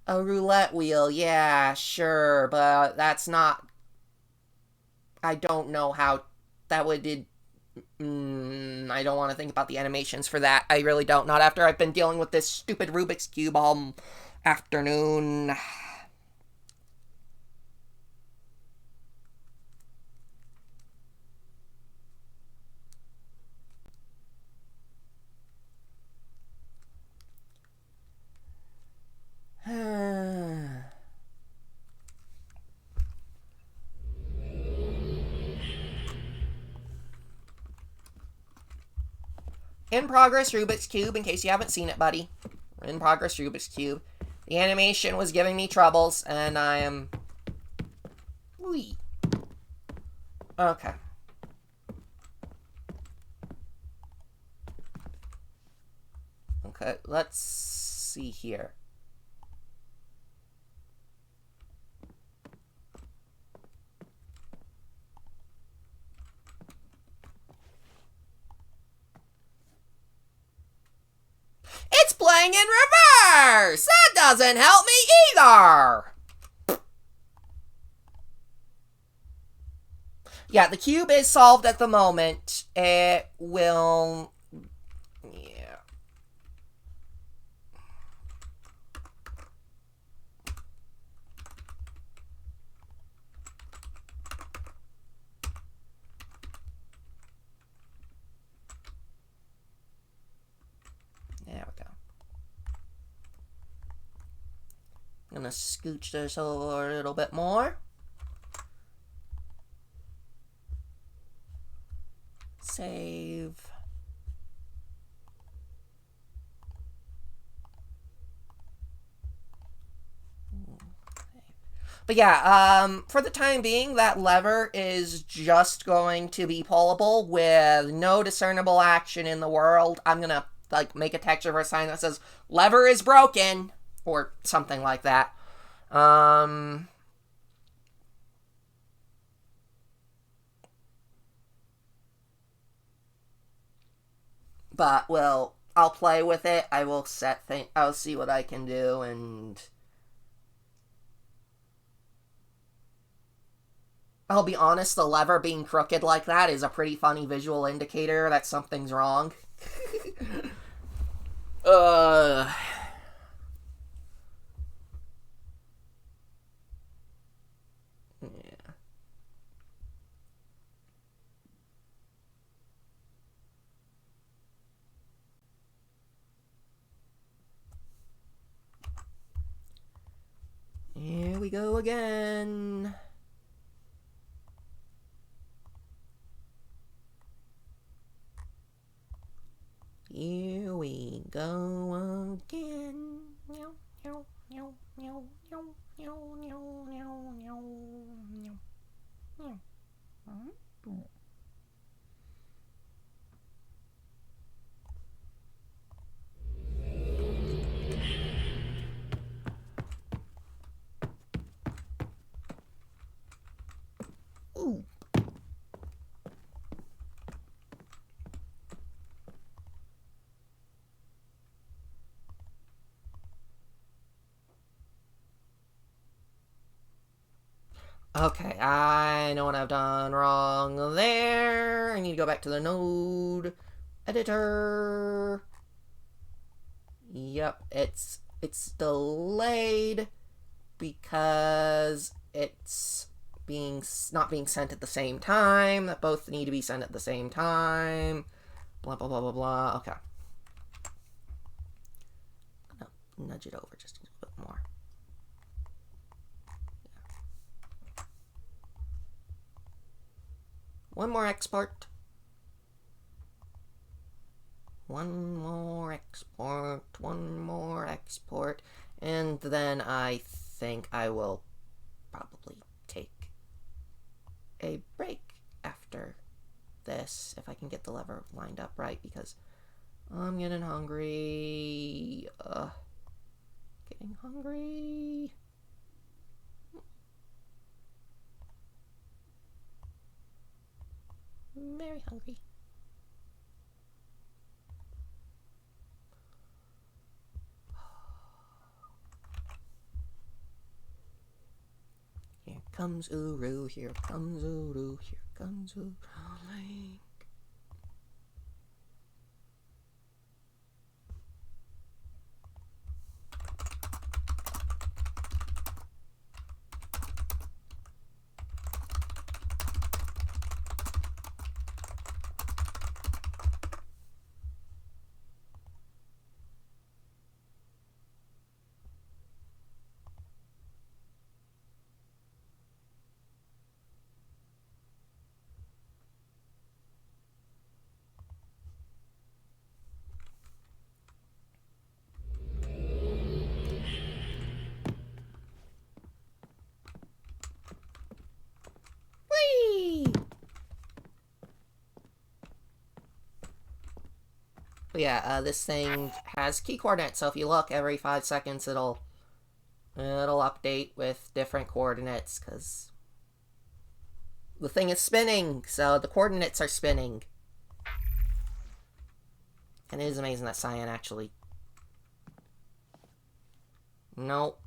A roulette wheel, yeah, sure, but that's not... I don't know how that would I don't want to think about the animations for that. I really don't. Not after I've been dealing with this stupid Rubik's Cube all afternoon. In progress Rubik's Cube, in case you haven't seen it, buddy. In progress Rubik's Cube. The animation was giving me troubles, and I am... Wee. Okay. Okay, let's see here. It's playing in reverse! That doesn't help me either! Yeah, the cube is solved at the moment. It will... Yeah. There we go. I'm gonna scooch this over a little bit more. Save. But yeah, for the time being, that lever is just going to be pullable with no discernible action in the world. I'm gonna, like, make a texture for a sign that says, lever is broken, or something like that. But, well, I'll play with it. I will I'll see what I can do, and... I'll be honest, the lever being crooked like that is a pretty funny visual indicator that something's wrong. uh... Yeah. Here we go again. Here we go again. Meow, meow, meow, meow, meow, meow, meow, meow, meow, meow. Ooh. Okay, I know what I've done wrong there. I need to go back to the node editor. Yep, it's delayed because it's not being sent at the same time. That both need to be sent at the same time. Blah blah blah blah blah. Okay. I'm gonna nudge it over just a little bit more. One more export. One more export. One more export. And then I think I will probably take a break after this, if I can get the lever lined up right, because I'm getting hungry. Getting hungry. Very hungry. Here comes Uru, here comes Uru, here comes Uru. But yeah, this thing has key coordinates, so if you look every 5 seconds, it'll update with different coordinates, because the thing is spinning, so the coordinates are spinning. And it is amazing that Cyan actually... Nope.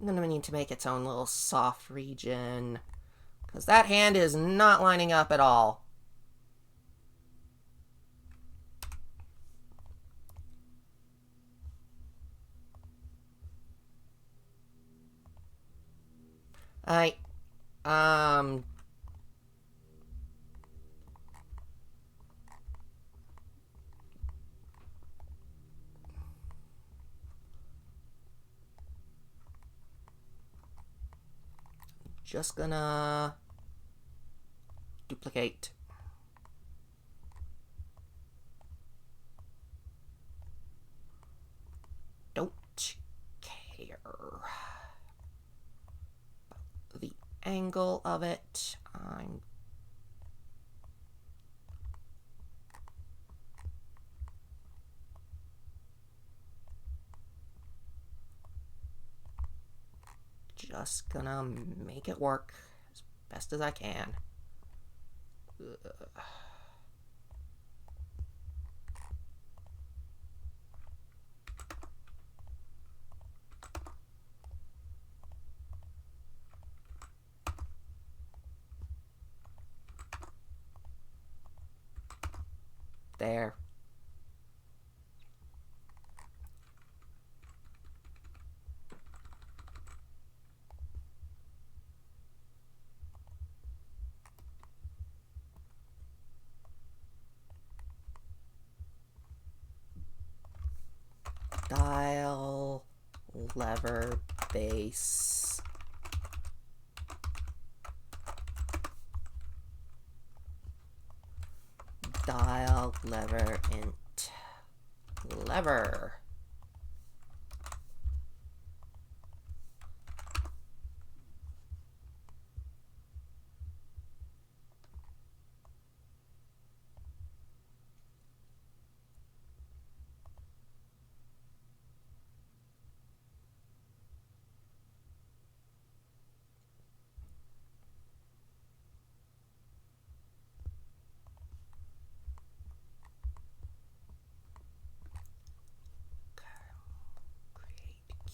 I'm gonna need to make its own little soft region, because that hand is not lining up at all. Just gonna duplicate. Don't care the angle of it. I'm just gonna make it work as best as I can. Ugh. There. Dial, lever, base. Dial, lever, int, lever.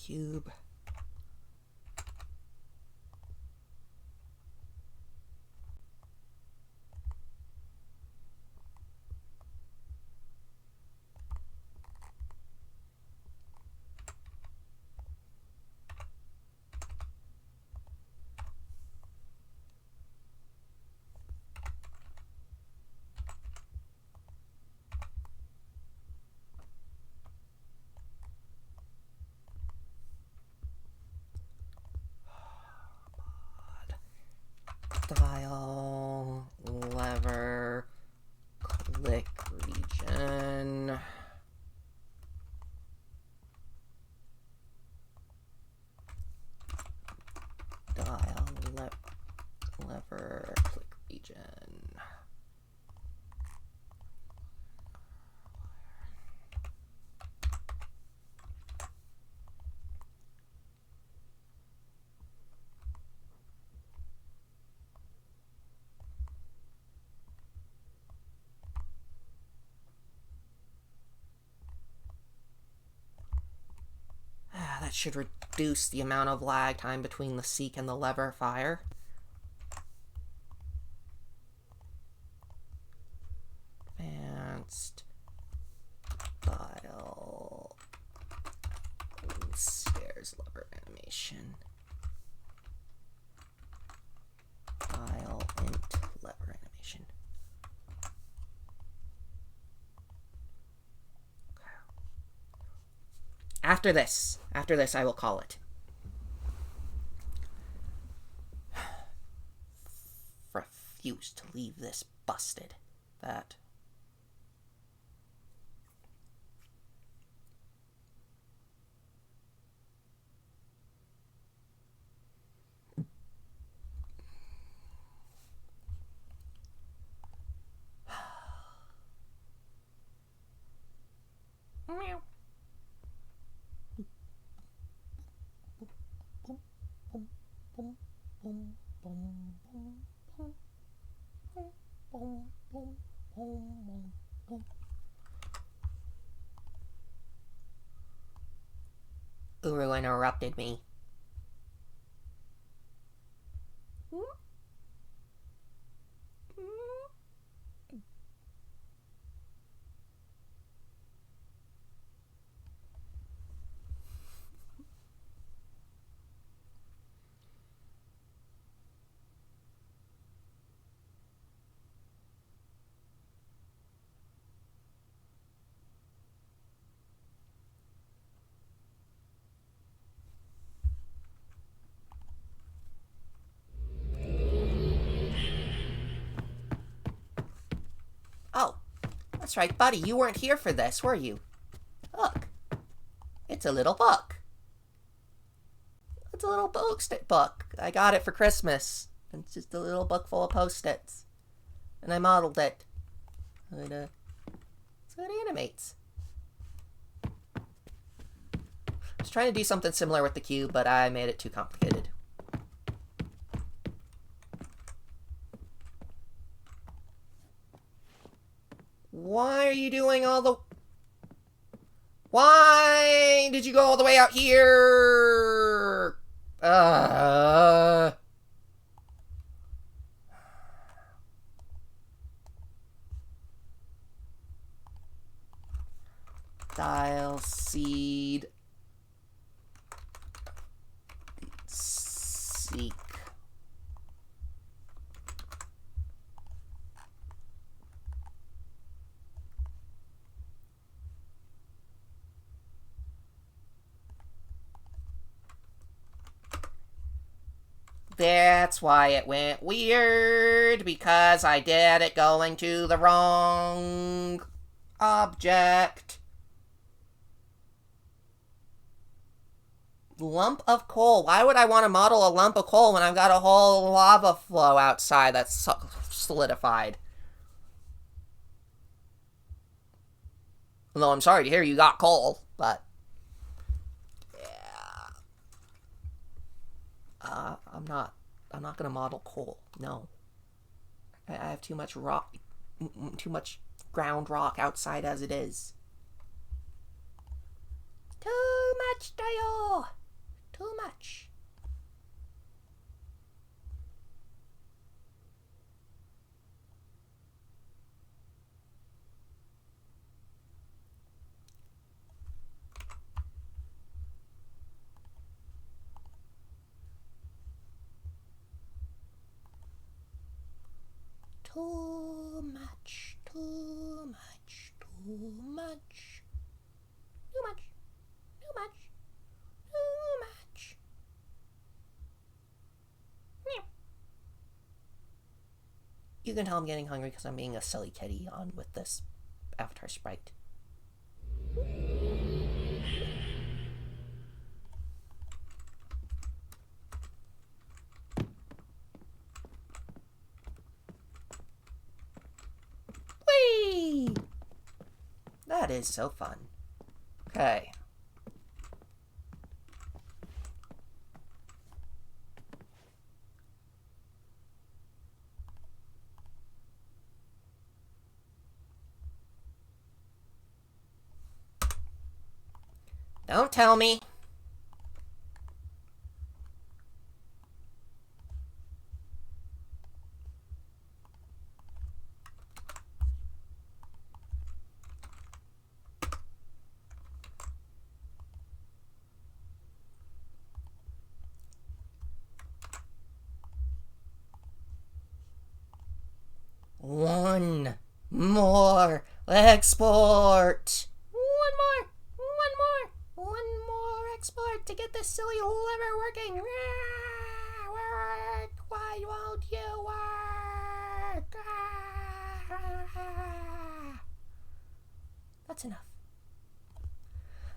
Cube. Dial, lever, click region. Dial, lever, click region. That should reduce the amount of lag time between the seek and the lever fire. Advanced dial stairs lever animation. Dial int lever animation. After this, I will call it. Refuse to leave this busted. That. Meow. Uru interrupted me. Oh, that's right, buddy. You weren't here for this, were you? Look, it's a little book. It's a little post-it book. I got it for Christmas. It's just a little book full of post-its. And I modeled it. So it animates. I was trying to do something similar with the cube, but I made it too complicated. Why are you doing all the... Why did you go all the way out here? Dial seed. Seek. That's why it went weird, because I did it going to the wrong object. Lump of coal. Why would I want to model a lump of coal when I've got a whole lava flow outside that's solidified? Although I'm sorry to hear you got coal, but... I'm not gonna model coal. No. I have too much rock, too much ground rock outside as it is. Too much, Dayo! Too much. Too much, too much, too much. Too much, too much, too much. You can tell I'm getting hungry because I'm being a silly kitty on with this avatar sprite. Whee! That is so fun. Okay. Don't tell me. One more export. One more export to get this silly lever working. Work. Why won't you work? That's enough.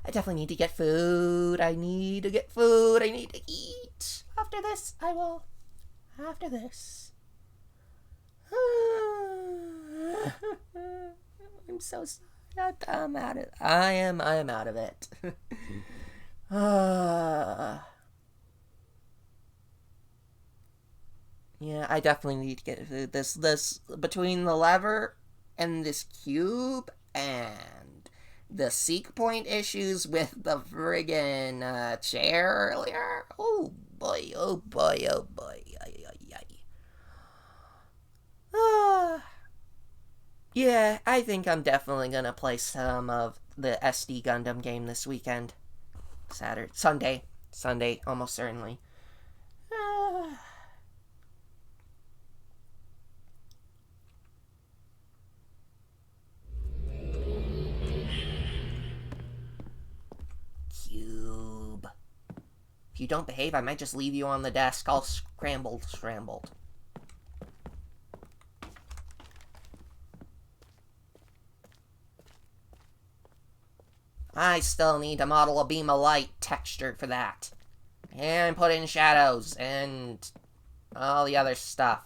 I definitely need to get food. I need to get food. I need to eat. After this, I will. After this. I'm so sorry. I'm out of. I am out of it. Yeah, I definitely need to get this between the lever and this cube and the seek point issues with the friggin' chair earlier. Oh boy, oh boy, oh boy. Ay, ay, ay. Yeah, I think I'm definitely gonna play some of the SD Gundam game this weekend. Sunday, almost certainly. Cube. If you don't behave, I might just leave you on the desk all scrambled. I still need to model a beam of light textured for that. And put in shadows and all the other stuff.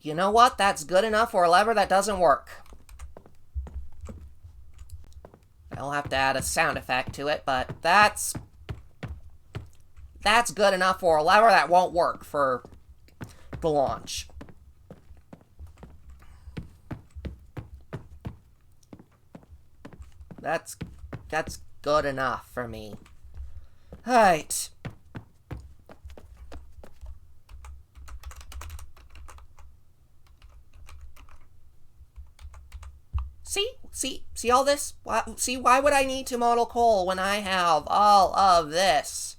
You know what? That's good enough for a lever that doesn't work. I'll have to add a sound effect to it, but that's good enough for a lever that won't work for the launch. That's good enough for me. Alright. See all this? Why would I need to model coal when I have all of this?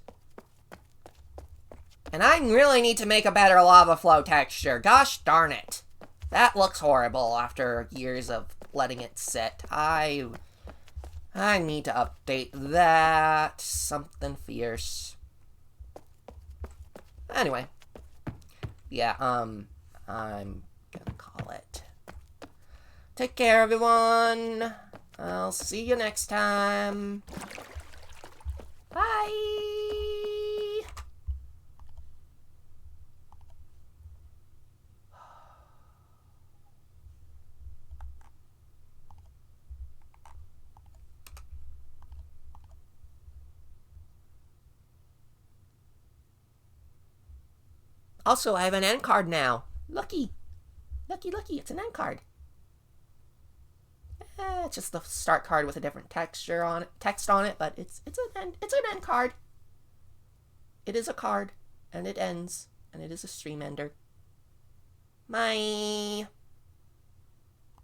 And I really need to make a better lava flow texture. Gosh darn it. That looks horrible after years of letting it sit. I need to update that. Something fierce. Anyway. Yeah, I'm gonna call it. Take care, everyone. I'll see you next time. Bye. Also, I have an end card now. Lucky, it's an end card. It's just the start card with a different text on it, but it's an end card. It is a card, and it ends, and it is a stream ender. Bye.